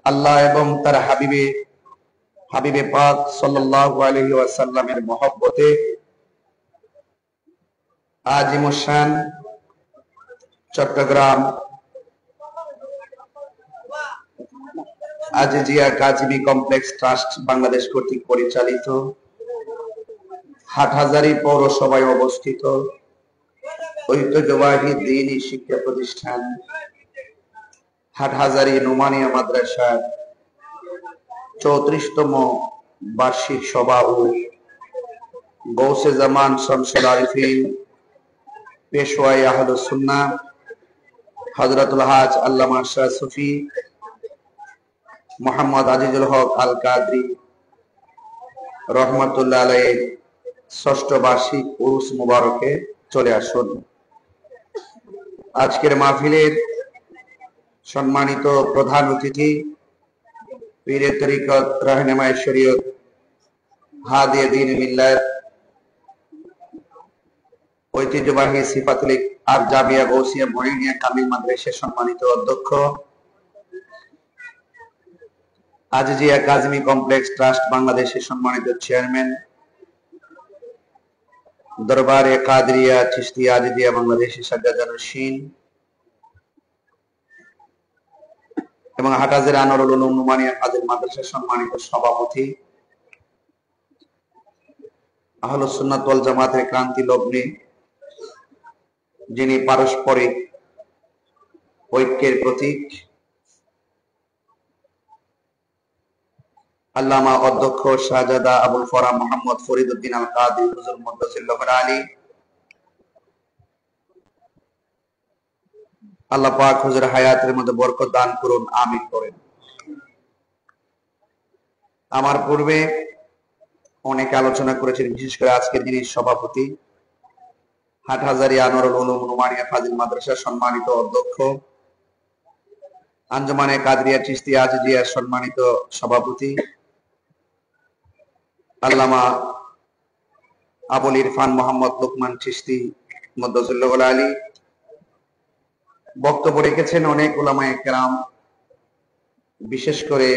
আল্লাহ এবং তার হাবিবে পাক সাল্লাল্লাহু আলাইহি ওয়াসাল্লামের মহব্বতে আজিমুশান চট্টগ্রাম আজিজিয়া কাজী কমপ্লেক্স ট্রাস্ট বাংলাদেশ কর্তৃক পরিচালিত হাটহাজারী পৌরসভায় অবস্থিত ঐতিহ্যবাহী দ্বীনি শিক্ষা প্রতিষ্ঠান হাটহাজারী নুমানিয়া মাদ্রাসার 34তম বার্ষিক সভা ও গৌসে জামান শামসুল আরিফিন পেশওয়াই আহলুস সুন্নাহ হযরতুল হাজ আল্লামা শাহ সুফি মোহাম্মদ আজিজুল হক আল কাদরি রহমাতুল্লাহ আলাইহির ৬ষ্ঠ বার্ষিক উরুস মুবারকে চলে আসুন। আজকের মাহফিলের সম্মানিত প্রধান অতিথি পীরে তরিকত রাহনুমায়ে শরীয়ত হাদিয়ে দ্বীন মিল্লাত ঐতিহ্যবাহী সিফাতুল আর জামিয়া গৌসিয়া মহিনিয়া কামিল মাদ্রাসার সম্মানিত অধ্যক্ষ আজিজিয়া কাজী কমপ্লেক্স ট্রাস্ট বাংলাদেশের সম্মানিত চেয়ারম্যান দরবারে কাদরিয়া চিশতিয়া আজিজিয়া বাংলাদেশের সাজ্জাদানুশীন এবং হাটহাজারী আনোয়ারুল উলুম নুমানিয়া কাদের মাদ্রাসার সম্মানিত সভাপতি আহলুস সুন্নাত ওয়াল জামাতের ক্রান্তি লগ্নে যিনি পারস্পরিক ঐক্যের প্রতীক আল্লামা অধ্যক্ষ শাহজাদা আবুল ফরা মোহাম্মদ ফরিদউদ্দিন আল কাদরি হুজুর মুদ্দাসিল্লাহ আলী, আল্লাহ পাক হুজুর হায়াতের মধ্যে বরকত দান করুন, আমিন করেন। আমার পূর্বে অনেকে আলোচনা করেছেন, বিশেষ করে আজকের দিনের সভাপতি হাটহাজারী আনোয়ারুল উলুম নুমানিয়া ফাজিল মাদ্রাসার সম্মানিত অধ্যক্ষ আঞ্জুমানে কাদরিয়া চিশতিয়া আজিজিয়ার সম্মানিত সভাপতি আল্লামা আবুল ইরফান মোহাম্মদ লোকমান চিশতি মুদ্দাসিল্লাহ আলী, বক্তব্য রেখেছেন অনেক উলামায়ে কেরাম, বিশেষ করে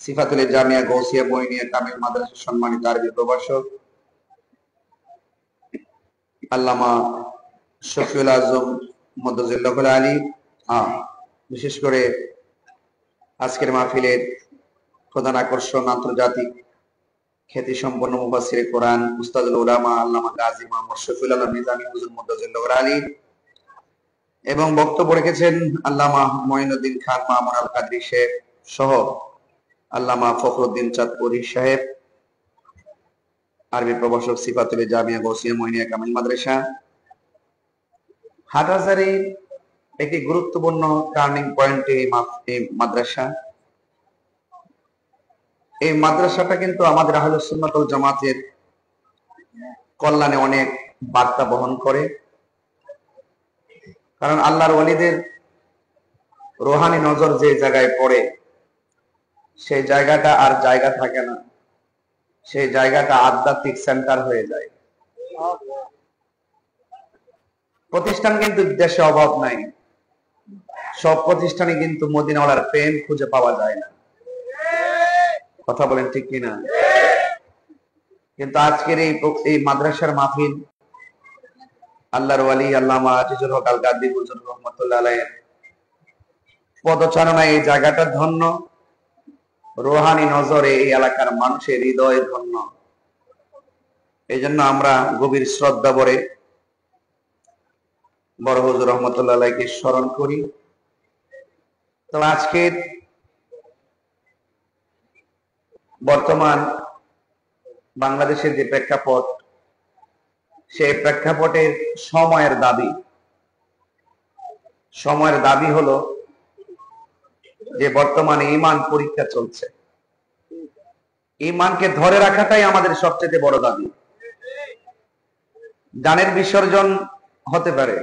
সিফাতুল জামিয়া গৌসিয়া মহিনিয়া কামিল মাদ্রাসার সম্মানিত আরবি প্রভাষক আল্লামা শফিউল আজম মুদ্দাসিল্লাহ আলী, বিশেষ করে আজকের মাহফিলের প্রধান আকর্ষণ আন্তর্জাতিক খ্যাতি সম্পন্ন মুফাসসিরে কোরআন উস্তাদুল উলামা আল্লামা গাজী মুহাম্মদ শফিউল আলম নিজামী হুজুর মুদ্দাসিল্লাহ আলী, এবং বক্তব্য রেখেছেন আল্লামা মঈনুদ্দিন খান মামুন আল কাদরি শেখ সহ আল্লামা ফখরুদ্দিন চাঁদপুরি সাহেব, আরবি প্রভাষক সিফাতুল জামিয়া গৌসিয়া মহিনিয়া কামিল মাদ্রাসা। হাটহাজারী একটি গুরুত্বপূর্ণ টার্নিং পয়েন্ট এই মাদ্রাসা। এই মাদ্রাসাটা কিন্তু আমাদের আহলুস সুন্নাত ওয়াল জামাতের কল্যাণে অনেক বার্তা বহন করে, কারণ আল্লাহর ওয়ালিদের রোহানি নজর যে জায়গায় পড়ে সেই জায়গাটা আর জায়গা থাকে না, সেই জায়গাটা আধ্যাত্মিক সেন্টার হয়ে যায়। প্রতিষ্ঠান কিন্তু দেশে অভাব নাই, সব প্রতিষ্ঠানে কিন্তু মদিনাওয়ালার প্রেম খুঁজে পাওয়া যায় না, কথা বলেন ঠিক কিনা? কিন্তু আজকের এই মাদ্রাসার মাহফিল আল্লাহর ওয়ালি আল্লামা আজিজুল হক আল কাদরি হুজুর রহমাতুল্লাহ আলাইহির পদচারণায় এই জায়গাটা ধন্য, রোহানি নজরে এই এলাকার মানুষের হৃদয় ধন্য। এই জন্য আমরা গভীর শ্রদ্ধা ভরে বড় হুজুর রহমাতুল্লাহ আলাইহিকে স্মরণ করি। তো আজকের বর্তমান বাংলাদেশের যে প্রেক্ষাপট, সেই প্রেক্ষাপটের সময়ের দাবি হলো যে বর্তমানে ঈমান পরীক্ষা চলছে। ঈমানকে ধরে রাখাটাই আমাদের সবচেয়ে বড় দাবি। জানের বিসর্জন হতে পারে,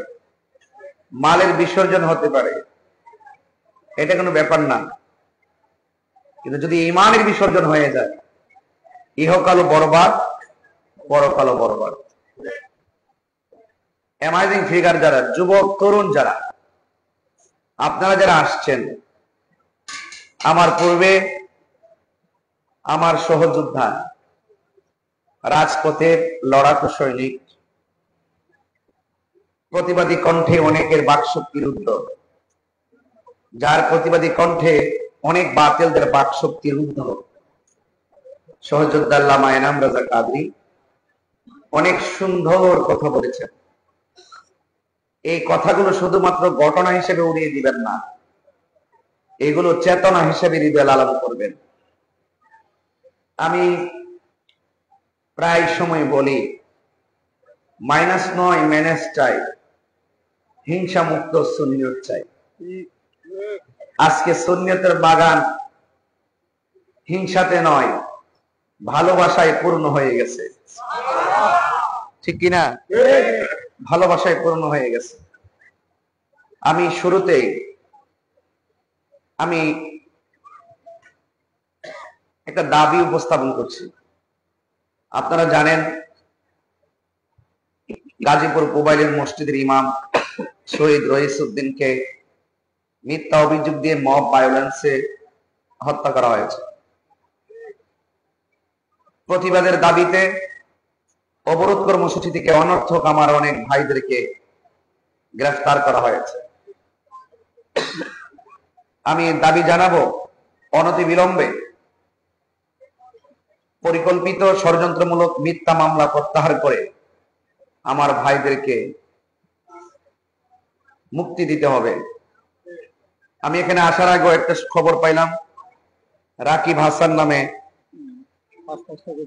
মালের বিসর্জন হতে পারে, এটা কোনো ব্যাপার না, কিন্তু যদি ঈমানের বিসর্জন হয়ে যায়, ইহকালও বরবাদ, পরকালও বরবাদ। অ্যামাজিং ফিগার যারা, যুবক তরুণ যারা, আপনারা যারা আসছেন, আমার পূর্বে আমার সহযোদ্ধা, রাজপথের লড়াকু সৈনিক, প্রতিবাদী কণ্ঠে অনেকের বাকশক্তির রুদ্ধ, যার প্রতিবাদী কণ্ঠে অনেক বাতিলদের বাকশক্তির রুদ্ধ সহযোদ্ধা আল্লামা এনাম রাজা কাদরী অনেক সুন্দর কথা বলেছেন। এই কথাগুলো শুধুমাত্র ঘটনা হিসেবে উড়িয়ে দিবেন না, এগুলো চেতনা হিসেবে হৃদয় লালন করবেন। আমি প্রায় সময় বলি, মাইনাস নয় ম্যানেজ চাই, হিংসা মুক্ত সুন্নিয়ত চাই। আজকে সুন্নিয়তের বাগান হিংসাতে নয়, ভালোবাসায় পূর্ণ হয়ে গেছে, ঠিক কিনা? ভালোবাসায় পূর্ণ হয়ে গেছে। আমি শুরুতেই আমি একটা দাবি উপস্থাপন করছি। আপনারা জানেন, গাজীপুর পুবাইলের মসজিদের ইমাম শহীদ রইসউদ্দিনকে মিথ্যা অভিযোগ দিয়ে মব ভায়োলেন্সে হত্যা করা হয়েছে। প্রতিবাদের দাবিতে অবরোধ কর্মসূচি থেকে অনর্থক আমার অনেক ভাইদেরকে গ্রেফতার করা হয়েছে। আমি দাবি জানাবো, অনতিবিলম্বে পরিকল্পিত ষড়যন্ত্রমূলক মিথ্যা মামলা প্রত্যাহার করে আমার ভাইদেরকে মুক্তি দিতে হবে। আমি এখানে আসার আগে একটা খবর পাইলাম, রাকিব হাসান নামে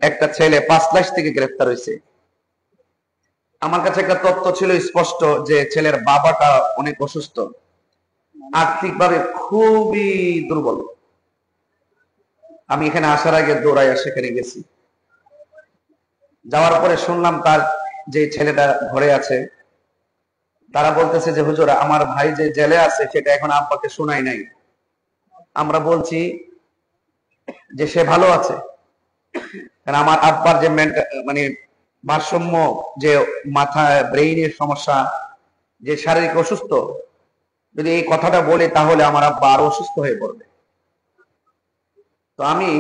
একটা ছেলে 5 লাখ থেকে গ্রেফতার হয়েছে। আমার কাছে একটা তথ্য ছিল স্পষ্ট যে ছেলের বাবাটা অনেক অসুস্থ, আর্থিকভাবে খুবই দুর্বল। আমি এখানে আসার আগে দৌড়াইয়া সেখানে গেছি। যাওয়ার পরে শুনলাম তার যে ছেলেটা ঘরে আছে, তারা বলতেছে যে হুজুর, আমার ভাই যে জেলে আছে সেটা এখন আব্বাকে শোনাই নাই। আমরা বলছি যে সে ভালো আছে, কারণ আমার আব্বার যে মানে ভারসাম্য, যে মাথায় ব্রেইনের সমস্যা, যে শারীরিক অসুস্থ, যদি এই কথাটা বলে তাহলে আমার আব্বা আরো অসুস্থ হয়ে পড়বে। তো আমি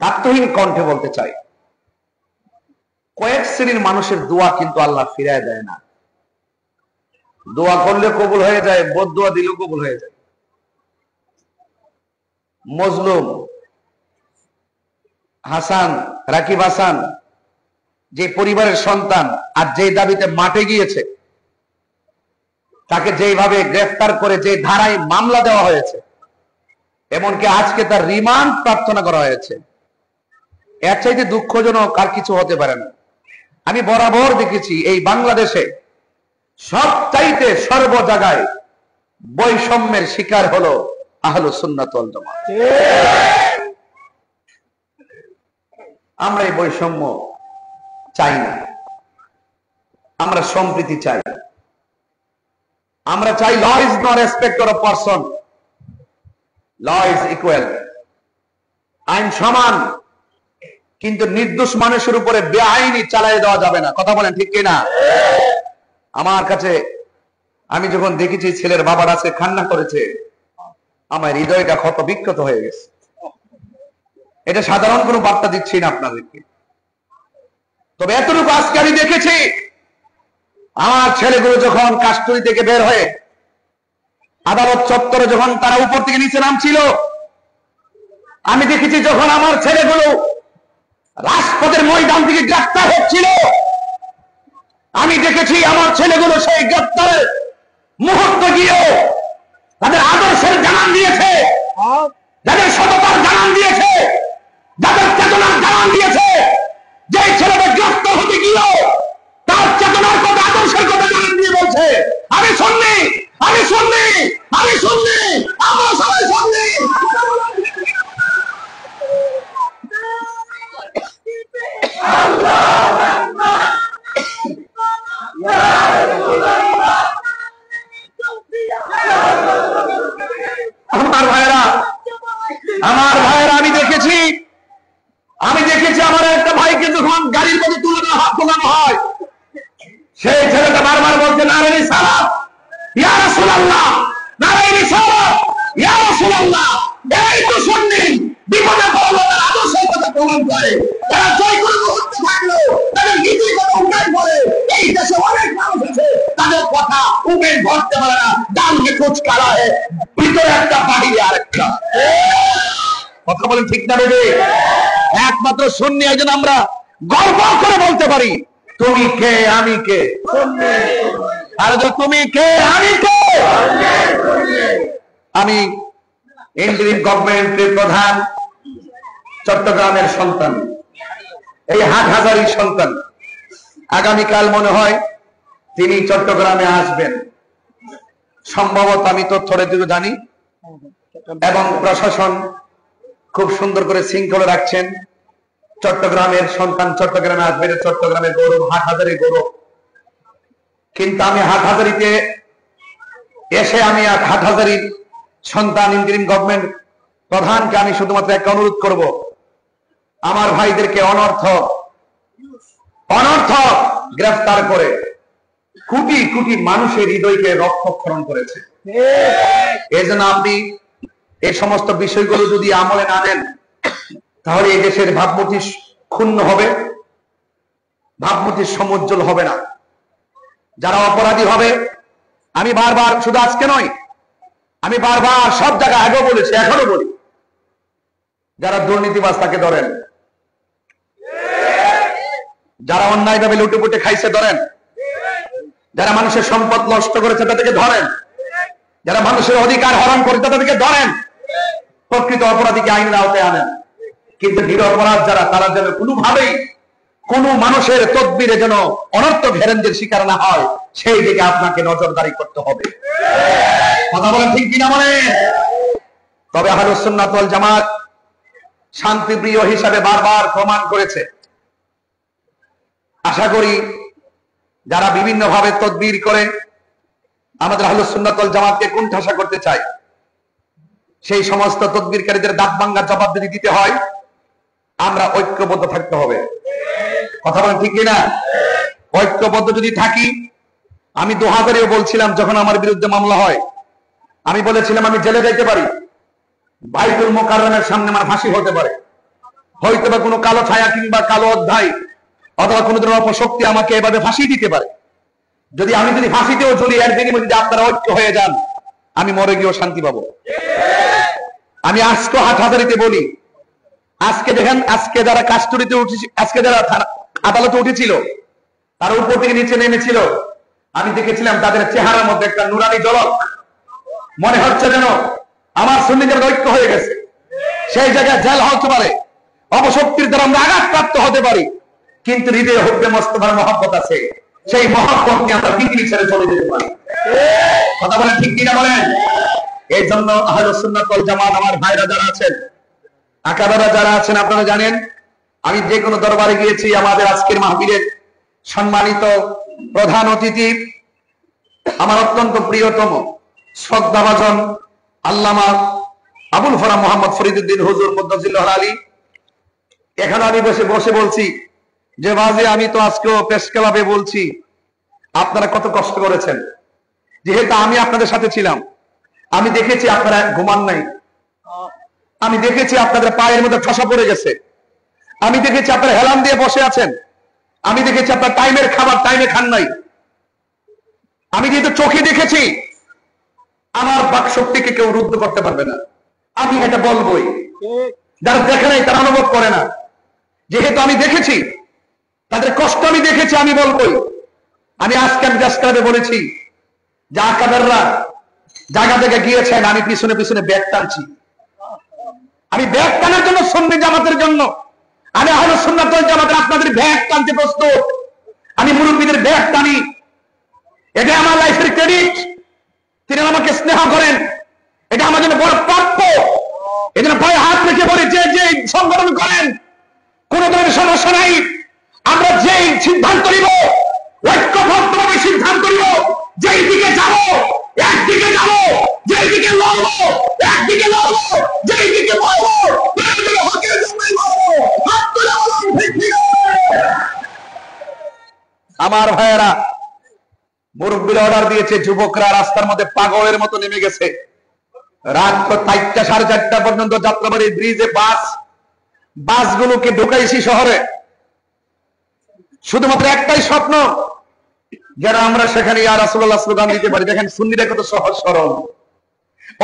দায়িত্বহীন কণ্ঠে বলতে চাই, কয়েক শ্রেণীর মানুষের দোয়া কিন্তু আল্লাহ ফিরায় দেয় না। দোয়া করলে কবুল হয়ে যায়, বদদোয়া দিলেও কবুল হয়ে যায়। মজলুম হাসান, রাকিব হাসান যে পরিবারের সন্তান, আর যে দাবিতে মাঠে গিয়েছে, তাকে যেভাবে গ্রেফতার করে যে ধারায় মামলা দেওয়া হয়েছে, এমনকি আজকে তার রিমান্ড প্রার্থনা করা হয়েছে, এর চাইতে দুঃখজনক আর কিছু হতে পারে না। আমি বরাবর দেখেছি এই বাংলাদেশে সব চাইতে সর্ব জায়গায় বৈষম্যের শিকার হলো আহলুস সুন্নাত ওয়াল জামাত। আমরা এই বৈষম্য চাই না, আমরা সম্প্রীতি চাই। আমরা চাই law is not respect of person, law is equal. আইন সমান, কিন্তু নির্দোষ মানুষের উপরে বেআইনি চালিয়ে দেওয়া যাবে না। কথা বলেন ঠিক কিনা? আমার কাছে আমি যখন দেখেছি ছেলের বাবার আজকে কান্না করেছে, আমার হৃদয়টা ক্ষত বিক্ষত হয়ে গেছে। এটা সাধারণ কোনো বার্তা দিচ্ছি না আপনাদেরকে, তবে এতটুকু আজকে আমি দেখেছি, আমার ছেলেগুলো যখন কাস্টডি থেকে বের হয়ে আদালত চত্বরে যখন তারা উপর থেকে নিচে নামছিল, আমি দেখেছি যখন আমার ছেলেগুলো রাজপথের ময়দান থেকে গ্রেফতার হচ্ছিল, আমি দেখেছি আমার ছেলেগুলো সেই গ্রেফতারের মুহূর্তে গিয়েও তাদের আদর্শের জানান দিয়েছে, যাদের সততার জানান দিয়েছে, যাদের চেতনার জানান দিয়েছে। যে ছেলেটা গ্রেফতার হতে গিয়েও তার চেতনার কথা, আদর্শের কথা জানান দিয়ে বলছে, আমি শুননি, আমি শুননি, আমি শুননি, আমরা সবাই শুননি। আমার ভাইয়েরা, আমার ভাইয়েরা, আমি দেখেছি আমার একটা ভাইকে যখন গাড়ির মধ্যে তোলানো হয়, সেই ছেলেটা বারবার বলছে, নারে রিসালাত ইয়া রাসূলুল্লাহ, নারে রিসালাত ইয়া রাসূলুল্লাহ। রাসূলুল্লাহ, এই তো সুন্নি বিপদে পড়লে তার আদর্শের কথা প্রমাণ করে। তারা জয় করে মুহূর্তে থাকলেও তাদের নীতির কথা উল্লেখ করে। এই দেশে অনেক মানুষ আছে তাদের কথা উল্লেখ করতে পারে না। ডান কে কুছ কালা है, ভিতরে একটা বাহিরে আরেকটা। কথা বলেন ঠিক না বেবে? একমাত্র সুন্নি একজন আমরা গর্ব করে বলতে পারি, তুমি কে আমি কে। আর তুমি কে আমি কে। আমি ইন্টারিম গভর্নমেন্টের প্রধান, চট্টগ্রামের সন্তান, এই হাটহাজারীর সন্তান। আগামীকাল মনে হয় তিনি চট্টগ্রামে আসবেন সম্ভবত, আমি তথ্যটা জানি। এবং প্রশাসন খুব সুন্দর করে শৃঙ্খলা রাখছেন। চট্টগ্রামের সন্তান চট্টগ্রামে আসবেন, চট্টগ্রামের গৌরব, হাটহাজারীর গৌরব। কিন্তু আমি হাটহাজারীতে এসে আমি হাটহাজারীর সন্তান ইন্টারিম গভর্নমেন্ট প্রধানকে আমি শুধুমাত্র একটা অনুরোধ করব, আমার ভাইদেরকে অনর্থক গ্রেফতার করে কোটি কোটি মানুষের হৃদয়কে রক্তক্ষরণ করেছে। এই জন্য আপনি এই সমস্ত বিষয়গুলো যদি আমলে না নেন, তাহলে এই দেশের ভাবমূর্তি ক্ষুণ্ণ হবে, ভাবমূর্তি সমুজ্জ্বল হবে না। যারা অপরাধী হবে, আমি বারবার, শুধু আজকে নয়, আমি বারবার সব জায়গায় আগেও বলেছি, এখনো বলি, যারা দুর্নীতিবাজ তাকে ধরেন, যারা অন্যায়ভাবে লুটেপুটে খাইছে ধরেন, যারা মানুষের সম্পদ নষ্ট করেছে তাদেরকে ধরেন, যারা মানুষের অধিকার হরণ করেছে তাদেরকে ধরেন, প্রকৃত অপরাধীকে আইনের আওতায় আনেন। কিন্তু নিরপরাধ যারা, তারা যেন কোনোভাবেই কোন মানুষের তদবিরে যেন অনর্থক হেরেঞ্জের শিকার না হয়, সেই দিকে আপনাকে নজরদারি করতে হবে। কথা বলেন ঠিক কিনা বলেন? তবে আহলুস সুন্নাত ওয়াল জামাত শান্তিপ্রিয় হিসাবে বারবার প্রমাণ করেছে। আশা করি যারা বিভিন্ন ভাবে তদবির করে আমাদের আহলুস সুন্নাত ওয়াল জামাতকে কুণ্ঠাসা করতে চায়, সেই সমস্ত তদবিরকারীদের দাঁত ভাঙ্গার জবাব যদি দিতে হয়, আমরা ঐক্যবদ্ধ থাকতে হবে। কথা বলেন ঠিক কিনা? ঐক্যবদ্ধ যদি থাকি, আমি 2000-এও বলছিলাম, যখন আমার বিরুদ্ধে মামলা হয়, আমি বলেছিলাম আমি জেলে যেতে পারি, বাইতুল মুকাররমের সামনে আমার ফাঁসি হতে পারে, হয়তো বা কোনো কালো ছায়া কিংবা কালো অধ্যায় অথবা কোনো ধরনের অপশক্তি আমাকে এভাবে ফাঁসি দিতে পারে। আমি যদি ফাঁসিতেও চলি, এর বিনিময়ে যদি আপনারা ঐক্য হয়ে যান, আমি মরে গিয়েও শান্তি পাবো। আমি আজকে হাটহাজারীতে বলি, আজকে দেখেন, আজকে যারা কাস্টডিতে উঠেছে, আজকে যারা আদালতে উঠেছিল, তার উপর থেকে নিচে নেমেছিল, আমি দেখেছিলাম তাদের চেহারার মধ্যে একটা নুরানি ঝলক। মনে হচ্ছে যেন আমার সুন্নিদের ঐক্য হয়ে গেছে। সেই জায়গায় জেল হতে পারে, অপশক্তির দ্বারা আমরা আঘাতপ্রাপ্ত হতে পারি, কিন্তু হৃদয়ে হুব্বে মোস্তফার মহব্বত আছে। সেই মহব্বত নিয়ে আমরা পৃথিবী ছেড়ে চলে যেতে পারি। কথা বলেন ঠিক কিনা বলেন? এই জন্য আহলুস সুন্নাত ওয়াল জামাত আমার ভাইরা যারা আছেন, আকাবারা যারা আছেন, আপনারা জানেন আমি যে কোনো দরবারে গিয়েছি, আমাদের আজকের মাহফিলের সম্মানিত প্রধান অতিথি আমার অত্যন্ত প্রিয়তম শ্রদ্ধাভাজন আল্লামা আবুল ফরাম মোহাম্মদ ফরিদউদ্দিন হুজুর মুদ্দাজিল্লাহ আলী, এখানে আমি বসে বলছি যে বাজে, আমি তো আজকেও প্রেস ক্লাবে বলছি আপনারা কত কষ্ট করেছেন। যেহেতু আমি আপনাদের সাথে ছিলাম, আমি দেখেছি আপনারা ঘুমান নাই, আমি দেখেছি আপনাদের পায়ের মধ্যে ঠসা পড়ে গেছে, আমি দেখেছি আপনারা হেলান দিয়ে বসে আছেন, আমি দেখেছি আপনার টাইমের খাবার টাইমে খান নাই। আমি যেহেতু চোখে দেখেছি, আমার বাক শক্তিকে কেউ রুদ্ধ করতে পারবে না, আমি এটা বলবোই। যারা দেখে নাই তারা অনুভব করে না, যেহেতু আমি দেখেছি তাদের কষ্ট, আমি দেখেছি, আমি বলবোই। আমি আজকে আমি দেশকালে বলেছি যে আকাবেররা জায়গা থেকে গিয়েছেন, আমি পিছনে পিছনে ব্যাগ টানছি। আমি ব্যাগ টানার জন্য, সুন্নি জামাতের জন্য, আমি আহলুস সুন্নাত ওয়াল জামাতের আপনাদের ব্যাগ টানতে প্রস্তুত। আমি মুরব্বীদের ব্যাগ টানি, এটা আমার লাইফের ক্রেডিট। তিনি আমাকে স্নেহ করেন, এটা আমার জন্য বড় প্রাপ্য। এজন্য পায়ে হাত রেখে বলে, যে সংগঠন করেন কোন ধরনের সমস্যা নাই, আমরা যেই সিদ্ধান্ত নিব, ঐক্যবদ্ধভাবে সিদ্ধান্ত নিব, যেই দিকে যাব একদিকে যাব, যেই দিকে লড়বো একদিকে লড়বো, যেই দিকে বলবো হকের জন্যই বলবো। আমার ভাইয়েরা, মুরব্বীরা অর্ডার দিয়েছে, যুবকরা রাস্তার মধ্যে পাগলের মতো নেমে গেছে। রাত 4টা 4:30 পর্যন্ত যাত্রাবাড়ি ব্রিজে বাসগুলোকে ঢুকাইছি শহরে, শুধুমাত্র একটাই স্বপ্ন, যেন আমরা সেখানে ইয়া রাসূলুল্লাহ স্লোগান দিতে পারি। দেখেন সুন্নিরা কত সহজ সরল।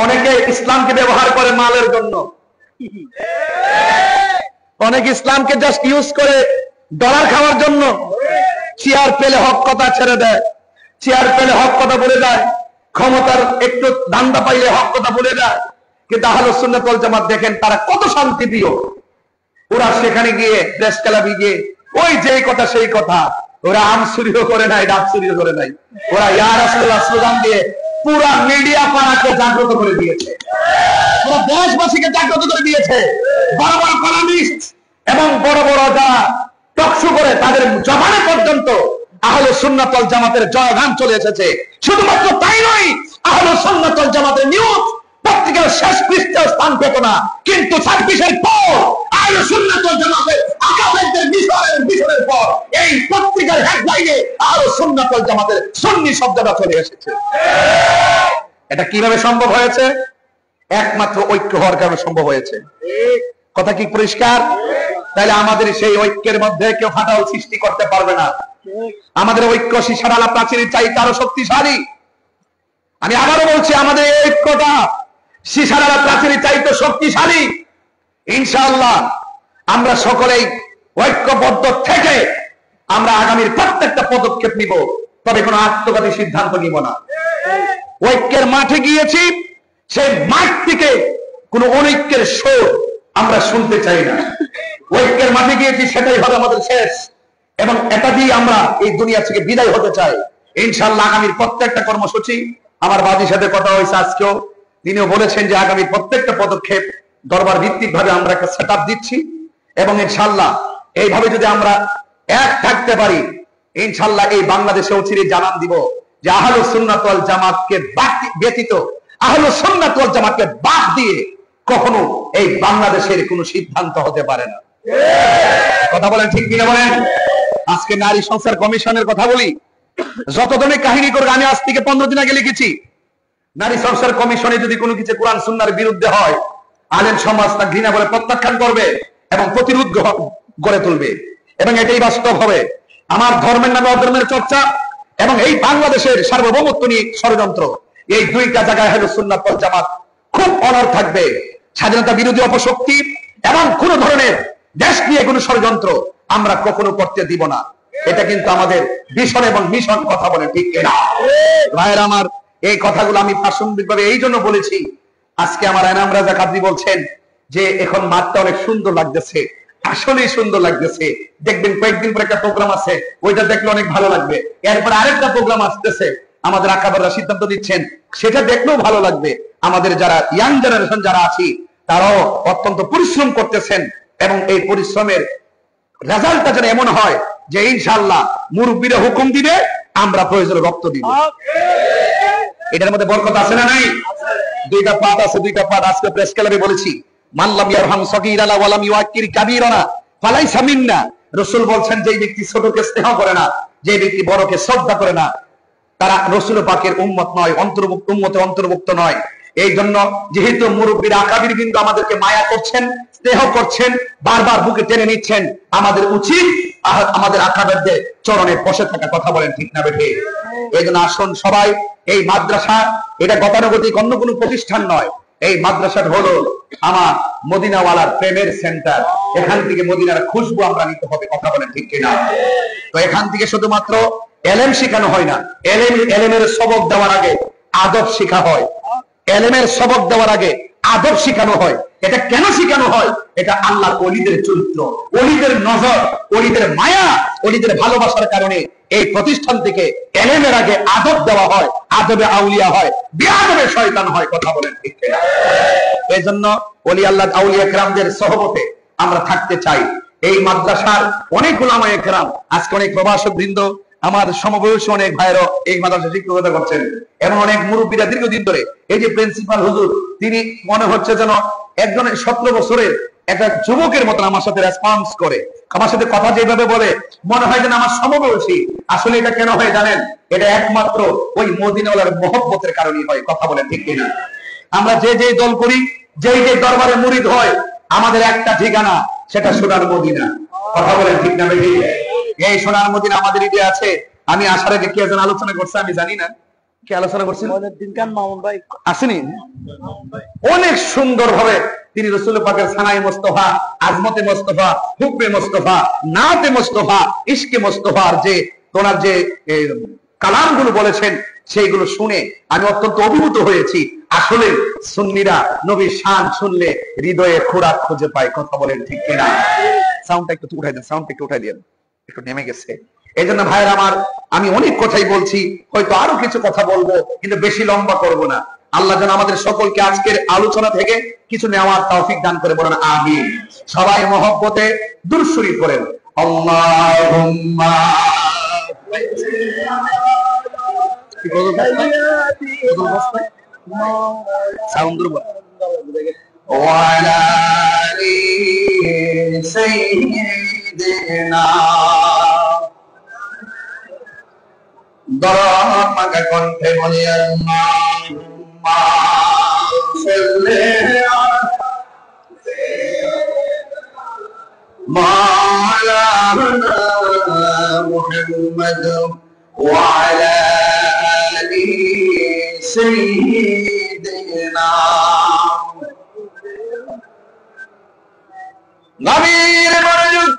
অনেকে ইসলামকে ব্যবহার করে মালের জন্য, অনেকে ইসলামকে জাস্ট ইউজ করে ডলার খাওয়ার জন্য। চেয়ার পেলে হক কথা ছেড়ে দেয়, চেয়ার পেলে হক কথা বলে দেয়, ক্ষমতার একটু দান্দা পাইলে হক কথা বলে দেয়। কিন্তু আহলুস সুন্নাত ওয়াল জামাত দেখেন তারা কত শান্তিপ্রিয়। ওরা সেখানে গিয়ে প্রেস ক্লাবে গিয়ে ওই যেই কথা সেই কথা, ওরা আম চুরিও করে নাই, ডাব চুরিও করে নাই। ওরা ইয়া রাসূলুল্লাহ স্লোগান দিয়ে পুরা মিডিয়া পাড়াকে জাগ্রত করে দিয়েছে, পুরো দেশবাসীকে জাগ্রত করে দিয়েছে। বড় বড় কলামিস্ট এবং বড় বড় যারা টকশো করে তাদের জবানে পর্যন্ত আহলুস সুন্নাত ওয়াল জামাতের জয়গান চলে এসেছে। শুধুমাত্র তাই নয়, আহলুস সুন্নাত ওয়াল জামাতের নিউজ পত্রিকার শেষ পৃষ্ঠায় স্থান পেত না, কিন্তু 26-এর পর আহলুস সুন্নাত ওয়াল জামাতের আকাবেরদের মিশরের পর এই পত্রিকার হেডলাইনে আহলুস সুন্নাত ওয়াল জামাতের সুন্নি শব্দটা চলে এসেছে। এটা কিভাবে সম্ভব হয়েছে? একমাত্র ঐক্য হওয়ার কারণে সম্ভব হয়েছে। কথা কি পরিষ্কার? তাহলে আমাদের সেই ঐক্যের মধ্যে কেউ ফাটল সৃষ্টি করতে পারবে না। আমাদের ঐক্য সীসাডালা প্রাচীরের চাইতে আরো শক্তিশালী। আমি আবারও বলছি, আমাদের এই ঐক্যটা সীসাডালা প্রাচীরের চাইতে শক্তিশালী। ইনশাআল্লাহ আমরা সকলেই ঐক্যবদ্ধ থেকে আমরা আগামীর প্রত্যেকটা পদক্ষেপ নিব, তবে কোনো আত্মঘাতী সিদ্ধান্ত নিব না। ঐক্যের মাঠে গিয়েছি, সেই মাঠ থেকে কোন অনৈক্যের সুর আমরা শুনতে চাই না। ঐক্যের মাঠে গিয়েছি, সেটাই হবে আমাদের শেষ, এবং এটা দিয়ে আমরা এই দুনিয়া থেকে বিদায় হতে চাই। ইনশাআল্লাহ আগামীর প্রত্যেকটা কর্মসূচি, আমার বাদীর সাথে কথা হয়েছে আজকেও, তিনিও বলেছেন যে আগামী প্রত্যেকটা পদক্ষেপ দরবার ভিত্তিক ভাবে আমরা একটা সেটআপ দিচ্ছি, এবং ইনশাআল্লাহ এইভাবে যদি আমরা এক থাকতে পারি, ইনশাআল্লাহ এই বাংলাদেশে অচিরে জানান দিব যে আহলুস সুন্নাত ওয়াল জামাতকে ব্যতীত, আহলুস সুন্নাত ওয়াল জামাতকে বাদ দিয়ে কখনো এই বাংলাদেশের কোনো সিদ্ধান্ত হতে পারে না। কথা বলেন ঠিক কিনা বলেন? আজকে নারী সংস্কার কমিশনের কথা বলি, যত ধরনের কাহিনী করে আমি আজ থেকে 15 দিন আগে লিখেছি। নারী সংস্কার কমিশনে যদি কোনো কিছু কোরআন সুন্নাহর বিরুদ্ধে হয়, আলেম সমাজ তা ঘৃণা করে প্রত্যাখ্যান করবে এবং প্রতিরোধ গড়ে তুলবে, এবং এটাই বাস্তব হবে। আমার ধর্মের নামে অধর্মের চর্চা এবং এই বাংলাদেশের সার্বভৌমত্ব নিয়ে ষড়যন্ত্র, এই দুইটা জায়গায় আহলুস সুন্নাত ওয়াল জামাত খুব অনড় থাকবে। স্বাধীনতা বিরোধী অপশক্তি এবং কোন ধরনের দেশ নিয়ে কোন ষড়যন্ত্র আমরা কখনো করতে দিব না। এটা কিন্তু আমাদের ভীষণ এবং মিশন। কথা বলে ঠিক কিনা ভাইয়ের আমার? এই কথাগুলো আমি প্রাসঙ্গিকভাবে এই জন্য বলেছি, আজকে আমার এনাম রাজা কাদরি বলছেন যে এখন মাঠটা অনেক সুন্দর লাগতেছে। আসলেই সুন্দর লাগতেছে। দেখবেন কয়েকদিন পর একটা প্রোগ্রাম আছে, ওইটা দেখলে অনেক ভালো লাগবে। এরপর আরেকটা প্রোগ্রাম আসতেছে, আমাদের আকাবেররা সিদ্ধান্ত নিচ্ছেন, সেটা দেখলেও ভালো লাগবে। আমাদের যারা ইয়াং জেনারেশন যারা আছি, তারাও অত্যন্ত পরিশ্রম করতেছেন, এবং এই পরিশ্রমের রেজাল্টটা যেন এমন হয় যে ইনশাআল্লাহ মুরব্বীরা হুকুম দিবে, আমরা প্রয়োজনে রক্ত দিব। এটার মধ্যে বরকত আছে না নাই? দুইটা পাঠ আছে, দুইটা পাঠ আজকে প্রেস ক্লাবে বলেছি। মানলাম ইয়ারহাম সগীরানা ওয়ালাম ইউআক্কির কাবীরানা ফালাইসা মিন্না। রাসূল বলছেন, যে ব্যক্তি ছোটকে স্নেহ করে না, যে ব্যক্তি বড়কে শ্রদ্ধা করে না, তারা রাসূল পাকের উম্মত নয়, উম্মতে অন্তর্ভুক্ত নয়। এই জন্য যেহেতু মুরব্বীরা আকাবির বিন্দু আমাদেরকে মায়া করছেন, স্নেহ করছেন, বারবার বুকে টেনে নিচ্ছেন, আমাদের উচিত আমাদের আকাবিরদের চরণে বসে থাকা। কথা বলেন ঠিক না বেঠিক? এই জন্য আসুন সবাই, এই মাদ্রাসা এটা গতানুগতিক অন্য কোনো প্রতিষ্ঠান নয়। এই মাদ্রাসাটা হলো আমার মদিনাওয়ালার প্রেমের সেন্টার। এখান থেকে মদিনার খুশবু আমরা নিতে হবে। কথা বলেন ঠিক কিনা? তো এখান থেকে শুধুমাত্র এলেম শেখানো হয় না, এলেমের সবক দেওয়ার আগে আদব শেখা হয়। এলেমের সবক দেওয়ার আগে আদব শেখানো হয়। এটা কেন শেখানো হয়? এটা আল্লাহর ওলিদের চরিত্র, ওলিদের নজর, ওলিদের মায়া, ওলিদের ভালোবাসার কারণে এই প্রতিষ্ঠান থেকে এলেমের আগে আদব দেওয়া হয়। আদবে আউলিয়া হয়, বেআদবে শয়তান হয়। কথা বলেন ঠিক কিনা? এই জন্য ওলি আল্লাহ আউলিয়া কেরামদের সহবতে আমরা থাকতে চাই। এই মাদ্রাসার অনেক উলামায়ে কেরাম, আজকে অনেক প্রভাষক বৃন্দ, আমার সমবয়সী অনেক ভাইয়েরও এই মাদ্রাসা শিক্ষকতা করছেন, এবং অনেক মুরব্বীরা দীর্ঘদিন ধরে। এই যে প্রিন্সিপাল হুজুর, তিনি মনে হচ্ছে যেন একজন 17 বছরের একটা যুবকের মতন আমার সাথে রেসপন্স করে, আমার সাথে কথা যেভাবে বলে, মনে হয় যেন আমার সমবয়সী। আসলে এটা কেন হয় জানেন? এটা একমাত্র ওই মদিনাওয়ালার মহব্বতের কারণেই হয়। কথা বলেন ঠিক কিনা? আমরা যে যে দল করি, যে যে দরবারে মুরিদ হয়, আমাদের একটা ঠিকানা, সেটা সোনার মদিনা। কথা বলেন ঠিক না বেশি? এই সোনার মদিনা আমাদের ঈদে আছে। আমি আসার আগে কি একজন আলোচনা করছে আমি জানি না, কি আলোচনা করছেন আসেনি, অনেক সুন্দর ভাবে তিনি রাসূল পাকের সানায়ে মুস্তাফা, আজমতে মুস্তাফা, হুকমে মুস্তাফা, নাতে মুস্তাফা, ইশকে মুস্তাফার যে তোনার যে কালামগুলো বলেছেন, সেইগুলো শুনে আমি অত্যন্ত অভিভূত হয়েছি। আসলে সুন্নিরা নবীর শান শুনলে হৃদয়ে খোরাক খুঁজে পায়। কথা বলেন ঠিক কিনা? সাউন্ডটা একটু উঠাই দেন, সাউন্ডটা একটু উঠাই দেন, একটু নেমে গেছে। এই জন্য ভাইয়ের আমার, আমি অনেক কথাই বলছি, হয়তো আরো কিছু কথা বলবো, কিন্তু বেশি লম্বা করব না। আল্লাহ যেন আমাদের সকলকে আজকের আলোচনা থেকে কিছু নেওয়ার তৌফিক দান করে, বলেন আমিন। সবাই মহব্বতে দুরূদ শরীফ পড়েন, আল্লাহুম্মা সাউন্ড ওয়ালা আলি সাইয়্যিদিনা দরদ মাগা কণ্ঠে বলি আল্লাহুম্মা সাল্লি মাওলানা মুহাম্মদ ওয়া আলা আলি সাইয়্যিদিনা। নবীর মনোযোগ,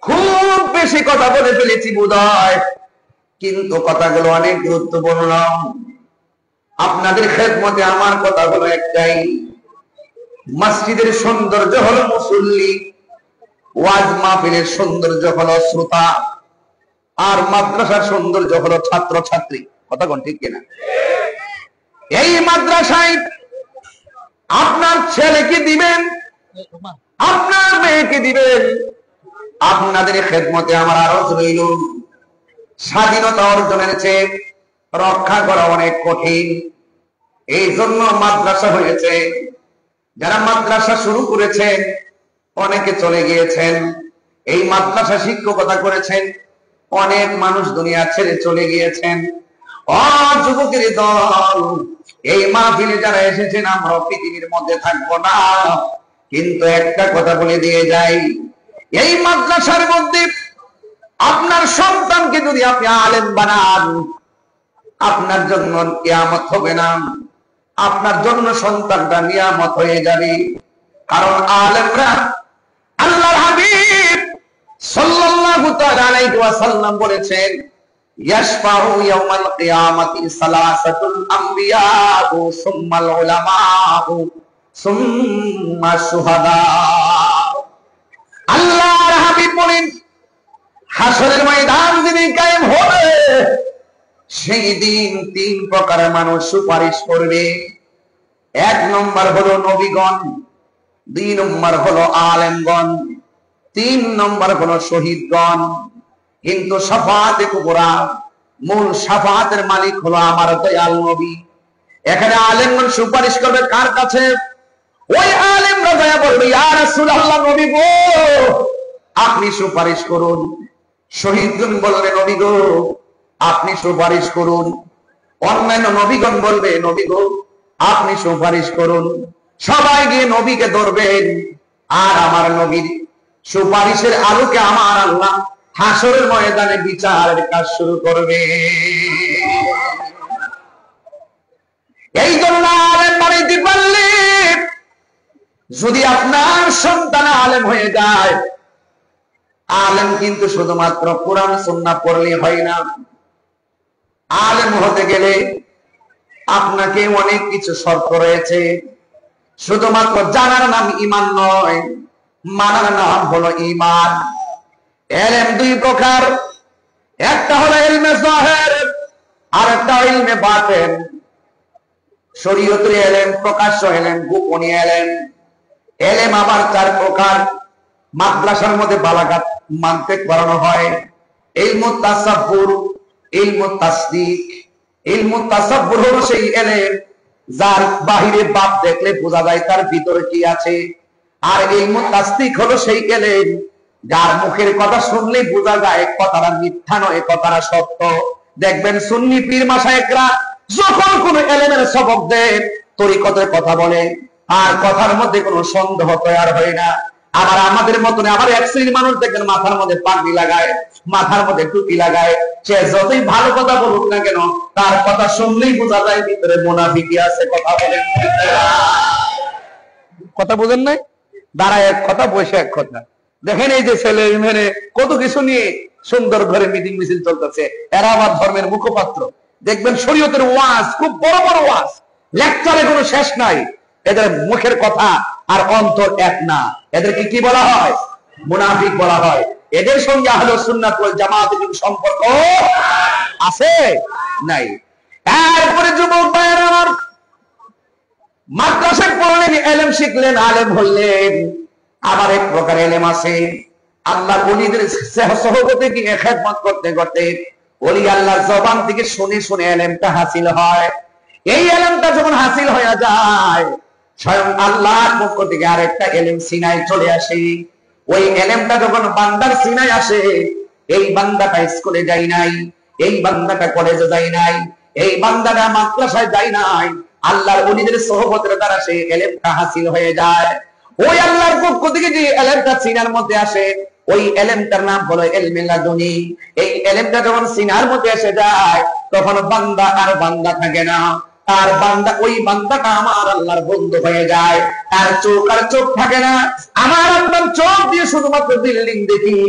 খুব বেশি কথা বলে ফেলেছি বোধহয়, কিন্তু কথাগুলো অনেক গুরুত্বপূর্ণ। আপনাদের খেদমতে আমার কথা হলো একটাই, মসজিদের সৌন্দর্য হলো মুসল্লি, ওয়াজ মাহফিলের সৌন্দর্য হলো শ্রোতা, আর মাদ্রাসার সৌন্দর্য হলো ছাত্র ছাত্রী। কথা কোন ঠিক কিনা? এই মাদ্রাসায় আপনার ছেলেকে দিবেন, আপনার মেয়েকে দিবেন। আপনাদের খেদমতে আমার আরজ রইল, স্বাধীনতা অর্জনের চেয়ে রক্ষা করা অনেক কঠিন। এই জন্য মাদ্রাসা হয়েছে। যারা মাদ্রাসা শুরু করেছেন অনেকে চলে গিয়েছেন, এই মাদ্রাসা শিক্ষকতা করেছেন, অনেক মানুষ দুনিয়া ছেড়ে চলে গিয়েছেন। ও যুবকের দল, এই মাহফিলে যারা এসেছেন, আমরা পৃথিবীর মধ্যে থাকবো না, কিন্তু একটা কথা বলে দিয়ে যাই, এই মাদ্রাসার মধ্যে আপনার সন্তানকে যদি আপনি আলেম বানান, আপনার জন্য কিয়ামত হবে না, আপনার জন্য সন্তানটা নিয়ামত হয়ে যাবে। কারণ আলেমরা, আল্লাহর হাবিব সাল্লাল্লাহু তাআলা আলাইহি ওয়াসাল্লাম বলেছেন, ইয়াশফাউ ইয়াউমাল কিয়ামাতি সালাসাতুল আমবিয়াউ সুম্মাল উলামাউ সুম্মাশ শুহাদা। আল্লাহর হাবিব বলেন, হাসরের ময়দান যেদিন কায়েম হবে, সেই দিন তিন প্রকারের মানুষ সুপারিশ করবে। এক নম্বর হলো নবীগণ, দুই নম্বর হলো আলেমগণ, তিন নম্বর হলো শহীদগণ। কিন্তু শাফাআতে কুবরা, মূল শাফাআতের মালিক হলো আমার দয়াল নবী। এখানে আলেমগণ সুপারিশ করবে কার কাছে? ওই আলেমরা দয়া বলবে, ইয়া রাসূলুল্লাহ, নবী গো আপনি সুপারিশ করুন। শহীদগণ বলবে, নবী গো আপনি সুপারিশ করুন। অন্যান্য নবীগণ বলবে, নবী গো আপনি সুপারিশ করুন। সবাই গিয়ে নবীকে ধরবেন, আর আমার নবীর সুপারিশের আলোকে আমার আল্লাহ হাসরের ময়দানে বিচারের কাজ শুরু করবে। এই জন্য আলেম বানাইতে পারলে, যদি আপনার সন্তান আলেম হয়ে যায়, আলেম কিন্তু শুধুমাত্র কোরআন সুন্নাহ পড়লে হয় না। আলেম হতে গেলে আপনাকে অনেক কিছু শর্ত রয়েছে। শুধুমাত্র জানার নাম ঈমান নয়, মানার নাম হলো ঈমান। ইলম দুই প্রকার, একটা হলো ইলমে যাহির, আর একটা ইলমে বাতিন। শরীয়তের ইলম প্রকাশ্য ইলম, গোপনীয় ইলম। ইলম আবার চার প্রকার। মাদ্রাসার মধ্যে বালাগাত মানতে পড়ানো হয়। ইলমুত তাসাব্বুর, ইলমুত তাসদিক। ইলমুত তাসাব্বুর হলো সেই ইলম যার বাহিরে বাপ দেখলে বোঝা যায় তার ভিতরে কি আছে। আর ইলমুত তাসদিক হলো সেই ইলম যার মুখের কথা শুনলে বোঝা যায় কথাটা মিথ্যা নয়, কথাটা সত্য। দেখবেন সুন্নি পীর মাশায়েখরা যখন কোন এলেমের সবক দেয় তরিকতের কথা বলে আর কথার মধ্যে কোনো সন্দেহ তৈরি হয় না। আবার আমাদের মতন আবার এক শ্রেণীর মানুষ দেখবেন মাথার মধ্যে পাগড়ি লাগায়, মাথার মধ্যে টুপি লাগায়, সে যতই ভালো কথা বলুক না কেন তার কথা শুনলেই বোঝা যায় ভিতরে মুনাফিকি আছে। কথা বলেন, কথা বোঝেন নাই? দাঁড়ায় এক কথা, বসে এক কথা। দেখেন এই যে ছেলে মেয়ে কত কিছু নিয়ে সুন্দর ঘরে মিটিং মিছিল চলতেছে, এরা আবার ধর্মের মুখপাত্র। দেখবেন শরীয়তের ওয়াজ, খুব বড় বড় ওয়াজ, লেকচারে কোনো শেষ নাই। এদের মুখের কথা আর অন্তর এক না। এদেরকে কি বলা হয়? মুনাফিক বলা হয়। এদের সঙ্গে আহলে সুন্নাত ওয়াল জামাতের কোনো সম্পর্ক আছে? নাই। এরপরে যুবক ভাইয়েরা আমার, মাদ্রাসায় পড়লেন, এলেম শিখলেন, আলেম হইলেন। আবার এক প্রকার এলেম আছে, আল্লাহর ওলিদের সহবতে গিয়ে খেদমত করতে করতে ওলি আল্লাহর জবান থেকে শুনে শুনে এলেমটা হাসিল হয়। এই এলেমটা যখন হাসিল হয়ে যায়, স্বয়ং আল্লাহর পক্ষ থেকে আরেকটা এলেম সিনায় চলে আসে। ওই এলেমটা যখন বান্দার সিনায় আসে, এই বান্দাটা স্কুলে যায় নাই, এই বান্দাটা কলেজে যায় নাই, এই বান্দাটা মাদ্রাসায় যায় নাই, আল্লাহর ওলিদের সহবতের দ্বারা সেই এলেমটা হাসিল হয়ে যায়। ওই আল্লাহর পক্ষ থেকে যে এলেমটা সিনার মধ্যে আসে, ওই এলেমটার নাম হলো ইলমে লাদুনী। এই এলেমটা যখন সিনার মধ্যে এসে যায়, তখন বান্দা আর বান্দা থাকে না, আর বান্দা, ওই বান্দাটা আমার আল্লাহর বন্ধু হয়ে যায়। আর চোখ থাকে না, আমার আপনার চোখ দিয়ে শুধুমাত্র বিল্ডিং দেখি।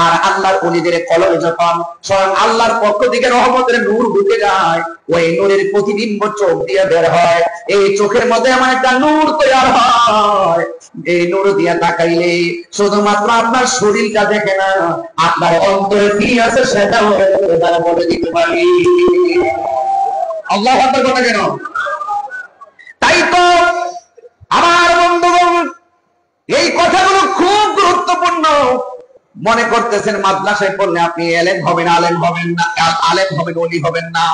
আর আল্লাহর ওলিদের কলবে যখন স্বয়ং আল্লাহর পক্ষ থেকে রহমতের নূর ঢুকে যায়, ওই নূরের প্রতিবিম্ব চোখ দিয়ে বের হয়। এই চোখের মধ্যে আমার একটা নূর তৈরি হয়। এই নূর দিয়ে তাকাইলে শুধুমাত্র আপনার শরীরটা দেখে না, আপনার অন্তরে কি আছে সেটাও তারা বলে দিতে পারি। আল্লাহু আকবার কথা কেন? তাই তো আমার বন্ধুগণ, এই কথাগুলো খুব গুরুত্বপূর্ণ। মনে করতেছেন মাদ্রাসায় পড়লে আপনি এলেম হবেন, আলেম হবেন না, আলেম হবেন, ওলি হবেন না।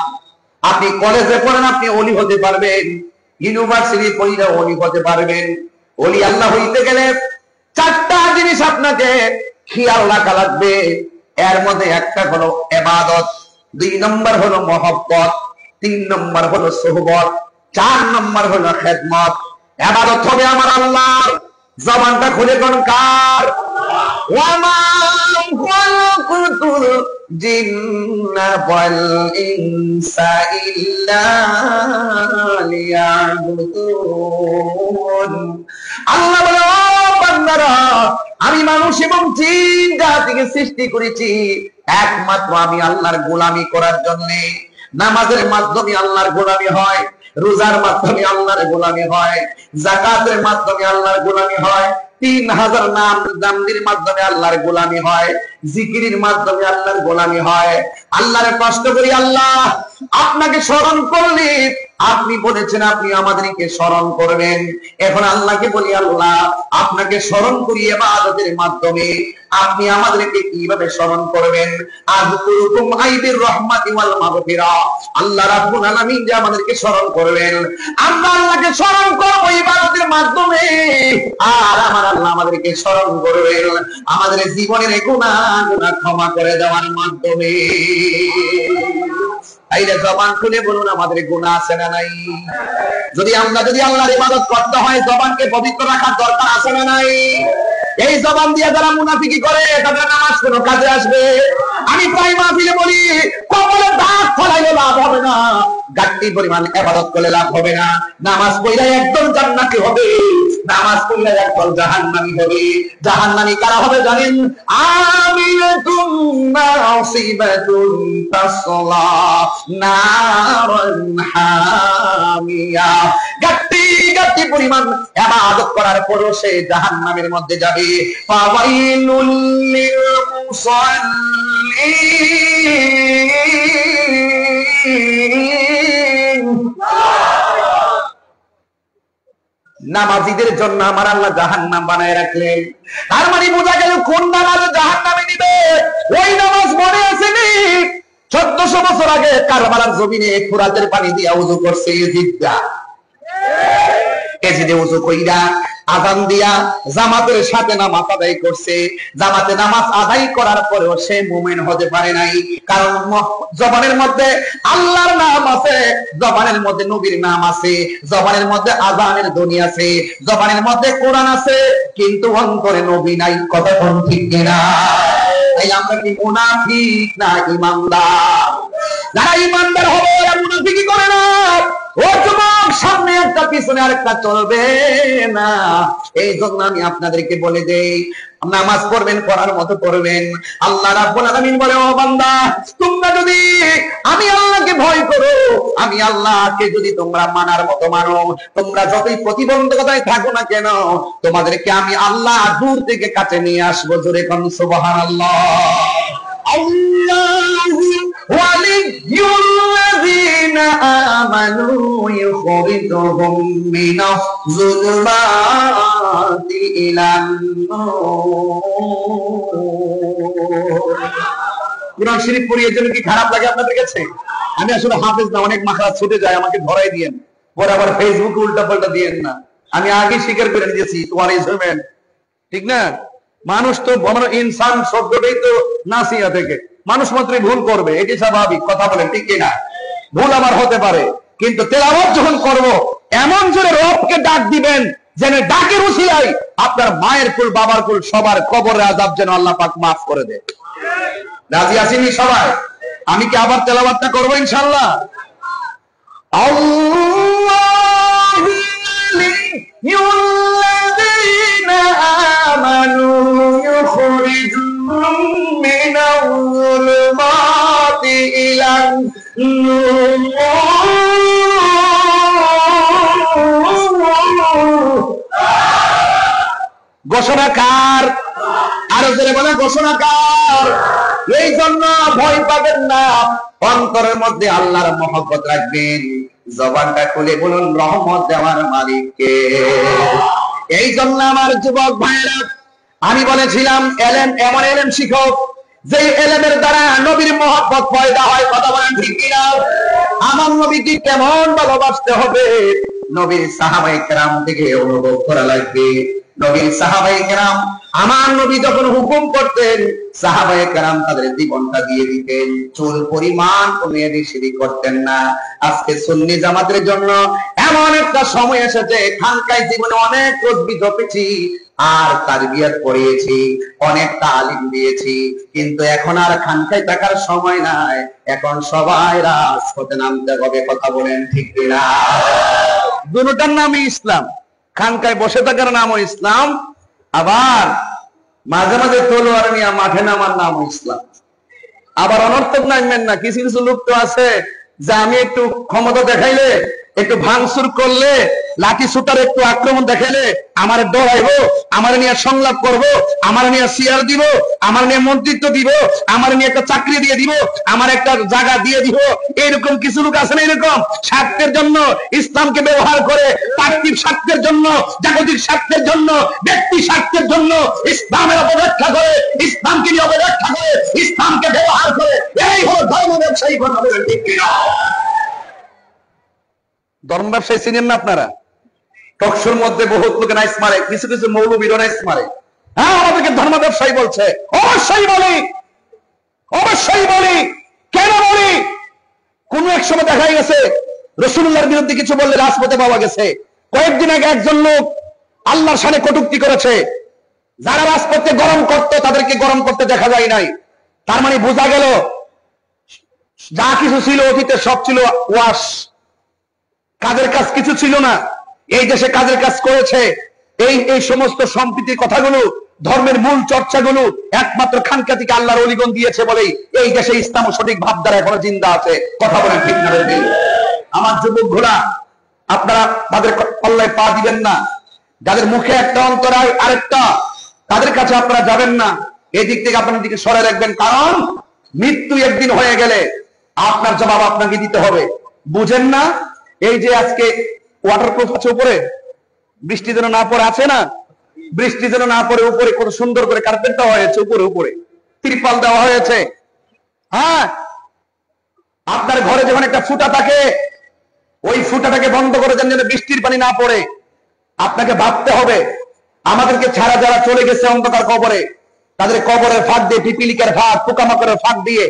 আপনি কলেজে পড়েন, আপনি ওলি হতে পারবেন, ইউনিভার্সিটি পড়লে ওলি হতে পারবেন। ওলি আল্লাহ হইতে গেলে চারটা জিনিস আপনাকে খেয়াল রাখা লাগবে। এর মধ্যে একটা হলো ইবাদত, 2 নম্বর হলো মহব্বত, 3 নম্বর হলো সুহবত, 4 নম্বর হলো খেদমত। ইবাদত হবে আমার আল্লাহর, জবানটা খুলে কোন কার? ওয়া মা খালাকুতুল জিন্না ওয়াল ইনসা ইল্লা লিয়াবুদুন। আল্লাহ বলে, ও বান্দারা, আমি মানুষ এবং জিন জাতিকে সৃষ্টি করেছি একমাত্র আমি আল্লাহর গোলামি করার জন্য। নামাজের মাধ্যমে আল্লাহর গোলামি হয়, রোজার মাধ্যমে আল্লাহর গোলামি হয়, যাকাতের মাধ্যমে আল্লাহর গোলামি হয়, 3000 নাম দামের মাধ্যমে আল্লাহর গোলামি হয়, জিকিরের মাধ্যমে আল্লাহর গোলামি হয়। আল্লাহরে কষ্ট করি, আল্লাহ আপনাকে স্মরণ করলে আপনি বলেছেন আপনি আমাদেরকে স্মরণ করবেন। এখন আল্লাহকে বলি, আল্লাহ আপনাকে স্মরণ করি ইবাদতের মাধ্যমে, আপনি আমাদেরকে কিভাবে স্মরণ করবেন? আযকুরুকুম আইবির রাহমাতি ওয়াল মাগফিরা। আল্লাহ রাব্বুল আলামিন যে আমাদেরকে স্মরণ করবেন, আমরা আল্লাহকে স্মরণ করব ইবাদতের মাধ্যমে। আর আমার আল্লাহ আমাদেরকে স্মরণ করবেন আমাদের জীবনের গুনাহ ক্ষমা করে দেওয়ার মাধ্যমে। আইলে জবান খুলে বলুন, আমাদের গুনাহ আছে না নাই? যদি আল্লাহর ইবাদত করতে হয়, জবানকে পবিত্র রাখার দরকার আছে না নাই? এই জবান দিয়ে যারা মুনাফিকি করে তাদের নামাজ কোনো কাজে আসবে? আমি প্রায় মাহফিলে বলি, কপালে দাগ ফলাইলে লাভ হবে না, গাট্টি পরিমাণ ইবাদত করলে লাভ হবে না। নামাজ পড়লে একদম জান্নাতি হবে, নামাজ পড়লে একদম জাহান্নামী হবে। জাহান্নামী কারা হবে জানেন? আমিনাতুন নাসিবাতুন তাসলা নারান হামিয়া। গাট্টি পরিমাণ ইবাদত করার পরও সে জাহান্নামের মধ্যে যাবে। ফাওয়াইলুল লিল মুসাল্লিন। নামাজীদের জন্য আমার আল্লাহ জাহান্নাম বানায় রাখলেন। তার মানে বোঝা গেল কোন নামাজ জাহান্নামে নিবে। ওই নামাজ মনে আছে নি? 1400 বছর আগে কারবালার জমিনে ফুরাতের পানি দিয়ে ওযু করছে ইজিদা। এজিদে ওযু কইরা আযান দিয়া জামাতের সাথে নামাজ আদায় করছে, জামাতে নামাজ আদায় করার পরেও সে মুমিন হতে পারে নাই। কারণ জবানের মধ্যে আল্লাহর নাম আছে, জবানের মধ্যে নবীর নাম আছে, জবানের মধ্যে আযানের ধ্বনি আছে, জবানের মধ্যে কোরআন আছে, কিন্তু অন্তরে নবী নাই। কথা কোন ঠিক কিনা? তাই আমরা কি মুনাফিক না ঈমানদার? যারা ঈমানদার হবে ওরা মুনাফিকি করে না। ও যুবক, সামনে একটা পিছনে আরেকটা চলবে না। এই জন্য আমি আপনাদেরকে বলে দেই, নামাজ পড়বেন, পড়ার মতো পড়বেন। আল্লাহ রাব্বুল আলামিন বলে, ও বান্দা, তোমরা যদি আমি আল্লাহকে ভয় করো, আমি আল্লাহকে যদি তোমরা মানার মতো মানো, তোমরা যতই প্রতিবন্ধকতায় থাকো না কেন, তোমাদেরকে আমি আল্লাহ দূর থেকে কাছে নিয়ে আসবো। জোরে কোন সুবহানাল্লাহ। আল্লাহু ওয়ালিয়্যুল্লাযীনা আমানু ইউখরিজুহুম মিনাজ যুলুমাতি ইলান নূর। কুরআন শরীফ পড়িয়ে জন্য কি খারাপ লাগে আপনাদের কাছে? আমি আসলে হাফেজ না, অনেক মাখরাজ ছুটে যায়, আমাকে ধরাই দিয়েন, পরে আবার ফেসবুকে উল্টাপাল্টা দিয়েন না। আমি আগে স্বীকার করে নিয়েছি তোমার এই জমেন, ঠিক না? মানুষ তো ইনসান শব্দটাই তো নাসিয়া থেকে, মানুষ মাত্রই ভুল করবে, এটি স্বাভাবিক। কথা বলেন ঠিক কিনা? ভুল আমার হতে পারে, কিন্তু তেলাওয়াত যখন করব এমন জোরে রবকে ডাক দিবেন যেন ডাকের উসিলায় আপনার মায়ের কুল, বাবার কুল, সবার কবরের আযাব যেন আল্লাহ পাক মাফ করে দেয়। রাজি আছেন সবাই? আমি কি আবার তেলাওয়াতটা করব ইনশাআল্লাহ? আল্লাহু ওয়ালিয়্যুল্লাযীনা আমানু ইউখরিজুহুম মিনাজ যুলুমাতি ইলান নূর। ঘোষণাকার, আরো জোরে বলে ঘোষণাকার। এই জন্য ভয় পাবেন না, অন্তরের মধ্যে আল্লাহর মহব্বত রাখবেন, জবানটা খুলে বলুন রহমত দেওয়ার মালিককে। এই জন্য আমার যুবক ভাইরা, আমি বলেছিলাম এলেম এমন এলেম শিখো যে এলেমের দ্বারা নবীর মহব্বত পয়দা হয়। কথা বলেন ঠিক কিনা? আমার নবীকে কেমন ভালোবাসতে হবে, নবীর সাহাবায়ে কেরাম থেকে অনুভব করা লাগবে। নবীর সাহাবায়ে কেরাম, আমার নবী যখন হুকুম করতেন, সাহাবায়ে কেরাম তাদের জীবনটা দিয়ে দিতেন, চুল পরিমাণ কমিয়ে বেশি করতেন না। আজকে সুন্নি জামাতের জন্য এমন একটা সময় এসেছে, খানকায় জীবনে অনেক তসবিহ জপেছি আর তারবিয়াত পড়িয়েছি, অনেক তালিম দিয়েছি, কিন্তু এখন আর খানকায় থাকার সময় নাই। এখন সবাই রাজপথে নামতে হবে। কথা বলেন ঠিক কিনা? দুটোটার নামই ইসলাম। খানকায় বসে থাকার নামও ইসলাম, আবার মাঝে মাঝে তলোয়ার নিয়ে মাঠে নামার নামও ইসলাম। আবার অনর্থক নামবেন না। কিছু কিছু লোক তো আছে যে আমি একটু ক্ষমতা দেখাইলে, একটু ভাঙচুর করলে, লাঠি সুতার একটু আক্রমণ দেখাইলে আমার ডরাইবো, আমার নিয়ে সংলাপ করব, আমার নিয়ে সিয়ার দিব, আমার নিয়ে মন্ত্রিত্ব দিব, আমার নিয়ে একটা চাকরি দিয়ে দিব, আমার একটা জায়গা দিয়ে দিব। এরকম কিছু লোক আছে না, এরকম স্বার্থের জন্য ইসলামকে ব্যবহার করে, পার্থিব স্বার্থের জন্য, জাগতিক স্বার্থের জন্য, ব্যক্তি স্বার্থের জন্য ইসলামের অপব্যাখ্যা করে, ইসলামকে নিয়ে অপব্যাখ্যা করে, ইসলামকে ব্যবহার করে। এই হলো ধর্ম ব্যবসায়ী। কথা বলেন ঠিক কিনা? ধর্ম ব্যবসায়ী চিনেন না আপনারা? টকশোর মধ্যে বহুত লোকে নাইস মারে, কিছু কিছু মৌলবীরও নাইস মারে। হ্যাঁ, আমাদেরকে ধর্ম ব্যবসায়ী বলছে। অবশ্যই বলি, অবশ্যই বলি। কেন বলি? কোন এক সময় দেখা গেছে রাসূলুল্লাহর বিরুদ্ধে কিছু বললে রাজপথে পাওয়া গেছে। কয়েকদিন আগে একজন লোক আল্লাহর শানে কটূক্তি করেছে, যারা রাজপথে গরম করতো তাদেরকে গরম করতে দেখা যায় নাই। তার মানে বোঝা গেল যা কিছু ছিল অতীতে সব ছিল ওয়াশ, কাজের কাজ কিছু ছিল না। এই দেশে কাজের কাজ করেছে এই এই সমস্ত সম্প্রীতির কথাগুলো, ধর্মের মূল চর্চাগুলো একমাত্র খানকা থেকে আল্লাহর ওলিগণ দিয়েছে বলেই এই দেশে ইসলাম ও সঠিক ভাবধারা এখনো জিন্দা আছে। কথা বলেন ঠিক না? আমার যুবক ঘোড়া, আপনারা তাদের পাল্লায় পা দিবেন না। যাদের মুখে একটা অন্তরায় আরেকটা, তাদের কাছে আপনারা যাবেন না। এই দিক থেকে আপনার দিকে সরে রাখবেন, কারণ মৃত্যু একদিন হয়ে গেলে আপনার জবাব আপনাকে দিতে হবে। বুঝেন না? এই যে আজকে ওয়াটারপ্রুফ আছে উপরে, বৃষ্টি যেন না পড়ে, আছে না? বৃষ্টি যেন না পড়ে উপরে কত সুন্দর করে কার্পেট দেওয়া হয়েছে, উপরে উপরে ত্রিপাল দেওয়া হয়েছে। হ্যাঁ, আপনার ঘরে যখন একটা ফুটা থাকে, ওই ফুটাটাকে বন্ধ করে দেন যেন বৃষ্টির পানি না পড়ে। আপনাকে ভাবতে হবে আমাদেরকে ছাড়া যারা চলে গেছে অন্ধকার কবরে, তাদের কবরের ফাঁক দিয়ে, পিপিলিকার ফাঁক, পোকামাকড়ের ফাঁক দিয়ে,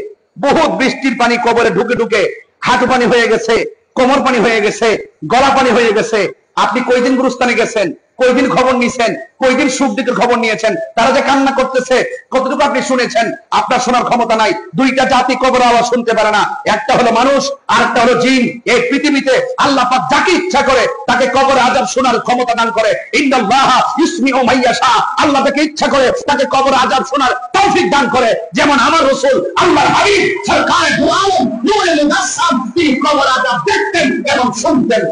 বহুত বৃষ্টির পানি কবরে ঢুকে ঢুকে হাঁটু পানি হয়ে গেছে, কোমর পানি হয়ে গেছে, গলা পানি হয়ে গেছে। আপনি কয়দিন গুরুস্থানে গেছেন, কয়দিন খবর নিয়েছেন, কয়দিন সুখ দুঃখের খবর নিয়েছেন? তারা যে কান্না করতেছে কতটুকু আপনি শুনেছেন? আপনার শোনার ক্ষমতা নাই। দুইটা জাতি কবর আওয়াজ শুনতে পারে না, একটা হলো মানুষ আর একটা হলো জিন। এই পৃথিবীতে আল্লাহ পাক যাকে ইচ্ছা করে তাকে কবরে আযাব শোনার ক্ষমতা দান করে। ইন্নাল্লাহা ইসমিউ মাইয়াশা, আল্লাহ যাকে ইচ্ছা করে তাকে কবরে আযাব শোনার তৌফিক দান করে। যেমন আমার রাসূল আল্লাহর হাবিব সরকারে দু আলম নূরে মুজাসসাম, তিনি কবর আযাব দেখতেন এবং শুনতেন।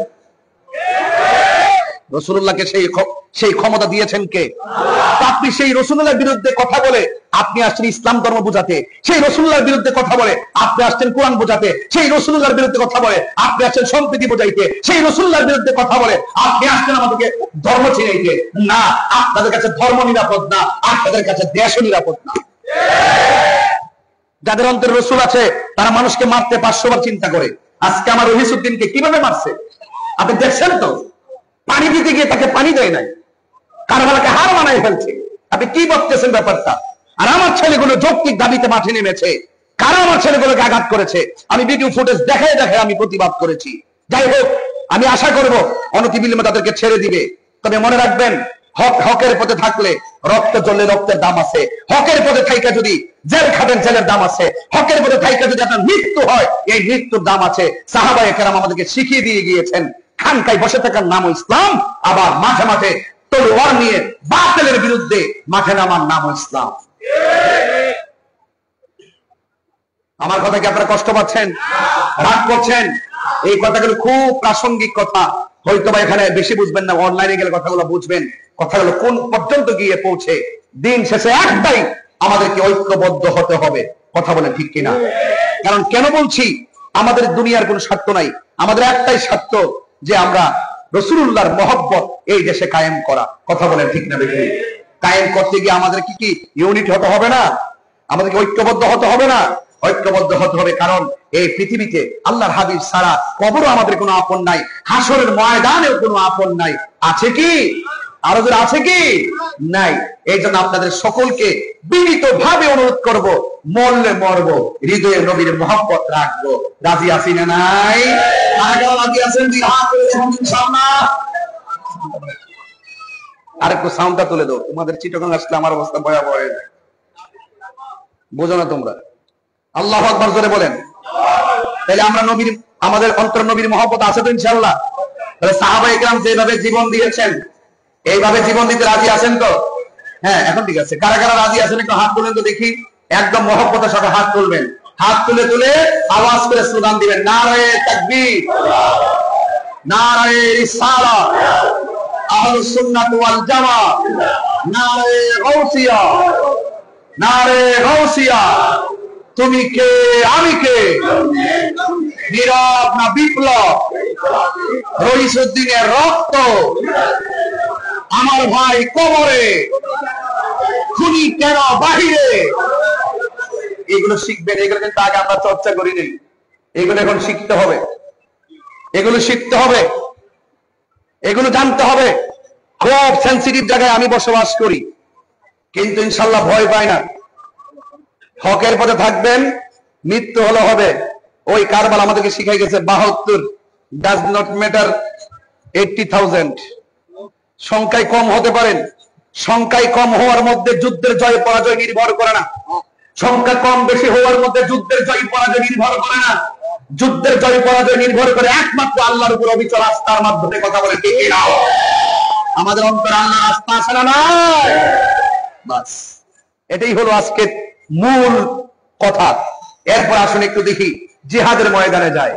রাসূলুল্লাহকে সেই ক্ষমতা দিয়েছেন কে? আপনি সেই রাসূলুল্লাহর বিরুদ্ধে কথা বলে আপনি আসছেন ইসলাম ধর্ম বোঝাতে, সেই রাসূলুল্লাহর বিরুদ্ধে কথা বলে আপনি আসছেন কোরআন বোঝাতে, সেই রাসূলুল্লাহর বিরুদ্ধে কথা বলে আপনি আসছেন সম্প্রীতি বোঝাইতে, সেই রাসূলুল্লাহর বিরুদ্ধে কথা বলে আপনি আসছেন আমাদেরকে ধর্ম চিনাইতে। না, আপনাদের কাছে ধর্ম নিরাপদ না, আপনাদের কাছে দেশও নিরাপদ না। যাদের অন্তরে রাসূল আছে তারা মানুষকে মারতে 500 বার চিন্তা করে। আজকে আমার রহিসউদ্দিনকে কিভাবে মারছে আপনি দেখছেন তো? পানি দিতে গিয়ে তাকে পানি দেয় নাই, কারবালাকে হার মানায় ফেলছে। আপনি কি ভাবতেছেন ব্যাপারটা? আর আমার ছেলেগুলো যৌক্তিক দাবিতে মাঠে নেমেছে। কারা আমার ছেলেগুলোকে আঘাত করেছে? আমি ভিডিও ফুটেজ দেখায় দেখায় আমি প্রতিবাদ করেছি। যাই হোক, আমি আশা করব অনতিবিলম্বে তাদেরকে ছেড়ে দিবে। তবে মনে রাখবেন, হক হকের পথে থাকলে রক্ত জ্বললে রক্তের দাম আছে। হকের পথে থাইকা যদি জেল খাবেন, জেলের দাম আছে। হকের পথে থাইকা যদি আপনার মৃত্যু হয়, এই মৃত্যুর দাম আছে। সাহাবায়ে কেরাম আমাদেরকে শিখিয়ে দিয়ে গিয়েছেন, খানকায় বসে থাকার নাম ইসলাম, আবার মাঠে মাঠে তলোয়ার নিয়ে বাতিলের বিরুদ্ধে মাঠে নামার নাম ইসলাম। আমার কথা কি আপনারা কষ্ট পাচ্ছেন, রাগ করছেন? এই কথাগুলো খুব প্রাসঙ্গিক কথা। হয়তো বা এখানে বেশি বুঝবেন না, অনলাইনে গেলে কথাগুলো বুঝবেন। কথাগুলো কোন পর্যন্ত গিয়ে পৌঁছে। দিন শেষে একটাই, আমাদেরকে ঐক্যবদ্ধ হতে হবে। কথা বলেন ঠিক কিনা? কারণ কেন বলছি, আমাদের দুনিয়ার কোনো স্বার্থ নাই, আমাদের একটাই স্বার্থ যে আমরা রাসূলুল্লাহর মহব্বত এই দেশে কায়েম করা। কথা বলেন ঠিক না বেশি? কায়েম করতে গিয়ে আমাদের কি ইউনিট হতে হবে না? আমাদেরকে ঐক্যবদ্ধ হতে হবে না? ঐক্যবদ্ধ হতে হবে। কারণ এই পৃথিবীতে আল্লাহর হাবিব ছাড়া কবরও আমাদের কোনো আপন নাই, হাসরের ময়দানেও কোনো আপন নাই। আছে কি? আরো যারা আছে কি? নাই। এই জন্য আপনাদের সকলকে বিনীত ভাবে অনুরোধ করব, মরলে মরব, হৃদয়ে নবীর মহব্বত রাখবো। রাজি আছি না নাই? রাজি আছেন? আরেকটু সাউন্ডটা তুলে দাও। তোমাদের চিটাগাং আসলে আমার অবস্থা ভয়াবহ হয়ে যায়, বোঝো না তোমরা? আল্লাহু আকবার জোরে বলেন। তাহলে আমরা নবীর, আমাদের অন্তর নবীর মহব্বত আছে তো ইনশাআল্লাহ? তাহলে সাহাবায়ে কেরাম যেভাবে জীবন দিয়েছেন, এইভাবে জীবন দিতে রাজি আছেন তো? হ্যাঁ, এখন ঠিক আছে। কারা কারা রাজি আছেন একটু হাত তুলেন তো দেখি। একদম মহব্বতের সাথে হাত তুলবেন। হাত তুলে তুলে আওয়াজ করে স্লোগান দিবেন, নারায়ে তাকবীর, নারায়ে রিসালাত, আহলুস সুন্নাত ওয়াল জামাত, নারায়ে গাউসিয়া, নারায়ে গাউসিয়া। তুমি কে আমি কে, নীরব না বিপ্লব, রহিসউদ্দিনের রক্ত, আমার ভাই কবরে, খুনি কেন বাহিরে। এগুলো শিখবেন। এগুলো কিন্তু আগে আমরা চর্চা করিনি, এগুলো এখন শিখতে হবে। এগুলো শিখতে হবে, এগুলো জানতে হবে। খুব সেন্সিটিভ জায়গায় আমি বসবাস করি, কিন্তু ইনশাল্লাহ ভয় পাই না। হকের পথে থাকবেন, মৃত্যু হলো হবে। ওই কারবাল আমাদেরকে শিখাই গেছে 72 ডাজ নট ম্যাটার 80,000। সংখ্যায় কম হতে পারেন, সংখ্যায় কম হওয়ার মধ্যে যুদ্ধের জয় পরাজয় নির্ভর করে না। সংখ্যা কম বেশি হওয়ার মধ্যে যুদ্ধের জয় পরাজয় নির্ভর করে না। যুদ্ধের জয় পরাজয় নির্ভর করে একমাত্র আল্লাহর উপর অবিচল আস্থার মাধ্যমে। কথা বলে ঠিক না? আমাদের অন্তরে আল্লাহর আস্থা আছে না নাই? বাস, এটাই হলো আজকের মূল কথা। এরপর আসুন একটু দেখি জিহাদের ময়দানে যায়।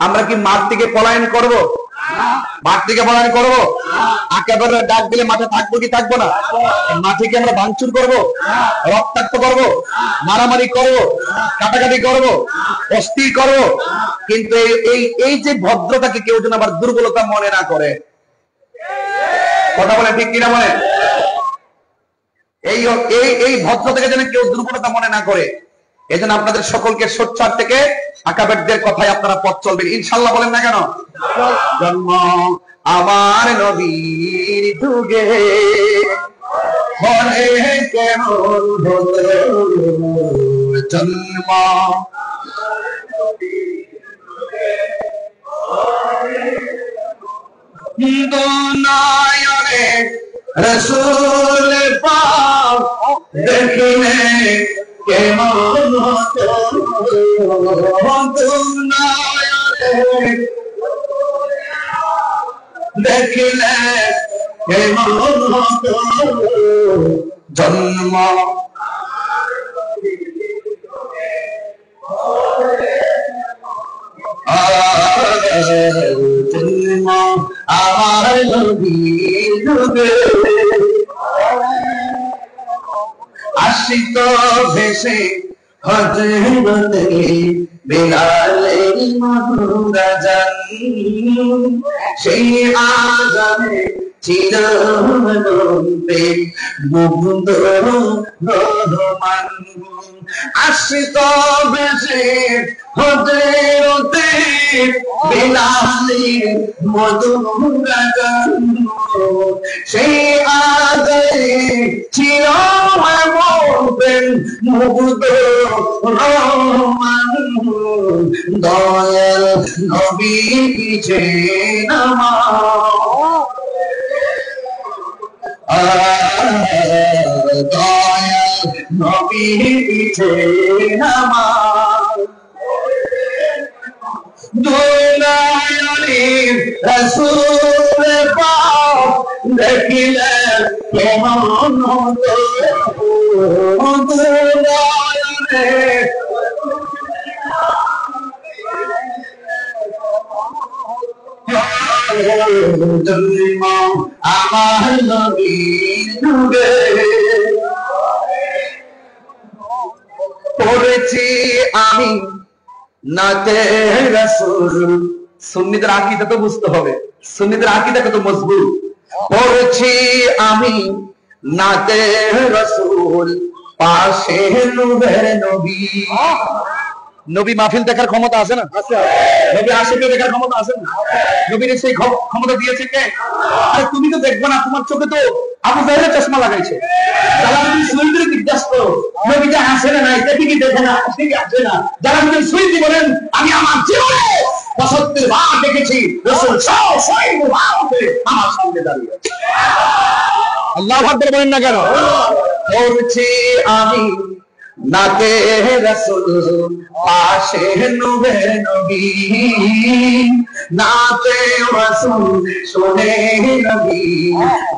আমরা কি মাঠ থেকে পলায়ন করব? মাঠ থেকে পলায়ন করব? একেবারে ডাক দিলে মাঠে থাকবো কি থাকবো না? মাঠে কি আমরা ভাঙচুর করব, রক্তাক্ত করব, মারামারি করব, কাটাকাটি করব, অস্থির করব? কিন্তু এই যে ভদ্রতাকে কেউ যেন আবার দুর্বলতা মনে না করে। কথা বলে ঠিক কিনা? মনে এই ভদ্রতাকে যেন কেউ দুর্বলতা মনে না করে। এই জন্য আপনাদের সকলকে সোচ্চার থেকে আকাবেরদের কথায় আপনারা পথ চলবেন ইনশাল্লাহ। বলেন না কেন? জন্ম আমার নবীর যুগে বলে কেমন হলো জন্ম দুনয়নে রসুল পাক দেখিলে কেমন হতো দুনয়নে দেখিলে কেমন হতো জন্ম জন্ম আমার নবীর যুগে আশিক ভেসে হযরতে বিলালের মধুর আযান সেই আযানে ছিল নবী মুগ্ধ রহমান আশিক ভেসে হযরতে বিলালের মধুর আযান সেই আযানে ছিল মুগ্ধ রহমান দয়াল নবী পিছে দয়াল নবী পিছে দুনয়নে রাসূল পাক দেখিলে কেমন হতো দুনয়নে জন্ম আমার নবীর যুগে পড়েছি আমি নাতে রাসূল সুন্নিদের আকীদা তো বুঝতে হবে সুন্নিদের আকীদা কত মজবুত পড়েছি আমি নাতে রাসূল পাশে নূরের নবী নবী মাহফিল দেখার ক্ষমতা আছে না নবী আশিকে দেখার ক্ষমতা আছে না নবীর সেই ক্ষমতা দিয়েছে কে আরে তুমি তো দেখবে না তোমার চোখে তো আবু জাহেলের চশমা লাগাইছে যারা তুমি সুইদরে জিজ্ঞাসা করো নবী যে আসে না নাই দেখি কি দেখে না ঠিক আছে না যারা তুমি সুইদি বলেন আমি আমার জীবনে ৭৫ বার দেখেছি রাসূল সাল্লাল্লাহু আলাইহি আমার সামনে দাঁড়িয়ে আছে আল্লাহু আকবার বলেন না কেন পড়ছি আমি নাতে রাসূল পাশে নূরের নবী নাতে রাসূল শুনে নবী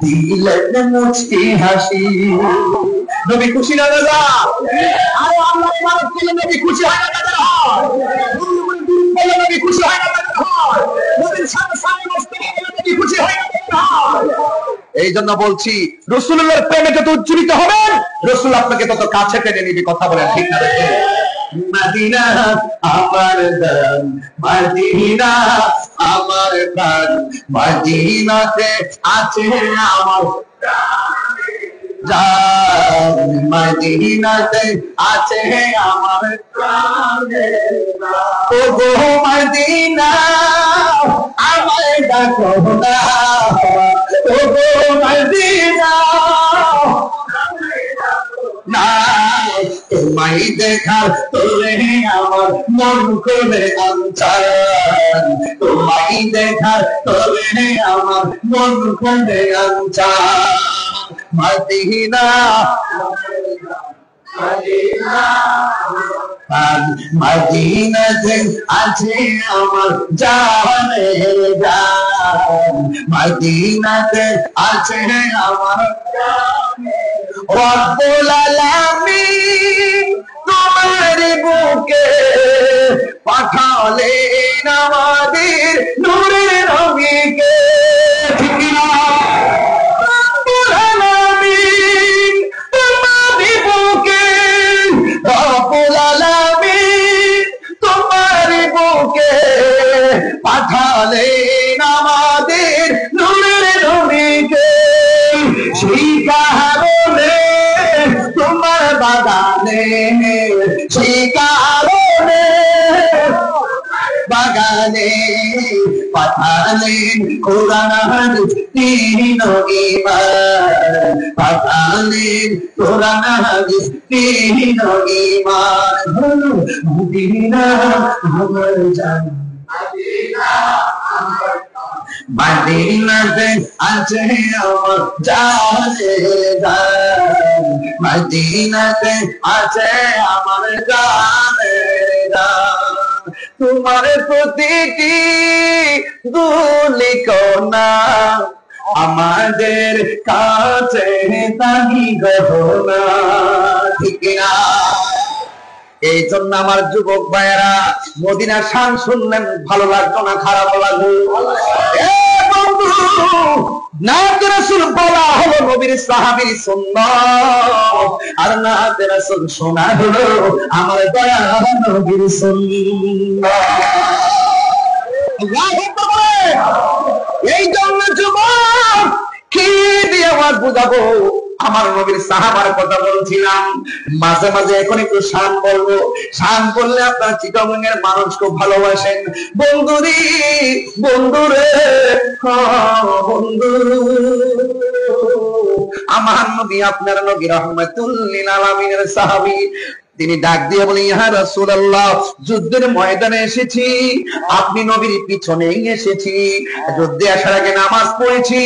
দিলেন মুচকি হাসি নবী খুশি না দাদা আরে আল্লাহ ইবাদত করলে নবী খুশি হয় না দাদা নবী খুশি হয় না দাদা নবীর সাথে সাথে বসতে গেলে নবী খুশি হয় না দাদা এই জন্য বলছি রাসূলের প্রেমে যত উজ্জীবিত হবেন রাসূল আপনাকে তত কাছে টেনে নিবে কথা বলেন ঠিক না মদিনা আমার দান মদিনা আমার প্রাণ মদিনাতে আছে আমার জান মদিনাতে আছে আমার প্রাণ ও গো মদিনা আমায় ডাকো না ও গো মদিনা না তোমায় দেখার তোরে আমার মন করে আনচান তোমায় দেখার তোরে আমার মন করে আনচান মদিনা মদিনাতে আছে আমার জানের জান মদিনাতে আছে আমার রব্বুল আলামিন তোমার বুকে পাঠালেন আমাদের নূরের নবীকে ঠিক না রব্বুল আলামিন তোমার বুকে রব্বুল আলামিন তোমার বুকে পাঠালেন আমাদের নূরের নবীকে সেই কারণে তোমার বাগানে সেই কারণে বাগানে পাঠালেন কোরআন হাদিস দ্বীন ও ঈমান, পাঠালেন কোরআন হাদিস দ্বীন ও ঈমান। মদিনা আমার জান, মদিনাতে আছে আমার জানের জান, মদিনাতে আছে আমার জানের জান। তোমার প্রতিটি ধূলিকণা আমাদের কাছে দামি গহনা, ঠিক না? এই জন্য আমার যুবক ভাইয়েরা মদিনার শান শুনলেন, ভালো লাগতো না খারাপ লাগলো? নাতে রাসূল বলা হলো নবীর সাহাবীর সুন্নাত, আর নাতে রাসূল শোনা হলো আমার দয়াল নবীর সুন্নাত। আল্লাহু আকবার। এই জন্য যুবক কি দিয়ে আওয়াজ বুঝাবো? আমার নবীর সাহাবার কথা বলছিলাম, মাঝে মাঝে এখন একটু শান বলবো। শান বললে আপনার চিটাগংয়ের মানুষ খুব ভালোবাসেন। বন্ধুরি বন্ধুরে বন্ধু, আমার নবী আপনার নবী রাহমাতুল লিল আলামিনের সাহাবী। তিনি ডাক দিয়ে বলেন, ইয়া রাসূলুল্লাহ, যুদ্ধের ময়দানে এসেছি, আপনি নবীর পিছনেই এসেছি। যুদ্ধে আসার আগে নামাজ পড়েছি,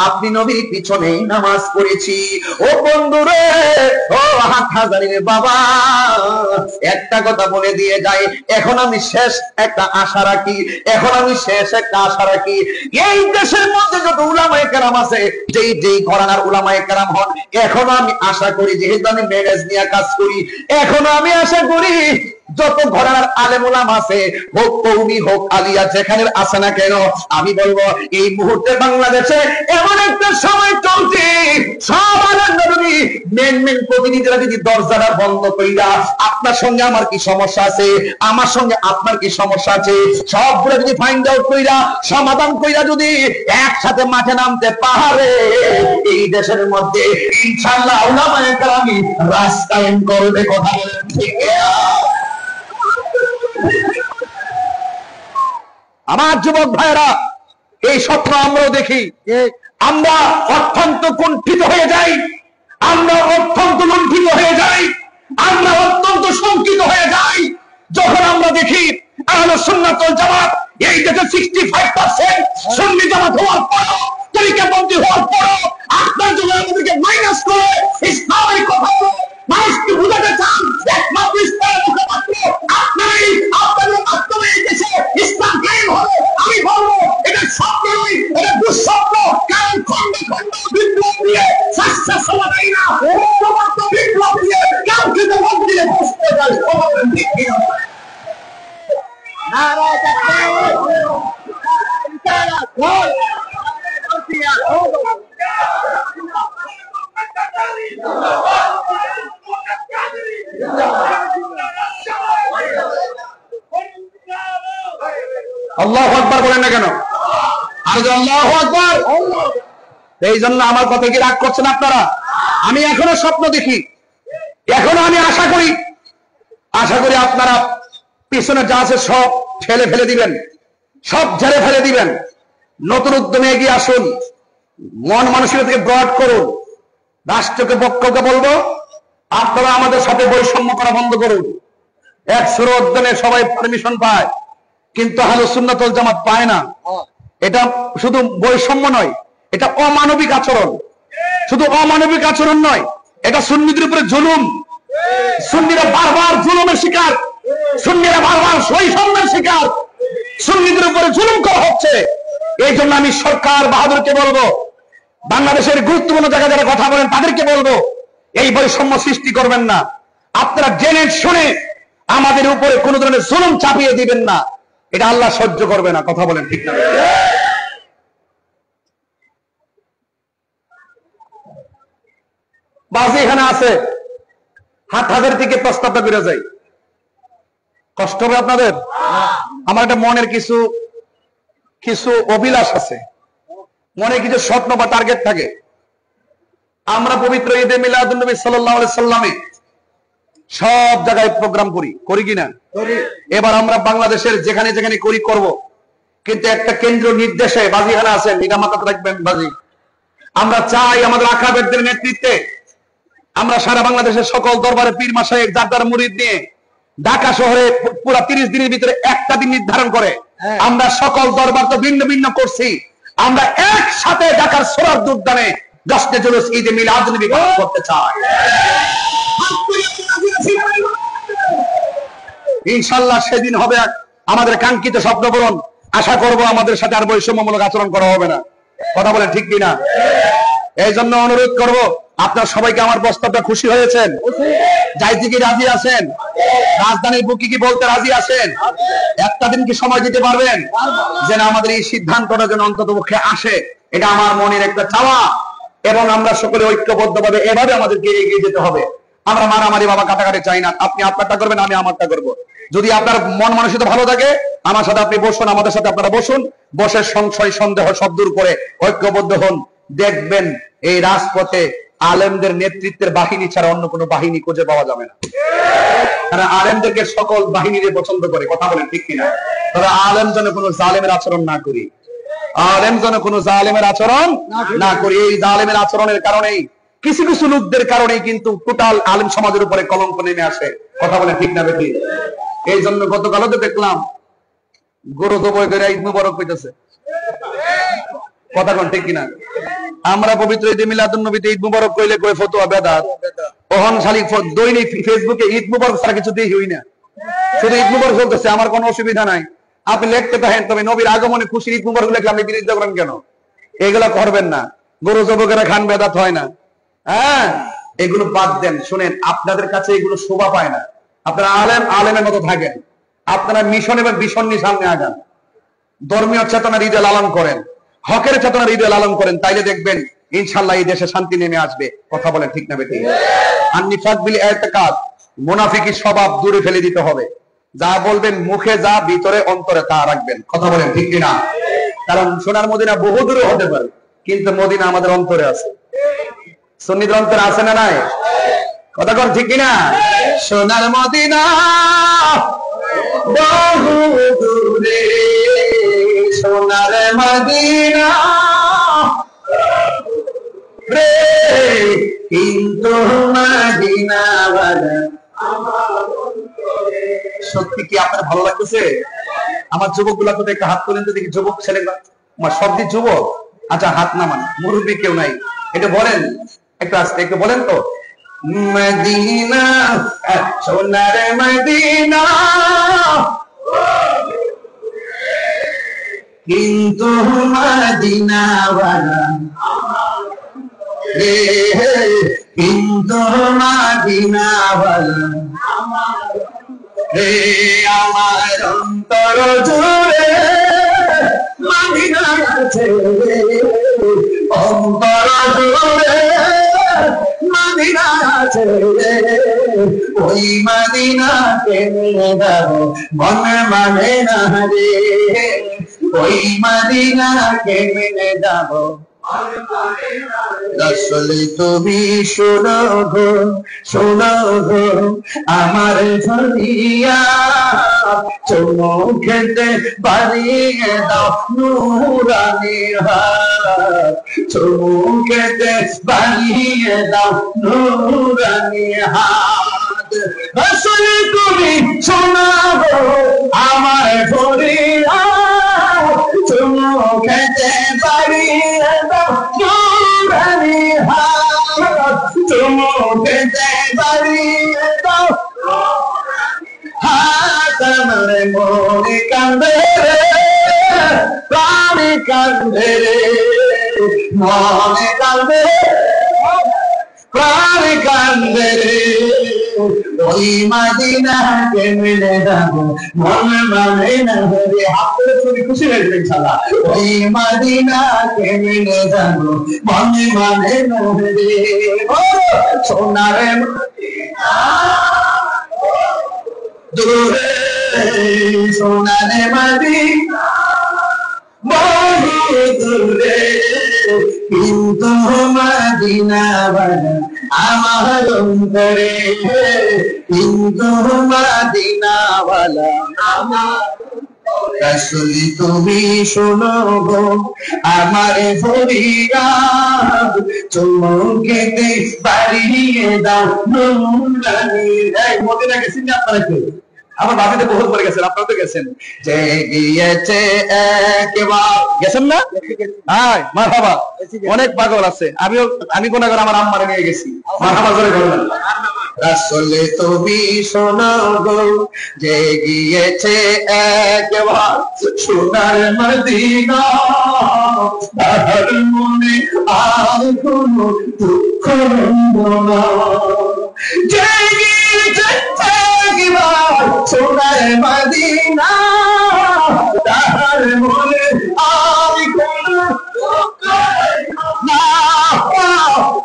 আপনি নবীর পিছনেই নামাজ পড়েছি। ও বন্ধুরে, ও হাজারির বাবা, একটা কথা বলে দিয়ে যাই, এখন আমি শেষ একটা আশা রাখি, এখন আমি শেষ একটা আশা রাখি। এই দেশের মধ্যে যত উলামায়ে কেরাম আছে, যেই যেই ঘরানার উলামায়ে কেরাম হন, এখনো আমি আশা করি, যেহেতু আমি ম্যানেজ নিয়ে কাজ করি, এখনো আমি আশা করি যত ঘরানার আলেম উলামা আছে, হোক কওমি হোক আলিয়া, যেখানে আছে না কেন, আমি বলবো এই মুহূর্তে বাংলাদেশে এমন একটা সময় চলছে, সব আলেম নবী মেন প্রতিনিধিরা যদি দরজাটা বন্ধ কইরা, আপনার সঙ্গে আমার কি সমস্যা আছে, আমার সঙ্গে আপনার কি সমস্যা আছে, সবগুলো যদি ফাইন্ড আউট কইরা, সমাধান কইরা যদি একসাথে মাঠে নামতে পারে, এই দেশের মধ্যে ইনশাআল্লাহ উলামায়ে কেরাম রাস্তায়ন করবে। কথা বলেন ঠিক না? আমার যুবক ভাইরা, এই স্বপ্ন আমরাও দেখি, আমরা অত্যন্ত কুণ্ঠিত হয়ে যাই, আমরা অত্যন্ত লুণ্ঠিত হয়ে যাই, আমরা অত্যন্ত শঙ্কিত হয়ে যাই যখন আমরা দেখি আহলুস সুন্নাত ওয়াল জামাত এই দেশে 65% সুন্নি জামাত হওয়ার পরও, তরিকাপন্থী হওয়ার পরও আপনার জন্য আমাদেরকে মাইনাস করে ইসলামের কথা মানুষকে বুঝাতে চান, একমাত্র ইসলামের মুখপাত্র আপনারাই, আপনাদের মাধ্যমে এই দেশে ইসলাম কায়েম হবে। আমি বলবো এটা স্বপ্ন নয়, এটা দুঃস্বপ্ন। কারণ খন্ড খন্ড বিপ্লব দিয়ে শাস্ত্র সমাধান না, ঐক্যবদ্ধ বিপ্লব দিয়ে কাউকে তো মত দিয়ে বসতে যায়। ঠিক কিনা? নারায়ে তাকবীর, আল্লাহু আকবার বলেন না কেন? আর আল্লাহু আকবার। এই জন্য আমার কথা কি রাগ করছেন আপনারা? আমি এখনো স্বপ্ন দেখি, এখনো আমি আশা করি আপনারা পিছনে যা আছে সব ঠেলে ফেলে দিবেন, সব ঝেড়ে ফেলে দিবেন, নতুন উদ্যমে এগিয়ে আসুন, মন মানসিকতাকে ব্রড করুন। রাষ্ট্রকে পক্ষকে বলবো, আপনারা আমাদের সাথে বৈষম্য করা বন্ধ করুন। 100 উদ্যানে সবাই পারমিশন পায়, কিন্তু আহলুস সুন্নাত ওয়াল জামাত পায় না। এটা শুধু বৈষম্য নয়, এটা অমানবিক আচরণ। শুধু অমানবিক আচরণ নয়, এটা সুন্নিদের উপরে জুলুম। সুন্নিরা বারবার জুলুমের শিকার, সুন্নিরা বারবার বৈষম্যের শিকার, সুন্নিদের উপরে জুলুম করা হচ্ছে। এই জন্য আমি সরকার বাহাদুরকে বলবো, বাংলাদেশের গুরুত্বপূর্ণ জায়গায় যারা কথা বলেন তাদেরকে বলবো, এই বৈষম্য সৃষ্টি করবেন না। আপনারা জেনে শুনে আমাদের উপরে কোন ধরনের জুলুম চাপিয়ে দিবেন না, এটা আল্লাহ সহ্য করবে না। কথা বলেন ঠিক না? বাজি এখানে আছে, হাজার থেকে প্রস্তাবটা বেড়ে যায়, কষ্ট হবে আপনাদের? আমার একটা মনের কিছু কিছু অভিলাষ আছে, মনে কিছু স্বপ্ন বা টার্গেট থাকে। আমরা পবিত্র ঈদে মিলাদুন নবী সাল্লাল্লাহু আলাইহি সাল্লামে সব জায়গায় প্রোগ্রাম করি, করি কিনা? এবার আমরা বাংলাদেশের যেখানে যেখানে করি করব, কিন্তু একটা কেন্দ্রীয় নির্দেশে বাজিখানা আছেন, এটা মাথায় রাখবেন বাজি। আমরা চাই আমাদের আকাবেরদের নেতৃত্বে আমরা সারা বাংলাদেশের সকল দরবারে পীর মাশায়েখ জারদার মুরিদ নিয়ে ঢাকা শহরে পুরো 30 দিনের ভিতরে একটা দিন নির্ধারণ করে আমরা সকল দরবার তো ভিন্ন ভিন্ন করছি, আমরা একসাথে ঢাকার সোহরাওয়ার্দী উদ্যানে জশ্নে জুলুস ঈদে মিলাদ নবী পালন করতে চাই। ইনশাআল্লাহ সেদিন হবে আমাদের কাঙ্ক্ষিত স্বপ্ন পূরণ। আশা করব আমাদের সাথে আর বৈষম্যমূলক আচরণ করা হবে না। কথা বলে ঠিক কিনা? এই জন্য অনুরোধ করব, আপনার সবাইকে আমার প্রস্তাবটা খুশি হয়েছেন? যাইতে কি রাজি আছেন? রাজধানীর বুকে কি বলতে রাজি আছেন? একটা দিন কি সময় দিতে পারবেন যেন আমাদের এই সিদ্ধান্তটা যেন অন্তত পক্ষে আসে? এটা আমার মনের একটা চাওয়া, এবং আমরা সকলে ঐক্যবদ্ধভাবে এভাবে আমাদেরকে এগিয়ে যেতে হবে। আমরা মারামারি বাবা কাটাকাটি চাই না। আপনি আপনারটা করবেন, আমি আমারটা করব। যদি আপনার মন মানসিকতা ভালো থাকে আমার সাথে আপনি বসুন, আমাদের সাথে আপনারা বসুন, বসে সংশয় সন্দেহ সব দূর করে ঐক্যবদ্ধ হন। দেখবেন এই রাজপথে আলেমদের নেতৃত্বের বাহিনী ছাড়া অন্য কোনো বাহিনী খুঁজে পাওয়া যাবে না। কারণ আলেমদেরকে সকল বাহিনীরে পছন্দ করে। কথা বলেন ঠিক কিনা? তবে আলেম যেন কোনো জালেমের আচরণ না করি, আলেম যেন কোনো জালেমের আচরণ না করি। এই জালেমের আচরণের কারণেই কিছু কিছু লোকদের কারণেই কিন্তু টোটাল আলেম সমাজের উপরে কলঙ্ক নেমে আসে। কথা বলেন ঠিক না বেঠিক? এই জন্য গতকালও তো দেখলাম গরু জবাই করে ঈদ মুবারক কইতেছে। কথা কোন ঠিক কিনা? আমরা পবিত্র ঈদে মিলাদুন নবীতে ঈদ মুবারক কইলে কই ফতোয়া বেদাত, ওহন শালিক দৈনিক ফেসবুকে ঈদ মুবারক ছাড়া কিছু দেখি হই না, শুধু ঈদ মুবারক চলতেছে। আমার কোনো অসুবিধা নাই, আপনি লিখতে থাকেন, তবে নবীর আগমনে খুশি ঈদ মুবারক লিখলে আপনি বিরোধিতা করেন কেন? এগুলা করবেন না। গরু জবাই খান বেদাত হয় না। হ্যাঁ, এগুলো বাদ দেন। শুনেন, আপনাদের কাছে এগুলো শোভা পায় না। আপনারা আলেম আলেমের মতো থাকেন, আপনারা মিশন এবং ভীষণ নিয়ে সামনে আগান, ধর্মীয় চেতনার ঈদে লালন করেন, হকের চেতনার ঈদে লালন করেন, তাইলে দেখবেন ইনশাআল্লাহ এই দেশে শান্তি নেমে আসবে। কথা বলেন ঠিক না বেঠিক? আর নিফাক বিল ইতিকাদ, মুনাফিকি স্বভাব দূরে ফেলে দিতে হবে। যা বলবেন মুখে যা, ভিতরে অন্তরে তা রাখবেন। কথা বলেন ঠিক কিনা? কারণ সোনার মদিনা বহু দূরে হতে পারে, কিন্তু মদিনা আমাদের অন্তরে আছে। সুন্নিদের অন্তরে আছে না নাই? কথা কর ঠিক কিনা? সোনার মদিনা বহু দূরে, সোনার মদিনা রে, কিন্তু মদিনা সত্যি কি আপনার ভালো লাগতেছে? আমার যুবক গুলা তো একটা হাত তোলেন তো দেখি, যুবক ছেলে সবদি যুবক। আচ্ছা হাত নামান, মুরব্বী কেউ নাই, এটা বলেন একটু আসতে, একটু বলেন তো। মদিনা সোনার মদিনা কিন্তু মদিনা ওয়ালা রে, কিন্তু মদিনা ওয়ালা রে, আমার অন্তর জুড়ে মদিনা আছে, অন্তর জুড়ে মদিনা আছে, ওই মদিনা কেমনে যাব মন মানে না রে, ওই মদিনা কেমনে যাব। রাসূল তুমি শোনো গো, শোনো গো আমার ধরিয়া, চোখেতে বাড়িয়ে দাও নূরানি হাত, চোখেতে বাড়িয়ে দাও নূরানি হাত। রাসূল তুমি শোনো গো আমার ধরিয়া, চোখেতে বাড়িয়ে দাও নূরানি হাত, চোখেতে বাড়িয়ে দাও হাত। আমার মনে কান্দে রে, প্রাণে কান্দে রে, মনে কান্দে প্রাণে কান্দে রে, ওই মদিনা কেমনে যাব মন মানে না রে। আপনাদের ছবি খুশি হয়ে যাবে ইনশাআল্লাহ। ওই মদিনা কেমনে যাব মন মানে না রে, সোনার মদিনা দূরে, সোনার মদিনা বহু দূরে, কিন্তু মদিনাওয়ালা আমার অন্তরে, কিন্তু মদিনাওয়ালা আমার। রাসূল তুমি শোনো গো আমার ফরিয়াদ, চমকেতে বাড়িয়ে দাও নুরানি। এই মদিনা গেছেন না আপনারা? কেউ আমার বাড়িতে বহুত পরে গেছেন, আপনারা তো গেছেন। যে গিয়েছে একবার, গেছেন না? হ্যাঁ মারহাবা। অনেক পাগল আছে, আমি কোনাগর আমার আম্মারে নিয়ে গেছি। মারহাবা করে বলবেন। রাসূল তুমি শোনো গো যে গিয়েছে একবার সোনার মদিনা, তার মনে আর কোনো দুঃখ না। যে গিয়েছে একবার সোনার মদিনা, তার মনে আর কোনো দুঃখ না,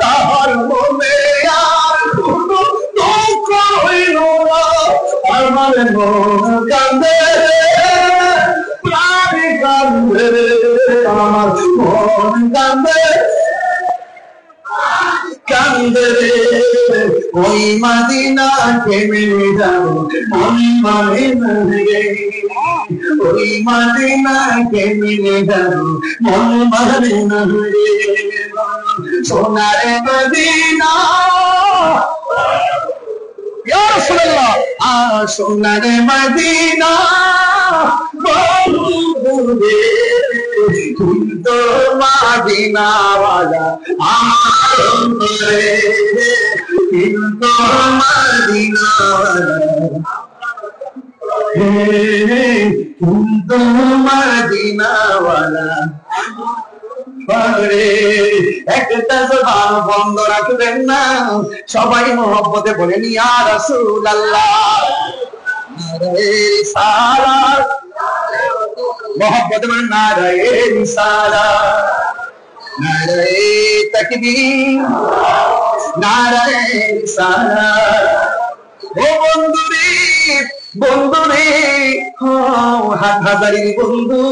তার মনে আর কোনো দুঃখ হইল না। আমার মন কান্দে, প্রাণ কান্দে, আমার মন কান্দে কান্দে রে। ওই মদিনা কেমনে যাব মন মানে না রে, ওই মদিনা কেমনে যাব মন মানে না রে। সোনার মদিনা ইয়া রাসূলুল্লাহ, সোনার মদিনা বন্ধুরে, কিন্তু মদিনাওয়ালা আমার অন্তরে, কিন্তু মদিনাওয়ালা, কিন্তু মদিনাওয়ালা। একটা জবান বন্ধ রাখবেন না, সবাই মহব্বতে বলেন ইয়া রাসূলুল্লাহ। নারে রিসালাত, মহব্বতে বলেন নারে রিসালাত, নারে তাকবীর, নারে রিসালাত। ও বন্ধুরে, বন্ধুরে, হাত হাজারির বন্ধু,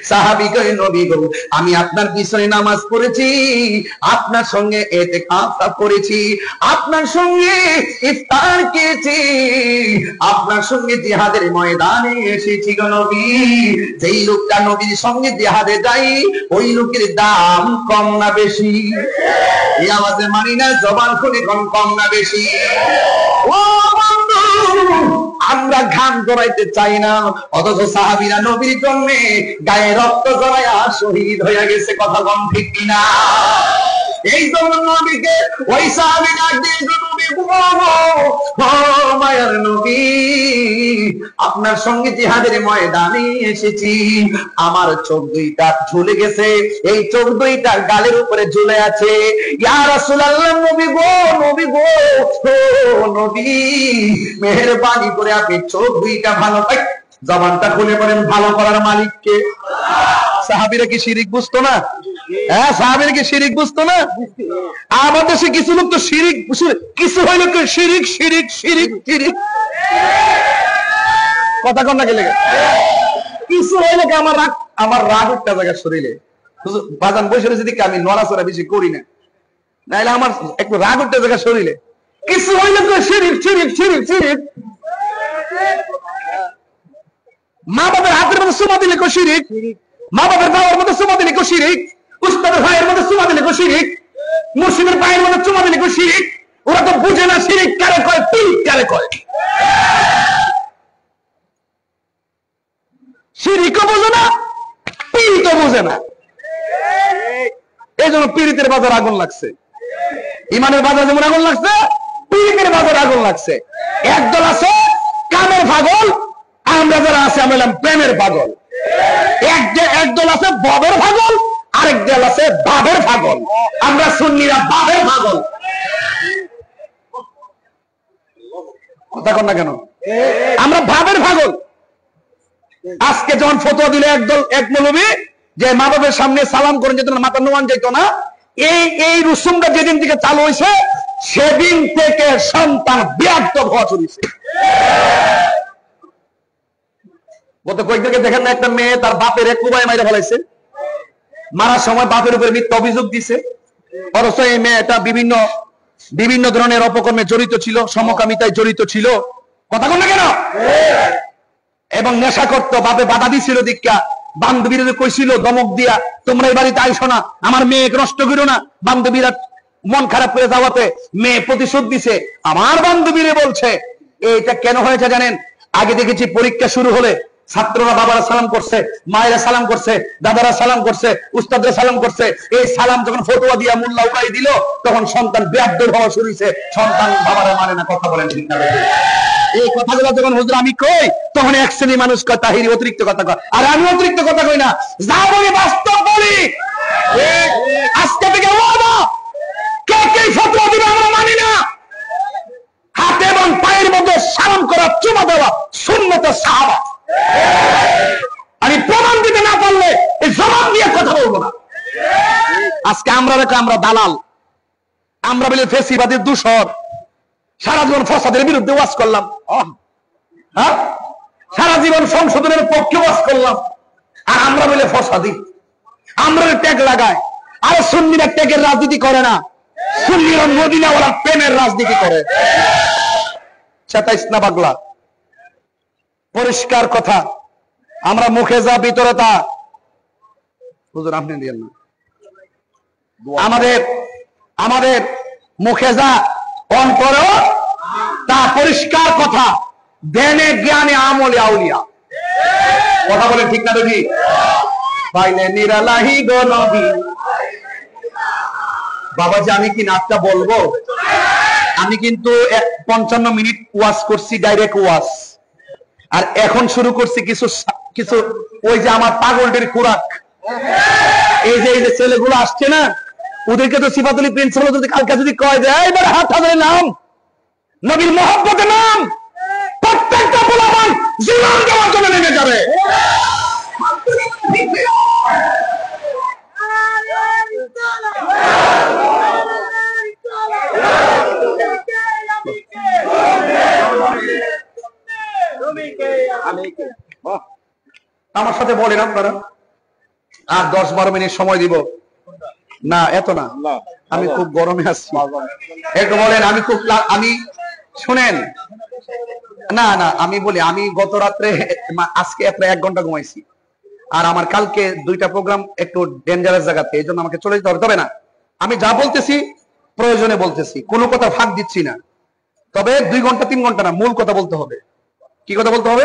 সাহাবী কয় নবী গো আমি আপনার পিছনে নামাজ পড়েছি, আপনার সঙ্গে ইতিকাফ করেছি, আপনার সঙ্গে ইফতার খেয়েছি, আপনার সঙ্গে জিহাদের ময়দানে এসেছি গো নবী। যেই লোকটা নবীর সঙ্গে জিহাদে যায় ওই লোকের দাম কম না বেশি? এই আওয়াজে মানি না, জবান খুলে কম না বেশি? ও বন্ধু, আমরা ঘাম জড়াইতে চাই না, অথচ সাহাবীরা নবীর জন্য গায়ে রক্ত জড়াইয়া শহীদ হয়ে গেছে। কথা কম ঠিক কিনা? এই জন্য নবীকে ওই সাহাবী ডাক দিয়ে নবী গো, ও মায়ার নবী, আপনার সঙ্গে জিহাদের ময়দানে এসেছি, আমার চোখ দুইটা ঝুলে গেছে, এই চোখ দুইটা গালের উপরে ঝুলে আছে। ইয়া রাসূলুল্লাহ, নবী গো, নবী গো, ও নবী, মেহেরবানি করে আপনি চোখ দুইটা ভালো পাই। জবানটা খুলে বলেন ভালো করার মালিক কে? সাহাবীরা কি শিরিক বুঝতো না? হ্যাঁ, সাহাবীরা কি শিরিক বুঝতো না? আমাদের দেশে কিছু লোক তো শিরিক, কিছু হইলো তো শিরিক শিরিক শিরিক শিরিক। কথা কন না গেলে কিছু হইলে কি আমার রাগ একটা জায়গায় শরীরে বাজান বসে রয়েছে দিকে আমি নড়াচড়া বেশি করি না, নাইলে আমার একটু রাগ একটা জায়গায় শরীরে কিছু হইলে তো শিরিক শিরিক শিরিক শিরিক। মা বাবার হাতের মধ্যে চুমা দিলে কেউ শিরিক, মা বাবার বাবার মধ্যে চুমা দিলে কেউ শিরিক, উস্তাদের ভাইয়ের মধ্যে চুমা দিলে কেউ শিরিক, মুর্শিদের পায়ের মধ্যে চুমা দিলে কেউ শিরিক। ওরা তো বুঝে না শিরিক কারে কয়, পীড়িত কারে কয়। শিরিকও বোঝে না, পীড়িতও বোঝে না। এই জন্য পীড়িতের বাজার আগুন লাগছে। ইমানের বাজার যেমন আগুন লাগছে, পীড়িতের বাজার আগুন লাগছে। একদল আছে কামের পাগল, আমরা যারা আছে আমরা হলাম প্রেমের পাগল। একদল আছে ববের পাগল, আরেক দল আছে বাবের পাগল। আমরা সুন্নিরা বাবের পাগল। কথা কন না কেন? আমরা ভাবের পাগল। আজকে যখন ফতোয়া দিলে এক মৌলবী যে মা বাবার সামনে সালাম করেন যেত না, মাথা নোয়ান যেত না, এই রুসুমটা যেদিন থেকে চালু হয়েছে সেদিন থেকে সন্তান বিয়াক্ত হওয়া চলেছে। গত কয়েকদিনকে দেখেন না, একটা মেয়ে তার বাপের এক কুবায় মাইরে ফেলাইছে। মারার সময় বাপের উপরে মিথ্যা অভিযোগ দিছে, অথচ এই মেয়েটা বিভিন্ন বিভিন্ন ধরনের অপকর্মে জড়িত ছিল, সমকামিতায় জড়িত ছিল, কথা বল না কেন? এবং নেশা করতো, বাপে বাধা দিছিল দীক্ষা, বান্ধবীরা কইছিল দমক দিয়া তোমরা এই বাড়িতে আইসো না, আমার মেয়ে নষ্ট করো না। বান্ধবীরা মন খারাপ করে যাওয়াতে মেয়ে প্রতিশোধ দিছে। আমার বান্ধবীরে বলছে এইটা কেন হয়েছে জানেন? আগে দেখেছি পরীক্ষা শুরু হলে ছাত্ররা বাবারা সালাম করছে, মায়েরা সালাম করছে, দাদারা সালাম করছে, উস্তাদরা সালাম করছে। এই সালাম যখন ফটোয়া দিয়া মোল্লা উড়াই দিল, তখন সন্তান বেয়াদব হওয়া শুরু হয়েছে। সন্তান বাবারা মানে না, কথা বলেন ঠিক না? এই কথাগুলো যখন হুজুর আমি কই, তখন এক শ্রেণী মানুষ কয় তাহিরি অতিরিক্ত কথা কয়, আর আমি অতিরিক্ত কথা কই না, যা বলি বাস্তব বলি। আজকে থেকে ওয়াদা, কে কে ফতোয়া দিবে আমরা মানি না। হাতে এবং পায়ের মধ্যে সালাম করা, চুমা দেওয়া সুন্নতে সাহাবা। আমি প্রমাণ দিতে না পারলে এই জবান দিয়ে কথা বলবো না। আজকে আমরা দালাল, আমরা বলে ফেসিবাদের দূষর, সারা জীবন ফসাদের বিরুদ্ধে ওয়াজ করলাম, হ্যাঁ, সারা জীবন সংশোধনের পক্ষে ওয়াজ করলাম, আর আমরা বলে ফসাদি, আমরা ট্যাগ লাগায়। আর সুন্নিরা ট্যাগের রাজনীতি করে না, সুন্নিরা মদিনাওয়ালা প্রেমের রাজনীতি করে। চেতাইস না পাগলা, পরিষ্কার কথা। আমরা মুখে যা ভিতরে তা, হুজুর আপনি দিয়েন না, আমাদের মুখে যা অন্তরেও তা, পরিষ্কার কথা। ধ্যানে জ্ঞানে আমলে আউলিয়া, কথা বলেন ঠিক না? দেখি পাইলে নিরালাহি গো নবী। বাবাজি আমি কি নাচটা বলবো? আমি কিন্তু 55 মিনিট ওয়াজ করছি, ডাইরেক্ট ওয়াজ, আর এখন শুরু করছি কিছু কিছু ওই যে আমার পাগলটির খোরাক। এই যে ছেলেগুলো আসছে না, ওদেরকে তো সিফাতুল প্রিন্সিপাল যদি কালকে যদি কয় যে এইবার হাত হাজারের নাম, নবীর মহব্বতের নাম, প্রত্যেকটা পোলাপান জীবন দেওয়ার জন্য নেমে যাবে। আমার সাথে বলেন আপনারা, আর 10-12 মিনিট সময় দিব না, এত না, আমি খুব গরমে আছি, একটু বলেন। আমি শুনেন না না, আমি বলি, আমি গত রাত্রে আজকে প্রায় 1 ঘন্টা ঘুমাইছি, আর আমার কালকে 2টা প্রোগ্রাম একটু ডেঞ্জারাস জায়গাতে, এই জন্য আমাকে চলে যেতে হবে। তবে না, আমি যা বলতেছি প্রয়োজনে বলতেছি, কোনো কথা ফাঁক দিচ্ছি না। তবে 2 ঘন্টা 3 ঘন্টা না, মূল কথা বলতে হবে। কি কথা বলতে হবে?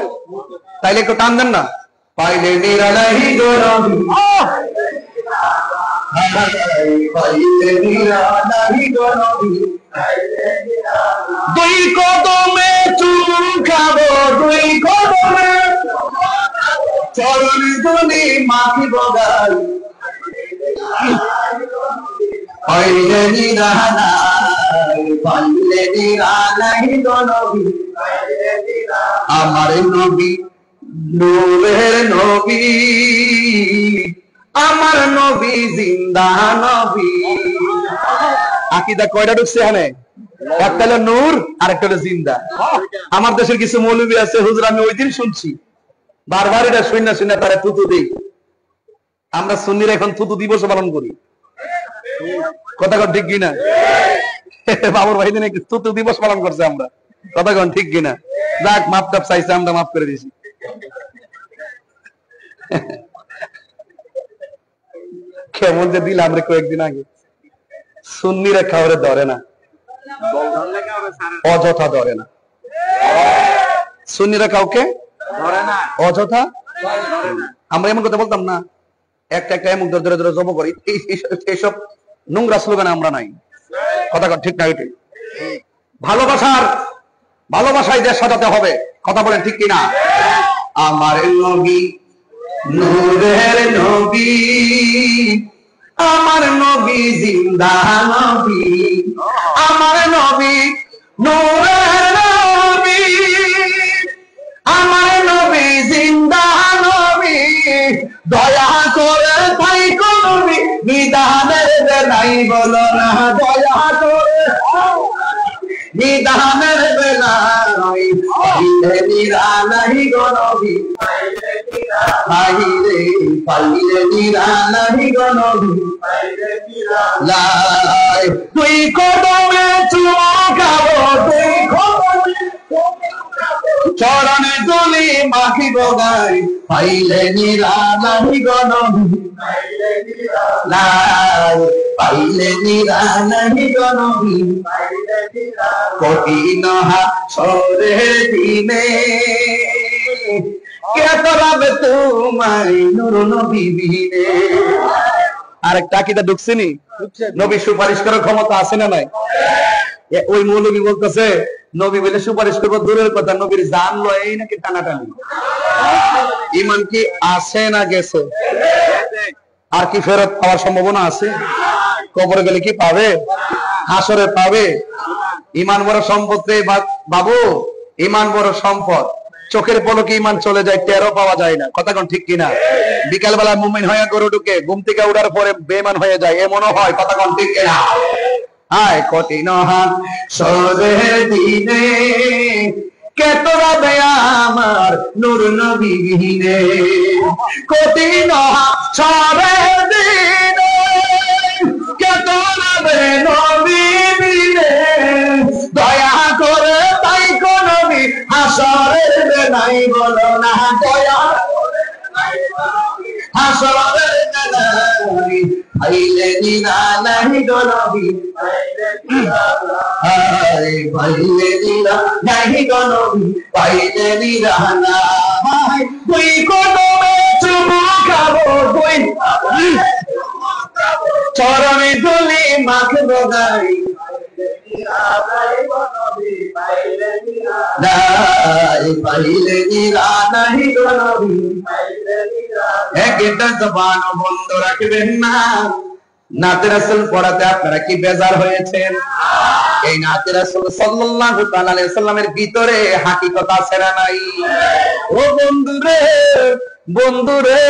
তাইলে একটু টান দেন না। পাইলে নিরালাহি গো নবী, পাইলে নিরালাহি গো নবী, দুই কদমে চুম খাবো, দুই কদমে চরণ ধুলি মাখিব গাল, পাইলে নিরালাই, পাইলে নিরালাহি গো নবী, আমার নবী নূরের নবী, আমার নবী জিন্দা নবী। আকীদা কয়টা ঢুকছে এখানে? একটা হলো নূর, আর একটা হলো জিন্দা। আমার দেশের কিছু মৌলবী আছে, হুজুর আমি ওই দিন শুনছি, বারবার এটা শুনে তারা থুতু দেই। আমরা সুন্নিরা এখন থুতু দিবস পালন করি, কথা কন ঠিক কিনা? বাবুর ভাই দিন থুতু দিবস পালন করছে আমরা, কথা কন ঠিক কিনা? যাক, মাপ টাপ চাইছে, আমরা মাফ করে দিয়েছি। কেমন যে দিলাম রে কয়েকদিন আগে। সুন্নিরা খাওয়ারে ধরে না, অযথা ধরে না। সুন্নিরা কাউকে ধরে না, অযথা। আমরা এমন কথা বলতাম না, একটা এমন ধরে ধরে জব করি, এইসব নোংরা স্লোগান আমরা নাই, কথা ঠিক না? ভালোবাসায় দেশ সাজাতে হবে, কথা বলেন ঠিক কিনা? আমার নবী নূরের নবী, আমার নবী জিন্দা নবী, আমার নবী নূরের নবী, আমার নবী জিন্দা নবী, দয়া করে তাই নবী বিধানের বেলাই বলো না, দয়া করে বিধানের বেলাই নিরালাই গো নবী। হাইরে পাইলে নিরালাহি গো নবী লাই তুই কদমে চুমা খাবো তুই কদমে চরণে দুলি মাখিব গাই পাইলে নিরালাহি গো নবী লাই পাইলে নিরালাহি গো নবী কঠিন হাসরের দিনে কে তরাবে তোমায় নূর নবী বিনে। আরেকটা কিটা ঢুকছেনি নবী সুপারিশ করার ক্ষমতা আছে না নাই? ওই মৌলবী বলতেছে নবী বলে সুপারিশ করবো দূরের কথা, নবীর জান লয় নাকি টানাটানি। ইমান কি আছে না গেছে? আর কি ফেরত পাওয়ার সম্ভাবনা আছে? কবরে গেলে কি পাবে? হাসরে পাবে। ইমান বড় সম্পদ রে বাবু, ইমান বড় সম্পদ। চোখের পলকে ইমান চলে যায়, টেরও পাওয়া যায় না। কথা কোন ঠিক কিনা? বিকাল বেলা মুমিন হয়ে গরু ঢুকে, ঘুম থেকে উঠার পরে বেঈমান হয়ে যায়, এমনও হয়। কথা কোন ঠিক কিনা? আয় কঠিন হাসরের দিনে কে তরাবে আমার নূর নবী বিনে। কঠিন হাসরের দিনে কে তরাবে নবী বিনে। দয়া করে তাই কোন নবী হাসরের বেলায় বলো না, দয়া হাসরের বেলায় পাইলে নিরালাহি গো নবী পাইলে নিরালাহি গো নবী পাইলে নিরালাহি। তুই কদমে চুমা খাবো তুই চরণে ধুলি মাখবো গাই পাইলে নিরালাহি গো নবী। একটা জবান বন্ধ রাখবেন না। নাতে রাসূল পড়াতে আপনারা কি বেজার হয়েছেন? এই নাতে রাসূল সাল্লাল্লাহু তাআলা আলাইহি সাল্লামের ভিতরে হাকিকত আছে না নাই? ও বন্ধুরে বন্ধুরে,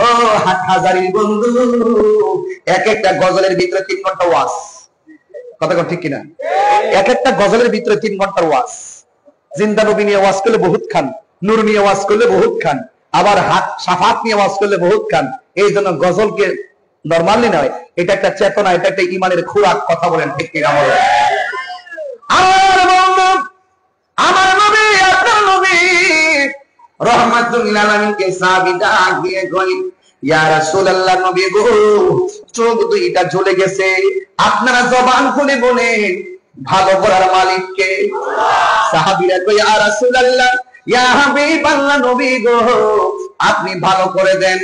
ও হাটহাজারির বন্ধু, এক একটা গজলের ভিতরে 3 ঘন্টা ওয়াজ। কথা ঠিক কিনা? এক একটা গজলের ভিতরে 3 ঘন্টার ওয়াজ। জিন্দা নবী নিয়ে ওয়াজ করলে বহুত খান, নূর নিয়ে ওয়াজ করলে বহুত খান, আবার শাফাত নিয়ে ওয়াজ করলে বহুত খান। এই জন্য গজলকে নরমালি নয়, এটা একটা চেতনা, এটা একটা ইমানের খোরাক। কথা বলেন ঠিক কিনা? বলেন। আমার বন্ধু, আমার নবী, আপনার নবী রহমাতুল লিল আলামিনকে সাহাবী ডাক দিয়ে কইলেন, ইয়া রাসূলুল্লাহ, নবী গো চোখ দুইটা ঝুলে গেছে, আপনারা জবান খুলে বলেন ভালো করার মালিক কে? সাহাবীরা কই, ইয়া রাসূলুল্লাহ, ইয়া হাবিবাল্লাহ, নবী গো আপনি ভালো করে দেন।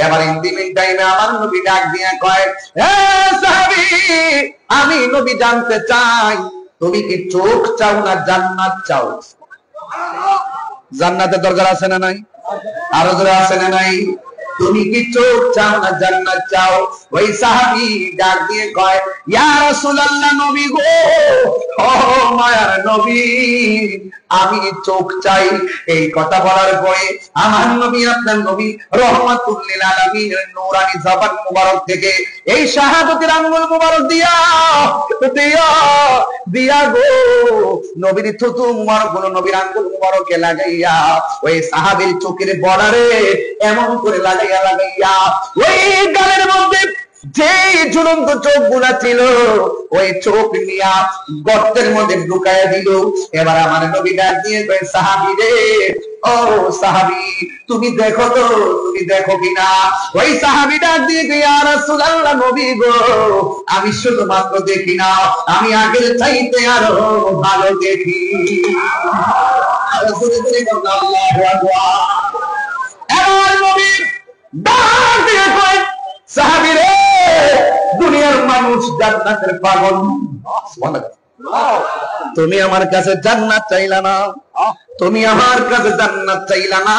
এবার ইন্তিমিন টাইমে আমার নবী ডাক দিয়ে কয়, এ সাহাবী, আমি নবী জানতে চাই তুমি কি চোখ চাও না জান্নাত চাও? জান্নাতের দরকার আছে না নাই? আরো জোরে আছে না নাই? তুমি কি চোখ চাও না জান্নাত চাও? ওই সাহাবী ডাক দিয়ে কয়, ইয়া রাসূলুল্লাহ, নবী গো, ও মায়ার নবী, আমি চোখ চাই। এই কথা বলার পরে আমার নবী, আপনার নবী রহমাতুল লিল আলামিনের নূরানি জবান মুবারক থেকে এই শাহাদাতের আঙ্গুল মুবারক দিয়া দিয়া দিয়া গো নবীর থুতু মুবারক গুলো নবীর আঙ্গুল মুবারকে লাগাইয়া ওই সাহাবীর চোখের বর্ডারে এমন করে লাগাইয়া লাগাইয়া ওই গালের মধ্যে যে ঝুলন্ত চোখ গুলা ছিল ওই চোখ নিয়া গর্তের মধ্যে ঢুকাইয়া দিল। এবার আমার নবী ডাক দিয়ে কয়, সাহাবী রে, ও সাহাবী, তুমি দেখো তো, তুমি দেখো কিনা? ওই সাহাবী ডাক দিয়ে কয়, ইয়া রাসূলুল্লাহ, নবী গো আমি শুধুমাত্র দেখি না, আমি আগের চাইতে আরো ভালো দেখি। আল্লাহু আকবার। এবার নবী ডাক দিয়ে কয়, সাহাবী রে, দুনিয়ার মানুষ জান্নাতের পাগল, তুমি আমার কাছে জান্নাত চাইলা না, তুমি আমার কাছে জান্নাত চাইলা না,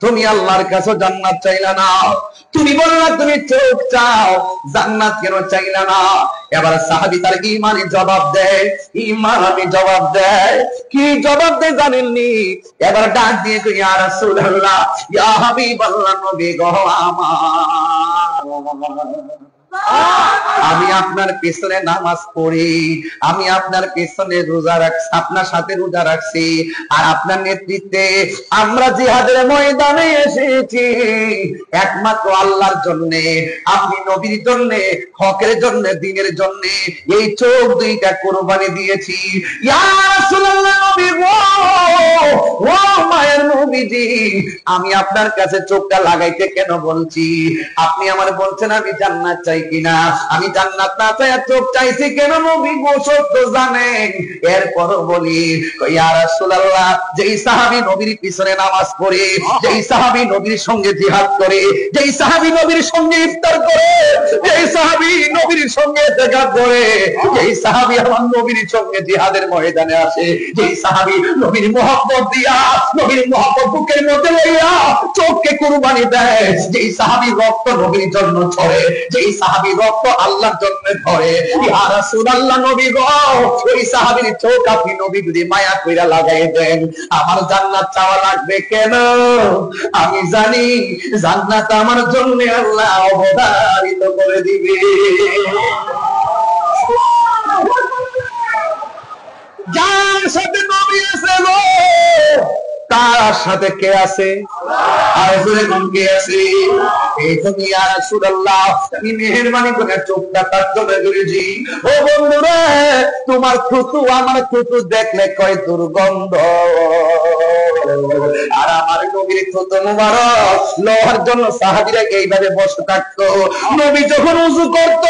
তুমি আল্লাহর কাছে জান্নাত চাইলা না, তুমি বললা তুমি চোখ চাও, জান্নাত কেন চাইলা না? এবার সাহাবী তার ঈমানে জবাব দেয়, ঈমানে জবাব দেয়। কি জবাব দেয় জানেননি? এবার ডাক দিয়ে কই, ইয়া রাসূলুল্লাহ, ইয়া হাবিবাল্লাহ, নবী গো আমার। আমি আপনার পেছনে নামাজ পড়ি, আমি আপনার পেছনে রোজা রাখছি, আপনার সাথে রোজা রাখছি, আর আপনার নেতৃত্বে আমরা জিহাদের ময়দানে এসেছি একমাত্র আল্লাহর জন্য, আপনি নবীর জন্য, হকের জন্য, দ্বীনের জন্য এই চোখ দুইটা কুরবানি দিয়েছি। ইয়া রাসূলুল্লাহ, নবী গো, ও মায়ের নবীজি, আমি আপনার কাছে চোখটা লাগাইতে কেন বলছি? আপনি আমার বলছেন আমি জান্নাত চাই কিনা, আমি জান্নাত না চাই চোখ চাইছি কেন নবী গো? সত্য জানেন, এরপরও বলি ইয়া রাসূলুল্লাহ, যেই সাহাবী নবীর পিছনে নামাজ পড়ে, যেই সাহাবী নবীর সঙ্গে জিহাদ করে, যেই সাহাবী নবীর সঙ্গে ইফতার করে, যেই সাহাবী নবীর সঙ্গে দেখা করে, যেই সাহাবী আমার নবীর সঙ্গে জিহাদের ময়দানে আসে, যেই সাহাবী নবীর মহব্বত দিয়া, নবীর মহব্বত বুকের মধ্যে লইয়া চোখকে কুরবানি দেয়, যেই সাহাবী রক্ত নবীর জন্য ঝরে, যেই সাহাবী রক্ত আল্লাহর জন্য ঝরে, ইয়া রাসূলুল্লাহ নবী গো, ওই সাহাবীর চোখ আপনি নবী যদি মায়া কইরা লাগাই দেন, আমার জান্নাত চাওয়া লাগবে কেন? আমি জানি জান্নাত আমার জন্য আল্লাহ অবধারিত করে দিবে। যার সাথে নবী আছে গো, তার সাথে কে আছে? আর কে আছে? এই তো ইয়া রাসূলুল্লাহ, আমি মেহেরবানি করে চোখটা তার জন্য করেছি। ও বন্ধুরা, তোমার থুতু আমার থুতু দেখলে কয় দুর্গন্ধ, আর আমার নবীর থুতু মুবারক লোহার জন্য সাহাবীরা এইভাবে বসে থাকতো। নবী যখন ওযু করত,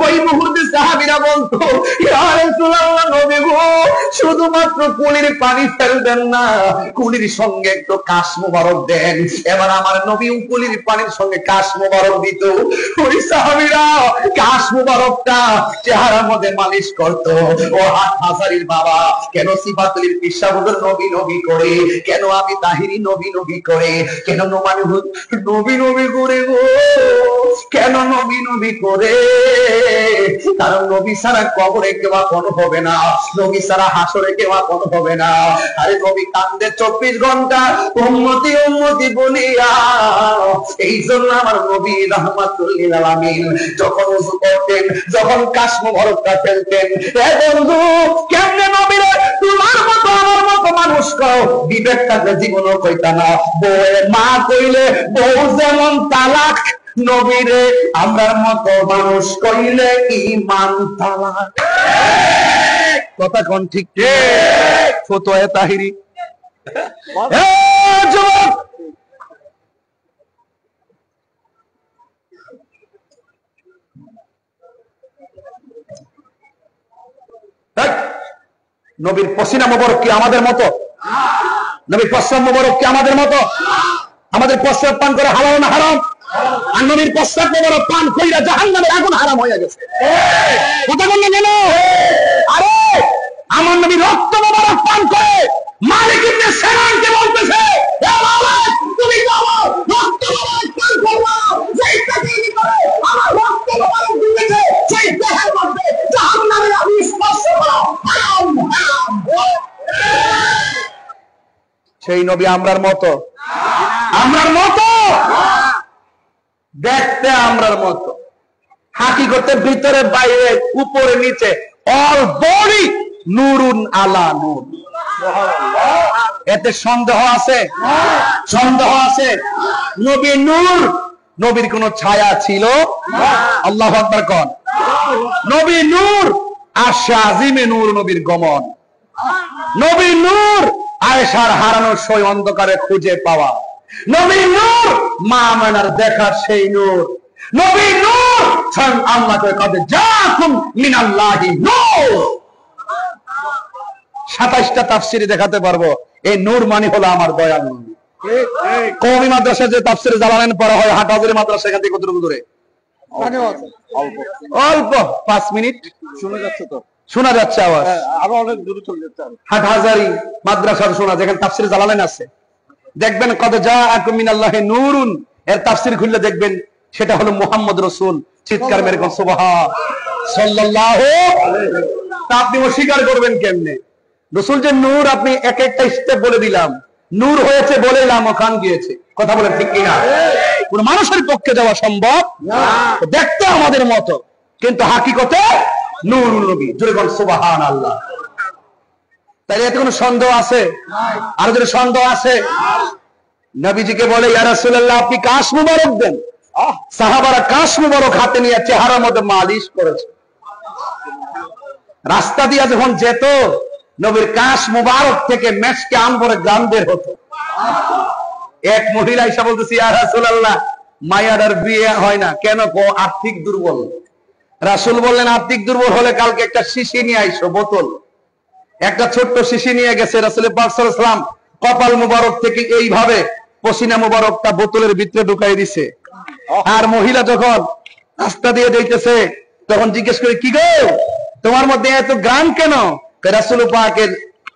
ওই মুহূর্তে সাহাবীরা বলতো ইয়া রাসূলুল্লাহ, নবী গো, শুধুমাত্র কুলির পানি ফেলবেন না, কুলির সঙ্গে একটু কাশ মুবারক দেন। এবার আমার নবী কুলির পানির সঙ্গে কাশ মুবারক দিত। ওই সাহাবীরা কাশ মুবারকটা চেহারার মধ্যে মালিশ করত। ও হাজারির বাবা, কেন সিফাতুল পিসাবুর নবী নবী করে, কেন আমি তাহিরি নবী নবী করে, কেন নবী নবী করে গো, কেন নবী নবী করে? কারণ নবী ছাড়া কবরে কেউ আপন হবে না, নবী ছাড়া হাসরে কেউ আপন হবে না। আরে নবী কান্দে 24 ঘন্টা উম্মতি উম্মতি বলিয়া। এই জন্য আমার নবী রাহমাতুল লিল আলামিন যখন ওযু করতেন, যখন কাশ মুবারকটা ফেলতেন, এ বন্ধু, কেমনে নবীরে তোমার মতো আমার মতো মানুষ কও, বিবেক থাকলে জীবনও কইতা না। বউয়ের মা কইলে বউ যেমন তালাক, নবীরে আমরার মতো মানুষ কইলে ঈমান তালাক। কথা কোন ঠিক? ফতোয়া তাহিরি। যুবক, নবীর পসিনা মোবারক কি আমাদের মতো? নবীর প্রস্রাব মোবারক কি আমাদের মতো? আমাদের প্রস্রাব পান করে হালাল না হারাম? আর নবীর প্রস্রাব মোবারক পান কইরা জাহান্নামের আগুন হারাম হয়ে গেছে। কথা বললেন কেন? আরে আমার নবী রক্ত মোবারক পান করে মালিক ইবনে সিনানকে বলতেছে, হে মালিক, তুমি কি আমার রক্ত মোবারক পান করবা? যেইটা তুমি করে আমার রক্ত মোবারক দিয়েছে, সেই দেহের মধ্যে জাহান্নামের আগুন স্পর্শ করা হারাম হারাম। সেই নবী আমরার মতো? আমরার মতো দেখতে, আমরার মতো হাকিকতে ভিতরে বাইরে উপরে নিচে অল বডি নূরুন আলা নূর। এতে সন্দেহ আছে? সন্দেহ আছে? নবী নূর, নবীর কোন ছায়া ছিল? আল্লাহু আকবার কোন। নবী নূর, আরশে আজিমে নূর নবীর গমন। নবী নূর, আয়েশার হারানো সই অন্ধকারে খুঁজে পাওয়া। নবী নূর, মা আমেনার দেখা সেই নূর। নবী নূর, স্বয়ং আল্লাহকে কবে জাকুম মিনাল্লাহি নূর। 27টা তাফসিরে দেখাতে পারবো এই নূর মানে হলো আমার দয়াল নবী। কওমি মাদ্রাসা যে তাফসিরে জালালাইন পড়া হয়, হাটহাজারী মাদ্রাসা এখান থেকে কতটুকু দূরে? অল্প 5 মিনিট শোনা যাচ্ছে। তো শোনা যাচ্ছে আওয়াজ, আরো অনেক দূরে চলে যাচ্ছে। হাটহাজারী মাদ্রাসার শোনা, যেখানে তাফসিরে জালালাইন আছে, দেখবেন কদ জাআকুম মিনাল্লাহি নূরুন, এর তাফসির খুললে দেখবেন সেটা হলো মুহাম্মদ রাসূল। চিৎকার মেরে কোন সুবহান সাল্লাল্লাহু আলাইহি। তা আপনি অস্বীকার করবেন কেমনে? রাসূল যে নূর, আপনি এক একটা স্টেপ বলে দিলাম, নূর হয়েছে বলে ওখান গিয়েছে। কথা বলেন ঠিক কিনা? কোন মানুষের পক্ষে যাওয়া সম্ভব না। দেখতে আমাদের মতো, কিন্তু হাকিকতে নূরুল নবী। জোরে বল সুবহানাল্লাহ। তাই এতে কোনো সন্দেহ আছে? আর যদি সন্দেহ আছে, নবীজিকে বলে ইয়া রাসূলুল্লাহ আপনি কাশ মুবারক দেন। সাহাবারা কাশ মুবারক হাতে নিয়ে চেহারার মধ্যে মালিশ করেছে। রাস্তা দিয়ে যখন যেত নবীর কাশ মুবারক থেকে মেশকে আম্বরে গান বের হতো। এক মহিলা এসে বলতেছে ইয়া রাসূলুল্লাহ মায়ার বিয়ে হয় না কেন? আর্থিক দুর্বল। রাসূল বললেন আর্থিক দুর্বল হলে কালকে একটা শিশি নিয়ে আইসো, বোতল। একটা ছোট্ট শিশি নিয়ে গেছে। রাসূল পাক সাল্লাল্লাহু আলাইহি ওয়াসাল্লাম কপাল মুবারক থেকে এইভাবে পসিনা মুবারকটা বোতলের ভিতরে ঢুকাই দিছে। আর মহিলা যখন রাস্তা দিয়ে যাইতেছে তখন জিজ্ঞেস করে কি গো তোমার মধ্যে এত গ্রাম কেন? রাসূল পাকের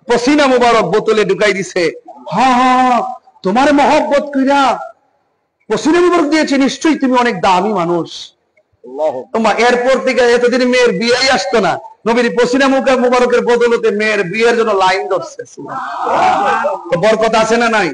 পসিনা মুবারক বোতলে ঢুকাই দিছে। হ্যাঁ তোমার মহব্বত কইরা পসিনা মুবারক দিয়েছে, নিশ্চয়ই তুমি অনেক দামি মানুষ। তোমার এরপর থেকে এতদিন মেয়ের বিয়েই আসতো না, নবীর পসিনা মুবারকের বদলতে মেয়ের বিয়ের জন্য লাইন ধরছে। বরকত আছে না নাই?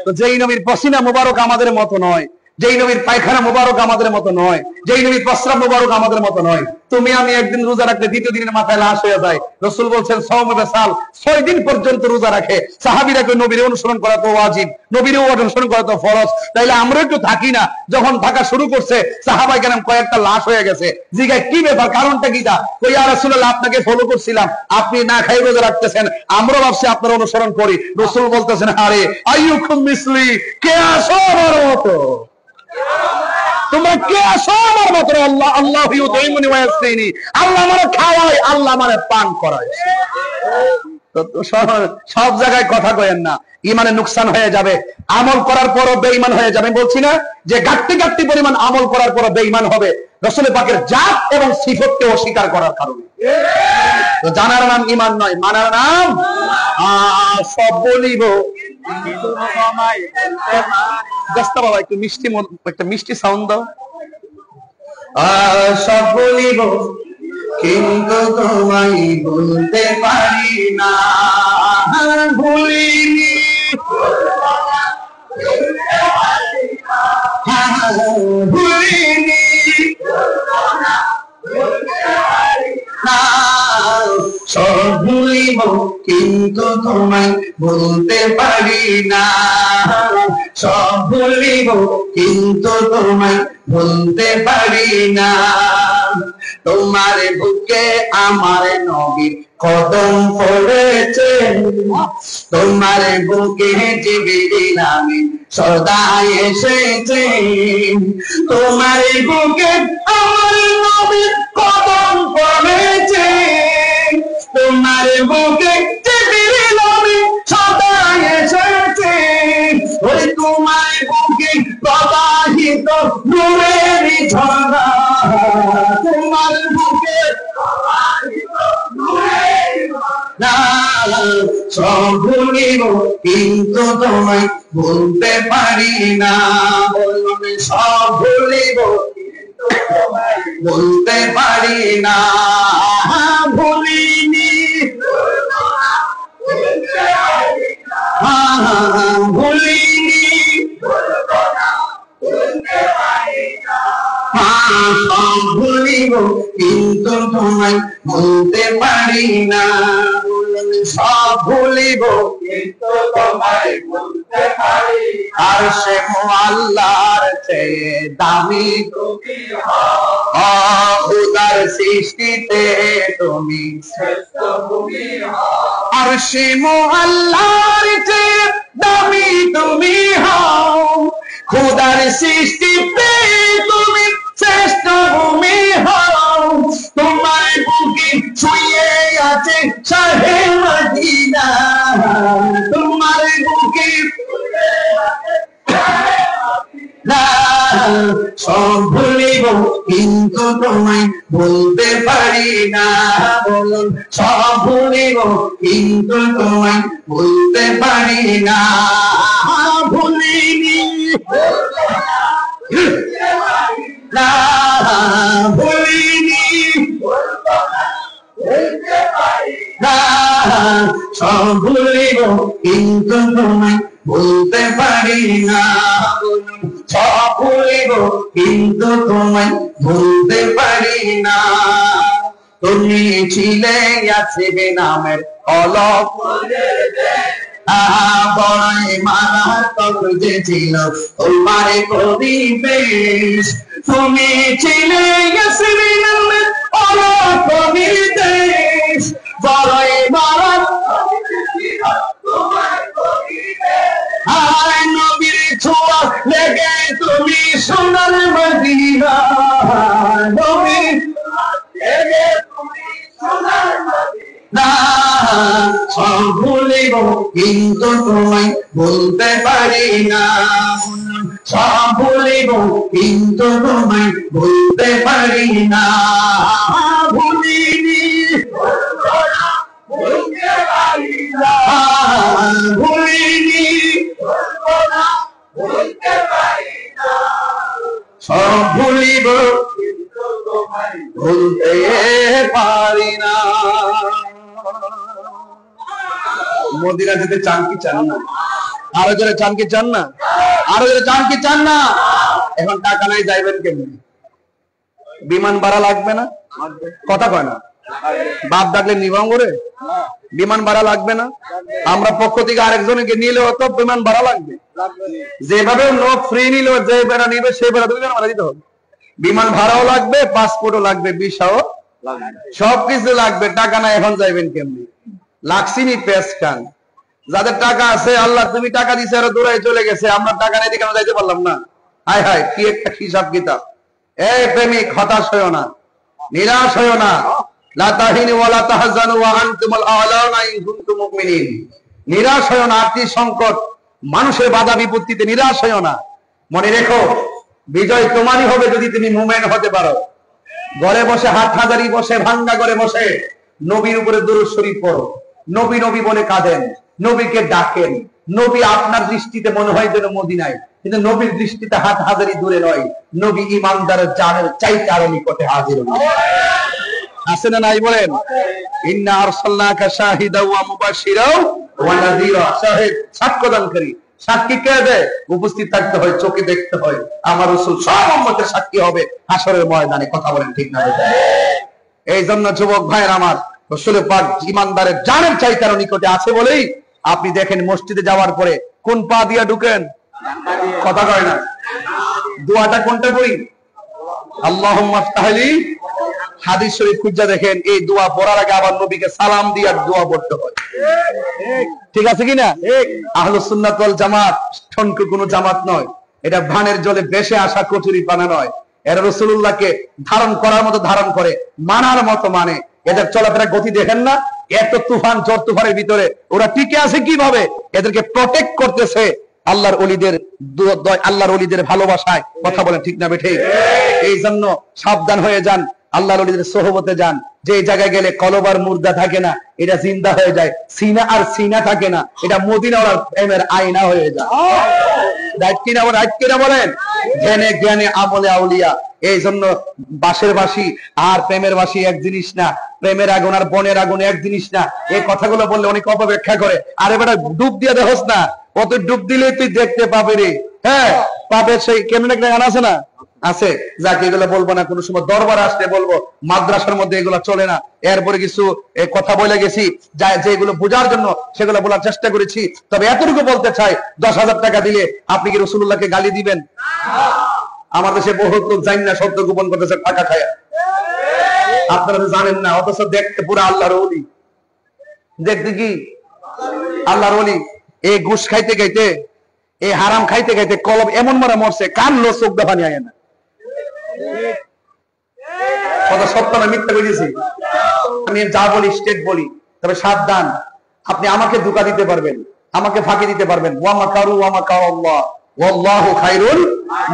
তো যেই নবীর পসিনা মুবারক আমাদের মতো নয়, যেই নবীর পায়খানা মুবারক আমাদের মতো নয়, যেই নবীর প্রস্রাব মুবারক আমাদের মতো নয়, তুমি আমি একদিন রোজা রাখলে দ্বিতীয় দিনের মাথায় লাশ হয়ে যায়। রাসূল বলছেন সাওমে বেসাল 6 দিন পর্যন্ত রোজা রাখে। সাহাবীরা কই নবীর অনুসরণ করা তো ওয়াজিব, নবীর অনুসরণ করা তো ফরজ, তাইলে আমরা একটু থাকি না? যখন থাকা শুরু করছে সাহাবায়ে কেরাম কয়েকটা লাশ হয়ে গেছে। জিজ্ঞাসা কি ব্যাপার, কারণটা কি? তা কই ইয়া রাসূলুল্লাহ আপনাকে ফলো করছিলাম, আপনি না খাই রোজা রাখতেছেন, আমরা ভাবছি আপনার অনুসরণ করি। রাসূল বলতেছেন আরে আইয়ুকুম মিসলি, কে আসো আমার মতো? তোমরা কে আসো আমার মতো? আল্লাহ আল্লাহ ইউদাইমুনি ওয়া ইয়াসকিনি, আল্লাহ আমারে খাওয়ায়, আল্লাহ আমারে পান করায়। তো সব জায়গায় কথা কয়েন না, ইমানের নুকসান হয়ে যাবে। আমল করার পরও বেঈমান হয়ে যাবে। বলছি না যে ঘাটতি ঘাটতি পরিমাণ আমল করার পরও বেঈমান হবে রাসূল পাকের জাত এবং সিফতকে অস্বীকার করার কারণে। তো জানার নাম ঈমান নয়, মানার নাম। সব বলিব দস্তা বাবা একটু মিষ্টি, একটা মিষ্টি সাউন্ড দাও। সব বলিব কিন্তু তোমায় বলতে পারি না, ভুলিনি ভুলিনি সব ভুলিব কিন্তু তোমায় বলতে পারি না, সব ভুলিব কিন্তু তোমায় বলতে পারি না। তোমার বুকে আমার নবীর কদম পড়েছে, তোমার বুকে জিবরিল আমিন সদা এসেছে, তোমার বুকে আমার নবীর কদম পড়েছে, তোমার বুকে জিবরিল আমিন সদা এসেছে। ওই তোমার বুকে প্রবাহিত নূরের ঝর্ণা, তোমার বুকে প্রবাহিত নূরের ঝর্ণা। সব ভুলিব কিন্তু তোমায় বলতে পারি না, বলুন সব ভুলিব কিন্তু তোমায় বলতে পারি না, ভুলিনি ভুলিনি সব ভুলিব কিন্তু তোমায় বলতে পারি না, সব ভুলিব কিন্তু তোমায় বলতে পারি। আর সে আল্লাহর চেয়ে দামি তুমি হও, খোদার সৃষ্টিতে তুমি শ্রেষ্ঠ তুমি হও। আর সে আল্লাহর চেয়ে দামি তুমি হও, খোদার সৃষ্টিতে তুমি শ্রেষ্ঠ ভূমি হও। তোমার বুকে শুয়ে আছে শাহে মদিনা, তোমার বুকে সব ভুলিব কিন্তু তোমায় বলতে পারি না, বলুন সব ভুলিব কিন্তু তোমায় বলতে পারি না, ভুলিনি না ভুলিনি না সব ভুলিব কিন্তু তোমায় বলতে পারি না, সব ভুলিব কিন্তু তোমায় বলতে পারি না। তুমি ছিলে আসিবে নামের অলক বড়াই মারাত্মক যে ছিল তোমার পরিবেশ তুমি ছিলে আসিবে নামের অলক পরিবেশ বড়াই মারাত্মক তোমার পরিবেশ আয় নবীর ছোঁয়া লেগে তুমি সোনার মদিনা নবী লেগে তুমি সোনার মদিনা সব ভুলিব কিন্তু তোমায় বলতে পারি না সব ভুলিব কিন্তু তোমায় বলতে পারি না ভুলিনি বলতে পারি না ভুলিনি বলতে পারি না সব ভুলিব কিন্তু তোমায় বলতে পারি না মদিনা যেতে চান কি চান না আরো জোরে চান কি চান না আরো জোরে চান কি চান না এখন টাকা নাই যাইবেন কেমনি বিমান ভাড়া লাগবে না কথা কয় না বাপ ডাকলে নিবাম করে বিমান ভাড়া লাগবে না আমরা পক্ষ থেকে আরেকজনকে নিলে তো বিমান ভাড়া লাগবে যেভাবে লোক ফ্রি নিল যে বেড়া নিবে সেই বেড়া তুমি ভাড়া দিতে হবে বিমান ভাড়াও লাগবে পাসপোর্টও লাগবে ভিসাও লাগবে সবকিছু লাগবে টাকা না এখন যাইবেন কেমনি লাগছিনি পেস খান যাদের টাকা আছে আল্লাহ তুমি টাকা দিছে আর দূরে চলে গেছে আমরা টাকা নাই কেন যাইতে পারলাম না হায় হায় কি একটা হিসাব কিতাব এই প্রেমিক হতাশ হইও না নিরাশ হইও না লা তাহিনু ওয়া লা তাহজানু ওয়া আনতুমুল আ'লাউনা ইন কুনতুম মুমিনিন নিরাশ হইও না আর্থিক সংকট মানুষের বাধা বিপত্তিতে নিরাশ হইও না মনে রেখো বিজয় তোমারই হবে যদি তুমি মুমিন হতে পারো ঘরে বসে হাটহাজারি বসে ভাঙ্গা ঘরে বসে নবীর উপরে দুরূদ শরীফ পড়ো নবী নবী বলে কাঁদেন নবীকে ডাকেন নবী আপনার দৃষ্টিতে মনে হয় যেন মদিনায় কিন্তু নবীর দৃষ্টিতে হাটহাজারি দূরে নয় নবী ইমানদারের জানের চাইতে আরো নিকটে হাজির আছে না নাই বলেন ইন্না আরসালনাকা শাহিদাও ওয়া মুবাশশিরাও ওয়া নাযীরা শাহিদ সাক্ষ্যদানকারী সাক্ষী কে দেয় উপস্থিত থাকতে হয় চোখে দেখতে হয় আমার রাসূল সব উম্মতের সাক্ষী হবে হাসরের ময়দানে কথা বলেন ঠিক না এই জন্য যুবক ভাইয়ের আমার রাসূল পাক ইমানদারের জানের চাইতে আরো নিকটে আছে বলেই আপনি দেখেন মসজিদে যাওয়ার পরে কোন পা দিয়া ঢুকেন কথা কয় না দোয়াটা কোনটা করি আল্লাহুম্মা আফতাহলি হাদিস শরীফ খুঁজে দেখেন এই দোয়া পড়ার আগে আবার নবীকে সালাম দিয়ে দোয়া পড়তে হয় ঠিক আছে কিনা আহলুস সুন্নাত ওয়াল জামাত ঠনকু কোনো জামাত নয় এটা ভানের জলে ভেসে আসা কচুরি পানা নয় এরা রাসূলুল্লাহকে ধারণ করার মতো ধারণ করে মানার মতো মানে এদের চলাফেরা গতি দেখেন না এত তুফান ঝড় তুফানের ভিতরে ওরা টিকে আছে কিভাবে এদেরকে প্রটেক্ট করতেছে আল্লাহর ওলিদের ভালোবাসায় কথা বলেন ঠিক না বেঠিক এই জন্য সাবধান হয়ে যান আল্লাহর ওলিদের সোহবতে যান যে জায়গায় গেলে কলবার মুর্দা থাকে না এটা জিন্দা হয়ে যায় সিনা আর সিনা থাকে না এটা মদিনা আর প্রেমের আয়না হয়ে যায় রাইট কিনা বলেন জ্ঞানে জ্ঞানে আমলে আউলিয়া এই জন্য বাঁশের বাঁশি আর প্রেমের বাঁশি এক জিনিস না প্রেমের আগুন আর বনের আগুন এক জিনিস না এই কথাগুলো বললে অনেক অপব্যাখ্যা করে আরে বেটা ডুব দিয়ে দেখোস না কত ডুব দিলে তুই দেখতে পাবে রে হ্যাঁ পাবে সেই কেমন একটা গান আছে না আছে যাকে এগুলো বলবো না কোনো সময় দরবার আসলে বলবো মাদ্রাসার মধ্যে এগুলো চলে না এরপরে কিছু কথা বলে গেছি যেগুলো বোঝার জন্য সেগুলো বলার চেষ্টা করেছি তবে এতটুকু বলতে চাই 10,000 টাকা দিলে আপনি কি রাসূলুল্লাহকে গালি দিবেন আমার দেশে বহুত লোক জানি না সত্য গোপন করতেছে টাকা খায় আপনারা তো জানেন না অথচ দেখতে পুরো আল্লাহর ওলি দেখতে কি আল্লাহর ওলি এই ঘুষ খাইতে খাইতে এই হারাম খাইতে খাইতে কলব এমন মারা মরছে কানলো চোখ দেখানি আয় না কথা সত্য না মিথ্যা বলেছি আমি যা বলি স্টেট বলি তবে সাবধান আপনি আমাকে ধোঁকা দিতে পারবেন আমাকে ফাঁকি দিতে পারবেন ওয়া মাকারু ওয়া মাকারাল্লাহ ওয়াল্লাহু খায়রুল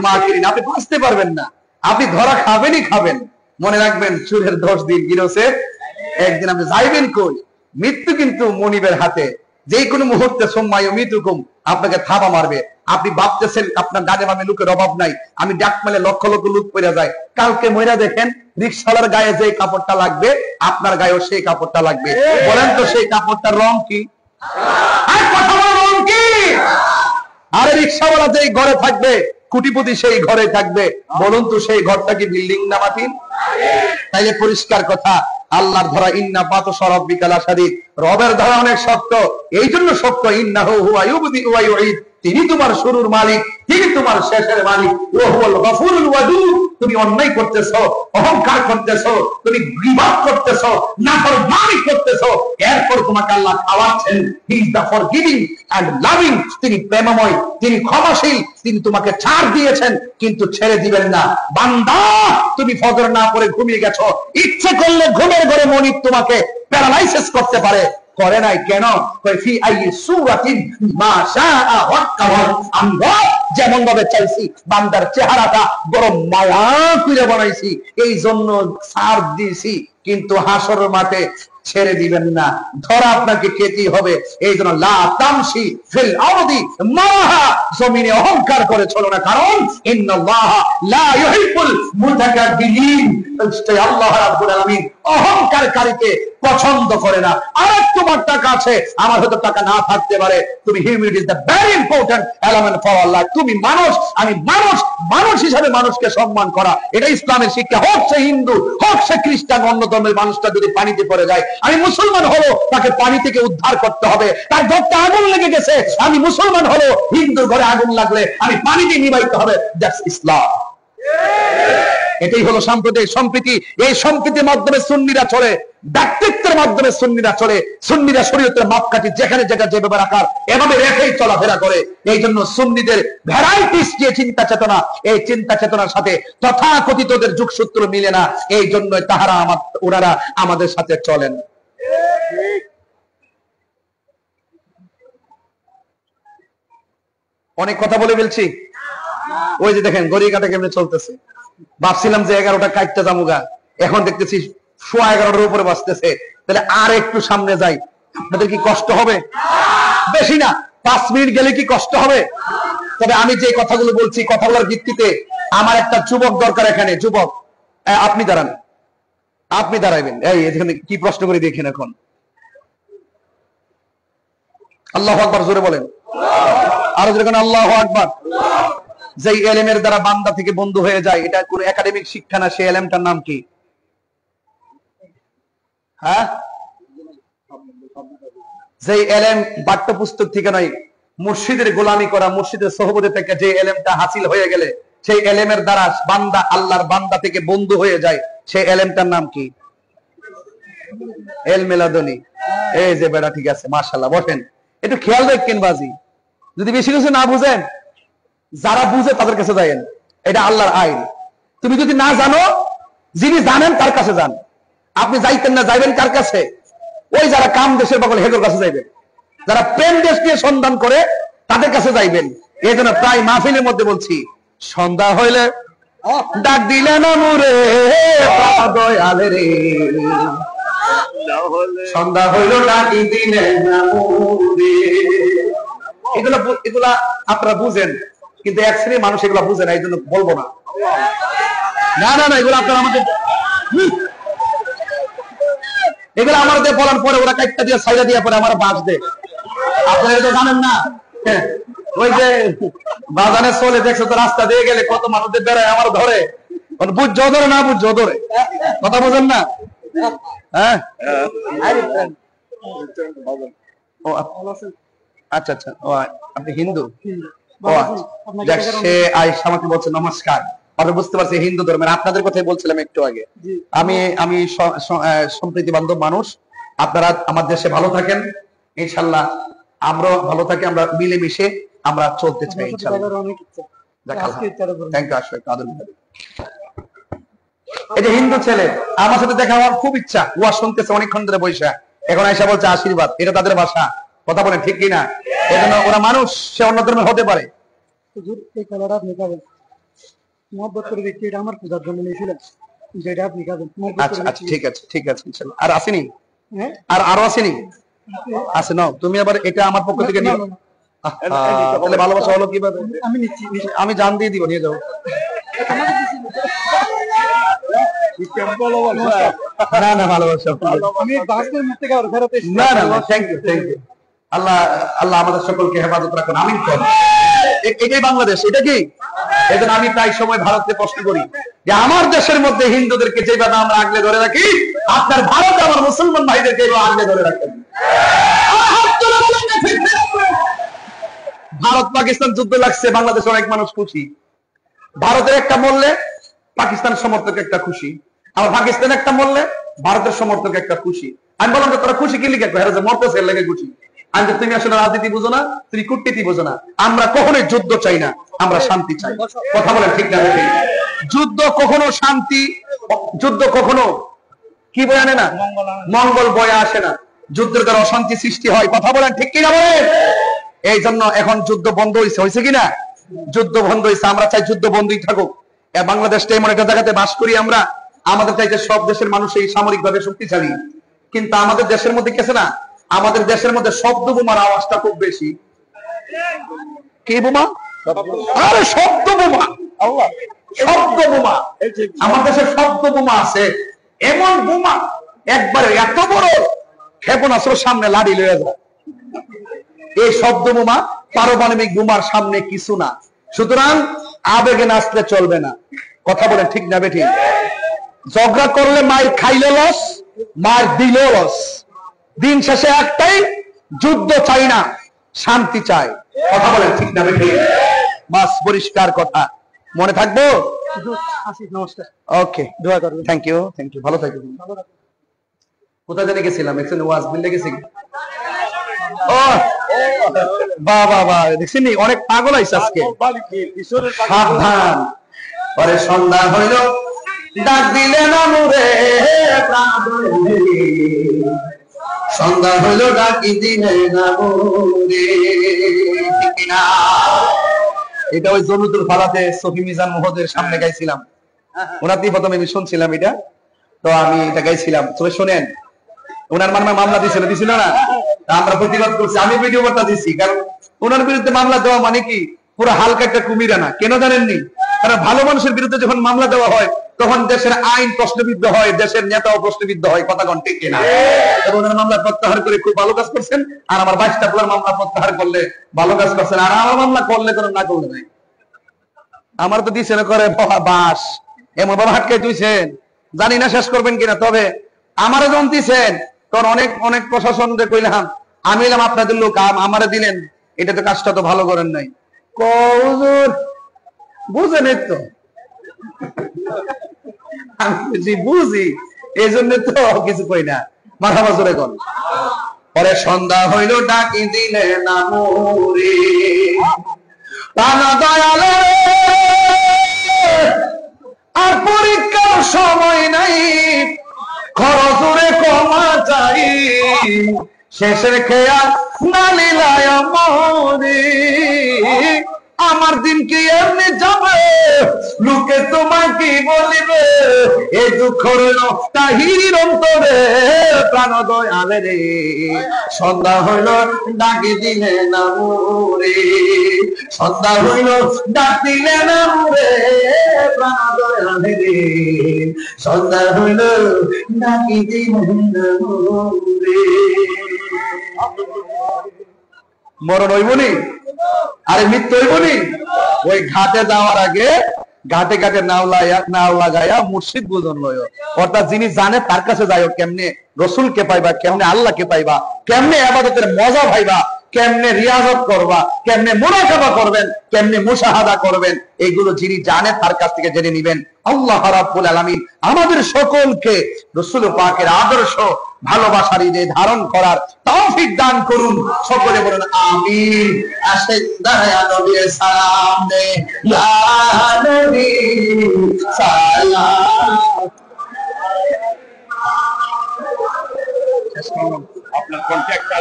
মাকিরিন আপনি বাঁচতে পারবেন না আপনি ধরা খাবেনই খাবেন মনে রাখবেন চুরের 10 দিন গিরোসে একদিন আপনি যাইবেন কই মৃত্যু কিন্তু মনিবের হাতে যে কোনো মুহূর্তে সময় মৃত্যুকুম আপনাকে থাবা মারবে আপনি ভাবতেছেন আপনার ডানে বামে লোকের অভাব নাই আমি ডাক মেলে লক্ষ লক্ষ লোক পড়ে যায় কালকে মইরা দেখেন রিকশাওয়ালার গায়ে যে কাপড়টা লাগবে আপনার গায়েও সেই কাপড়টা লাগবে বলেন তো সেই কাপড়টার রং কি আর কথা বলার রং কি আরে রিকশাওয়ালা যেই ঘরে থাকবে কোটিপতি সেই ঘরে থাকবে বলুন তো সেই ঘরটা কি বিল্ডিং না মাটির তাইলে পরিষ্কার কথা আল্লাহর ধরা ইন্না বাতশা রাব্বিকা লাশাদীদ, রবের ধরা অনেক শক্ত। এই জন্য শক্ত, ইন্নাহু হুয়া ইউবদি ওয়া ইউঈদ, তিনি তোমার শুরুর মালিক, তিনি তোমার শেষের মালিক। ওয়া হুয়াল গফুরুল ওয়াদুদ, তুমি অন্যায় করতেছো, অহংকার করতেছো, তুমি গীবত করতেছো, নাফরমানি করতেছো, এরপর তোমাকে আল্লাহ খাওয়াচ্ছেন। He is the forgiving and loving, তিনি প্রেমময়, তিনি ক্ষমাশীল, তিনি তোমাকে ছাড় দিয়েছেন কিন্তু ছেড়ে দিবেন না। বান্দা, তুমি ফজর না পড়ে ঘুমিয়ে গেছো, ইচ্ছে করলে ঘুমের ঘরে মনিব তোমাকে প্যারালাইসিস করতে পারে, করে নাই কেন? ফি আইয়ি সূরাতিন মা শাআ ওয়াক্কাওয়াল, আমরা যেমন ভাবে চাইছি বান্দার চেহারাটা বড় মায়া করে বানাইছি, এই জন্য ছাড় দিয়েছি, কিন্তু হাসরের মাঠে ছেড়ে দিবেন না, ধরা আপনাকে খেতেই হবে। এই জন্য লা তামশি ফিল আরদি মারাহা, জমিনে অহংকার করে চলো না, কারণ ইন্নাল্লাহ লা ইউহিব্বুল মুতাকাব্বিরিন, আল্লাহ রাব্বুল আলামিন অহংকারকারীকে পছন্দ করে না। আর তোমার টাকা আছে, আমার হয়তো টাকা না থাকতে পারে, তুমি humanity is the very important element for Allah. তুমি মানুষ, আমি মানুষ, মানুষ হিসেবে মানুষকে সম্মান করা, এটা ইসলামের শিক্ষা। হোক সে হিন্দু, হোক সে খ্রিস্টান, অন্য ধর্মের মানুষটা যদি পানিতে পড়ে যায়, আমি মুসলমান হলো, তাকে পানি থেকে উদ্ধার করতে হবে। তার ঘরটা আগুন লেগে গেছে, আমি মুসলমান হলো, হিন্দুর ঘরে আগুন লাগলে আমি পানিতে নিবাইতে হবে। দ্যাটস ইসলাম। এটাই হলো সাম্প্রদায়িক সম্প্রীতি। এই সম্প্রীতির মাধ্যমে সুন্নিরা চলে, ব্যক্তিত্বের মাধ্যমে সুন্নিরা চলে। সুন্নিরা শরীয়তের মাপকাঠি যেখানে যেখানে যেভাবে রাখার এভাবে রেখেই চলাফেরা করে। এই জন্য সুন্নিদের ভ্যারাইটিস যে চিন্তা চেতনা, এই চিন্তা চেতনার সাথে তথাকথিতদের যুগসূত্র মিলে না, এই জন্য তাহারা ওনারা আমাদের সাথে চলেন। অনেক কথা বলে ফেলছি। ওই যে দেখেন গড়ি কাটা কেমনে চলতেছে। ভাবছিলাম যে 11টা কাটতে যামুগা, এখন দেখতেছি 11:15 উপরে বাজতেছে। তাহলে আর একটু সামনে যাই, আপনাদের কি কষ্ট হবে? বেশি না, 5 মিনিট গেলে কি কষ্ট হবে? তবে আমি যে কথাগুলো বলছি, কথাগুলোর ভিত্তিতে আমার একটা যুবক দরকার এখানে। যুবক, আপনি দাঁড়ান, আপনি দাঁড়াবেন। এই এখানে কি প্রশ্ন করে দেখেন এখন। আল্লাহু আকবার জোরে বলেন, আরো যেরকম আল্লাহু আকবার। যে এলেমের দ্বারা বান্দা থেকে বন্ধু হয়ে যায়, এটা কোন একাডেমিক শিক্ষা না, সেই এলেমটার নাম কি? হ্যাঁ, যে এলেম পাঠ্যপুস্তক থেকে নয়, মুর্শিদের গোলামি করা, মুর্শিদের সোহবতে থেকে যে এলেমটা হাসিল হয়ে গেলে, সেই এলেমের দ্বারা বান্দা আল্লাহর বান্দা থেকে বন্ধু হয়ে যায়, সেই এলেমটার নাম কি? এলমে লাদুনী। এই যে বেটা, ঠিক আছে, মাশাআল্লাহ। বসেন, একটু খেয়াল রাখেন বাজি, যদি বেশি কিছু না বুঝেন, যারা বুঝে তাদের কাছে যাইেন, এটা আল্লাহর আইন। তুমি যদি না জানো, যিনি জানেন তার কাছে যান। আপনি যাইতেন না, যাইবেন কার কাছে? ওই যারা কাম দেশের বগল, হেদের কাছে যাইবেন। যারা প্রেম দেশ নিয়ে সন্ধান করে, তাদের কাছে যাইবেন। এই জন্য প্রায় মাহফিলের মধ্যে বলছি, সন্ধ্যা হইলে ডাক দিলে না মুরে দয়ালে রে, সন্ধ্যা হইল ডাকি দিলে না মুরে। এগুলা আপনারা বুঝেন, কিন্তু এক শ্রেণীর মানুষ এগুলা বুঝে না, এই জন্য বলবো না। না না না, এগুলো আপনারা আমাদের, এগুলো আমাদের বলার পরে ওরা কাইটটা দিয়ে সাইডা দিয়ে পরে আমার বাস দেয়। আপনারা তো জানেন না, ওই যে বাজারে চলে দেখছো তো, রাস্তা দিয়ে গেলে কত মানুষদের বেড়ায় আমার ধরে, বুঝছো ধরে না বুঝছো ধরে, কথা বোঝেন না? হ্যাঁ, আচ্ছা আচ্ছা, ও আপনি হিন্দু? সে আয়েশা আমাকে বলছে নমস্কার, আমি বুঝতে পারছি হিন্দু ধর্মের। আপনাদের কথাই বলছিলাম একটু আগে। আমি সম্প্রীতি বান্ধব মানুষ। আপনারা আমার দেশে ভালো থাকেন, ইনশাল্লাহ আমরাও ভালো থাকি, আমরা মিলেমিশে আমরা চলতে চাই ইনশাল্লাহ। এই যে হিন্দু ছেলে আমার সাথে দেখা হওয়ার খুব ইচ্ছা, ওয়া শুনতেছে অনেকক্ষণ ধরে বৈশা, এখন আয়েশা বলছে আশীর্বাদ, এটা তাদের ভাষা। কথা বলেন ঠিক কিনা? এই জন্য ওরা মানুষ, সে অন্য ধর্মের হতে পারে। ঠিক আছে ঠিক আছে, আর আসেনি, আর আরো আসেনি, আছে নাও তুমি আবার, এটা আমার পক্ষ থেকে নিও। তাহলে ভালোবাসা হলো কিভাবে? আমি জান দিয়ে দিব, নিয়ে যাও। না না, ভালোবাসা, না না, থ্যাংক ইউ থ্যাংক ইউ। আল্লাহ আল্লাহ আমাদের সকলকে হেফাজত রাখুন, আমিন। এটাই বাংলাদেশ, এটা কি? এই জন্য আমি প্রায় সময় ভারতকে প্রশ্ন করি যে আমার দেশের মধ্যে হিন্দুদেরকে যেভাবে আমরা আগলে ধরে রাখি, আপনার ভারত আমার মুসলমান ভাইদেরকে আগে ধরে রাখেন। ভারত পাকিস্তান যুদ্ধ লাগছে, বাংলাদেশের অনেক মানুষ খুশি। ভারতের একটা মরলে পাকিস্তান সমর্থক একটা খুশি, আর পাকিস্তান একটা মরলে ভারতের সমর্থক একটা খুশি। আমি বললাম তোরা খুশি কি লিখে মরতেছে লেগে খুশি। আমি তুমি আসলে রাজনীতি বুঝো না, তুমি কূটনীতি বুঝো না। আমরা কখনোই যুদ্ধ চাই না, আমরা শান্তি চাই। কথা বলেন ঠিক না? যুদ্ধ কখনো শান্তি, যুদ্ধ কখনো কি বয়ে আনে না, মঙ্গল বয়ে আসে না। যুদ্ধের দ্বারা অশান্তি সৃষ্টি হয়। কথা বলেন ঠিক কিনা বলেন? এই জন্য এখন যুদ্ধ বন্ধ হয়েছে কিনা? যুদ্ধ বন্ধ হয়েছে। আমরা চাই যুদ্ধ বন্ধই থাকুক। বাংলাদেশটা এমন একটা জায়গাতে বাস করি আমরা, আমাদের চাইতে সব দেশের মানুষ এই সামরিক ভাবে শক্তিশালী, কিন্তু আমাদের দেশের মধ্যে কেছে না, আমাদের দেশের মধ্যে শব্দ বোমার আওয়াজটা খুব বেশি। কি বোমা? আরে শব্দ বোমা, শব্দ বোমা। আমার দেশে শব্দ বোমা আছে, এমন বোমা একবারে এত বড় ক্ষেপণাস্ত্র সামনে লাড়ি লয়ে যায়। এই শব্দ বোমা পারমাণবিক বোমার সামনে কিছু না। সুতরাং আবেগে নাচলে চলবে না। কথা বলেন ঠিক না বেঠিক? ঝগড়া করলে মায়ের খাইলে লস, মায়ের দিলে লস। দিন শেষে একটাই, যুদ্ধ চাই না, শান্তি চাই। কথা বলেন ঠিক না বেঠিক? বাস পরিষ্কার কথা, মনে থাকবো। ওকে, দোয়া করবেন। Thank you, thank you. ভালো থাকবেন। কোথায় জানি গেছিলাম? একজন ওয়াজ বিল্লে গেছি। ও বাবা বাবা, দেখছেন অনেক পাগল আইছে আজকে। সাবধান, পরে সন্ধ্যা হইল ডাক দিলে না মুরে, সন্ধ্যা হইল ডাকি দিলে না মুরে। ঠিক না? এটা ওই জমিতুল ফালাতে সফি মিজান মহোদয়ের সামনে গাইছিলাম। ওনাতেই প্রথমে আমি শুনছিলাম এটা, তো আমি এটা গাইছিলাম। তবে শোনেন, ওনার মামলা দিছিল না, আমরা প্রতিবাদ করছি। আমি ভিডিও বার্তা দিচ্ছি, কারণ ওনার বিরুদ্ধে মামলা দেওয়া মানে কি পুরো হালকা একটা কুমিরা না। কেন জানেননি? কারণ ভালো মানুষের বিরুদ্ধে যখন মামলা দেওয়া হয়, তখন দেশের আইন প্রশ্নবিদ্ধ হয়, দেশের নেতাও প্রশ্নবিদ্ধ হয়। কথা কোন ঠিক কিনা? ওনার মামলা প্রত্যাহার করে খুব ভালো কাজ করছেন, আর আমার 22টা পোলার মামলা প্রত্যাহার করলে ভালো কাজ করছেন, আর আমার মামলা করলে কোনো না করলে নাই। আমার তো দিছে না করে বাস, এমন বাবা হাটকে তুইছেন, জানি না শেষ করবেন কিনা। তবে আমারও যখন দিছেন, তখন অনেক অনেক প্রশাসন কইলাম, আমি এলাম আপনাদের লোক, আমারে দিলেন, এটা তো কাজটা তো ভালো করেন নাই। হুজুর বুঝেন তো, আমি বুঝি, এই জন্য তো কিছু কই না। মাথা জোরে কর। পরে সন্ধ্যা হইল ডাকি দিলে না মোরে, দয়ালে আর পরীক্ষার সময় নাই, খরচুরে কমা চাই, শেষের খেয়া নালিলায় মরে। আমার দিন কি এমনি যাবে, লোকে তোমায় কি বলিবে, এই দুঃখ রইল তাহির অন্তরে, প্রাণ দয়ালে রে। সন্ধ্যা হইল ডাকি দিলে না মোরে, সন্ধ্যা হইল ডাক দিলে না মোরে, প্রাণ দয়ালে রে। সন্ধ্যা হইল ডাকি দিলে না মোরে। মরণ হইবনি, আরে মৃত্যু হইবনি। ওই ঘাটে যাওয়ার আগে ঘাটে ঘাটে নাও লাগাইয়া মুর্শিদ বুঝন লয়, অর্থাৎ যিনি জানে তার কাছে যাইও। কেমনে রসুলকে পাইবা, কেমনে আল্লাহকে পাইবা, কেমনে ইবাদতের মজা পাইবা, কেমনে রিয়াজত করবা, কেমনে মুরাকাবা করবেন, কেমনে মুশাহাদা করবেন, এগুলো যিনি জানে তার কাছ থেকে জেনে নিবেন। আল্লাহ রাব্বুল আলামিন আমাদের সকলকে রাসূল পাকের আদর্শ ভালোবাসার হৃদয়ে ধারণ করার তৌফিক দান করুন। সকলে বলুন আমিন। আসেন দয়া নবীর সালাম দে, ইয়া নবী সালাম। আপনার কন্ট্যাক্টটা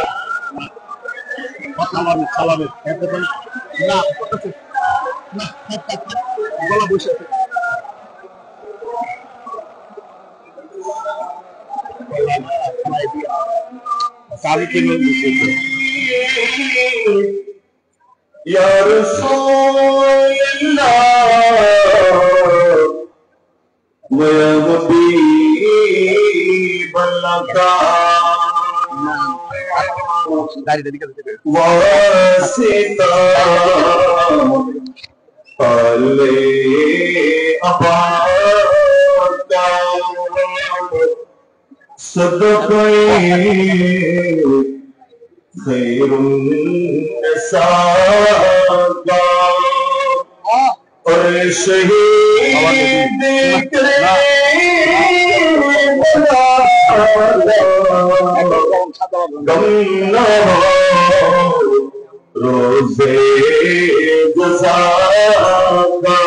কথা বলেন সালামের না গলা বসে ইয়া রাসূলুল্লাহ ওয়া হাবিবাল্লাহ सदक़े खैरुन्निसा का और शहीद गम न हो रोज़े जज़ा का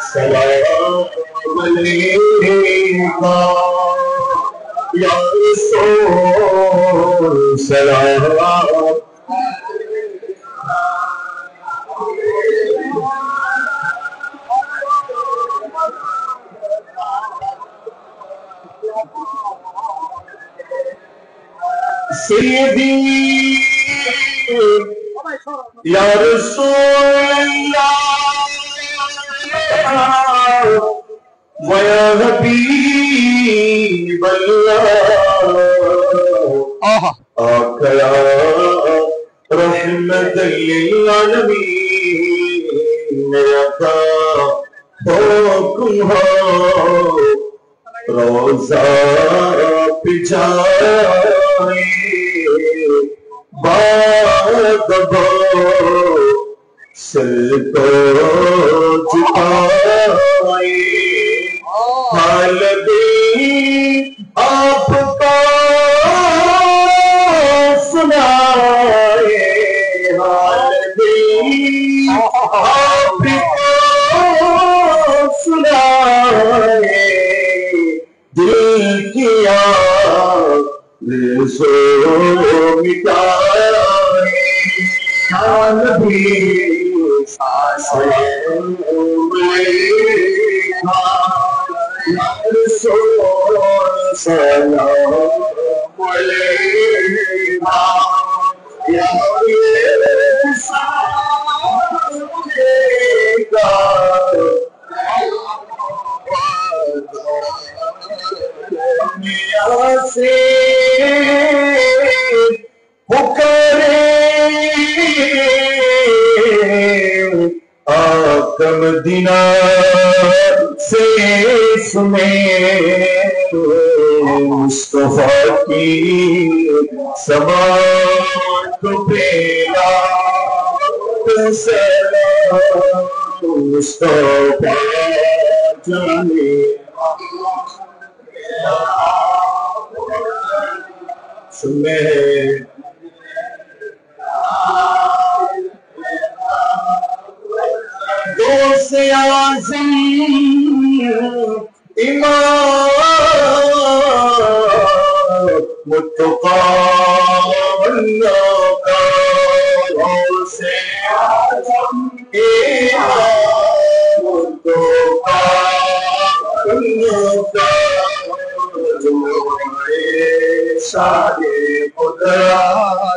सलाम अलैका या रसूल सलाम सैयदी या रसूलल्लाह व या हबीबल्लाह आका या रहमतल लिल आलमीन मेरा का हुक्म हो रोज़ा पिछाए बागबो सिर को झुकाए हाल भी आपका सुनाए हाल भी आपका सुनाए दिल किया सो मिटाए नबी सलाम अलैका या से पुकारे आका मदीना से सुने मुस्तफा की समात पेला मुस्तफा जाने सुने दोस्त आज़म इमाम मुत्तक़ा अल्लाह का दोस्त आज़म इमाम मुत्तक़ा अल्लाह का सारे खुदा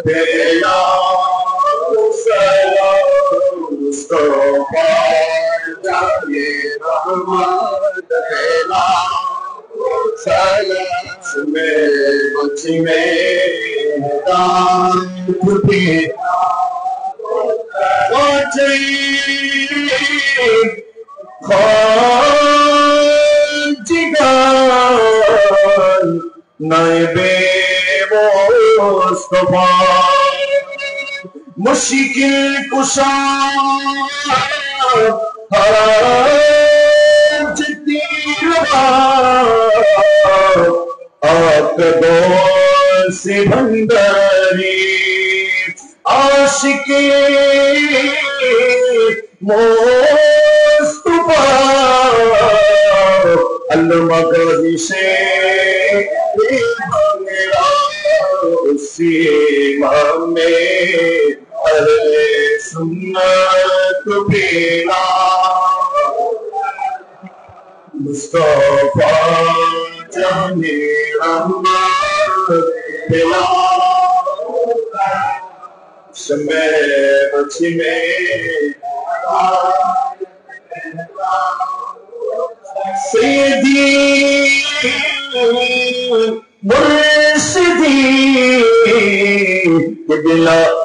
देला सलाम मुस्तफा जाने रहमत देला सलाम में मुझ में दान टूटे जिगर नाइबे मुस्तफा मुश्किल कुशा हराज तीरवा आकदों से भंडारी आशिके मुस्तफा अल्लाह गाजी से सीमा में अरे सुन्नत बेला मुस्तफा जाने रहमत बेला समय बची में सैयदी मुर्शिदी दिला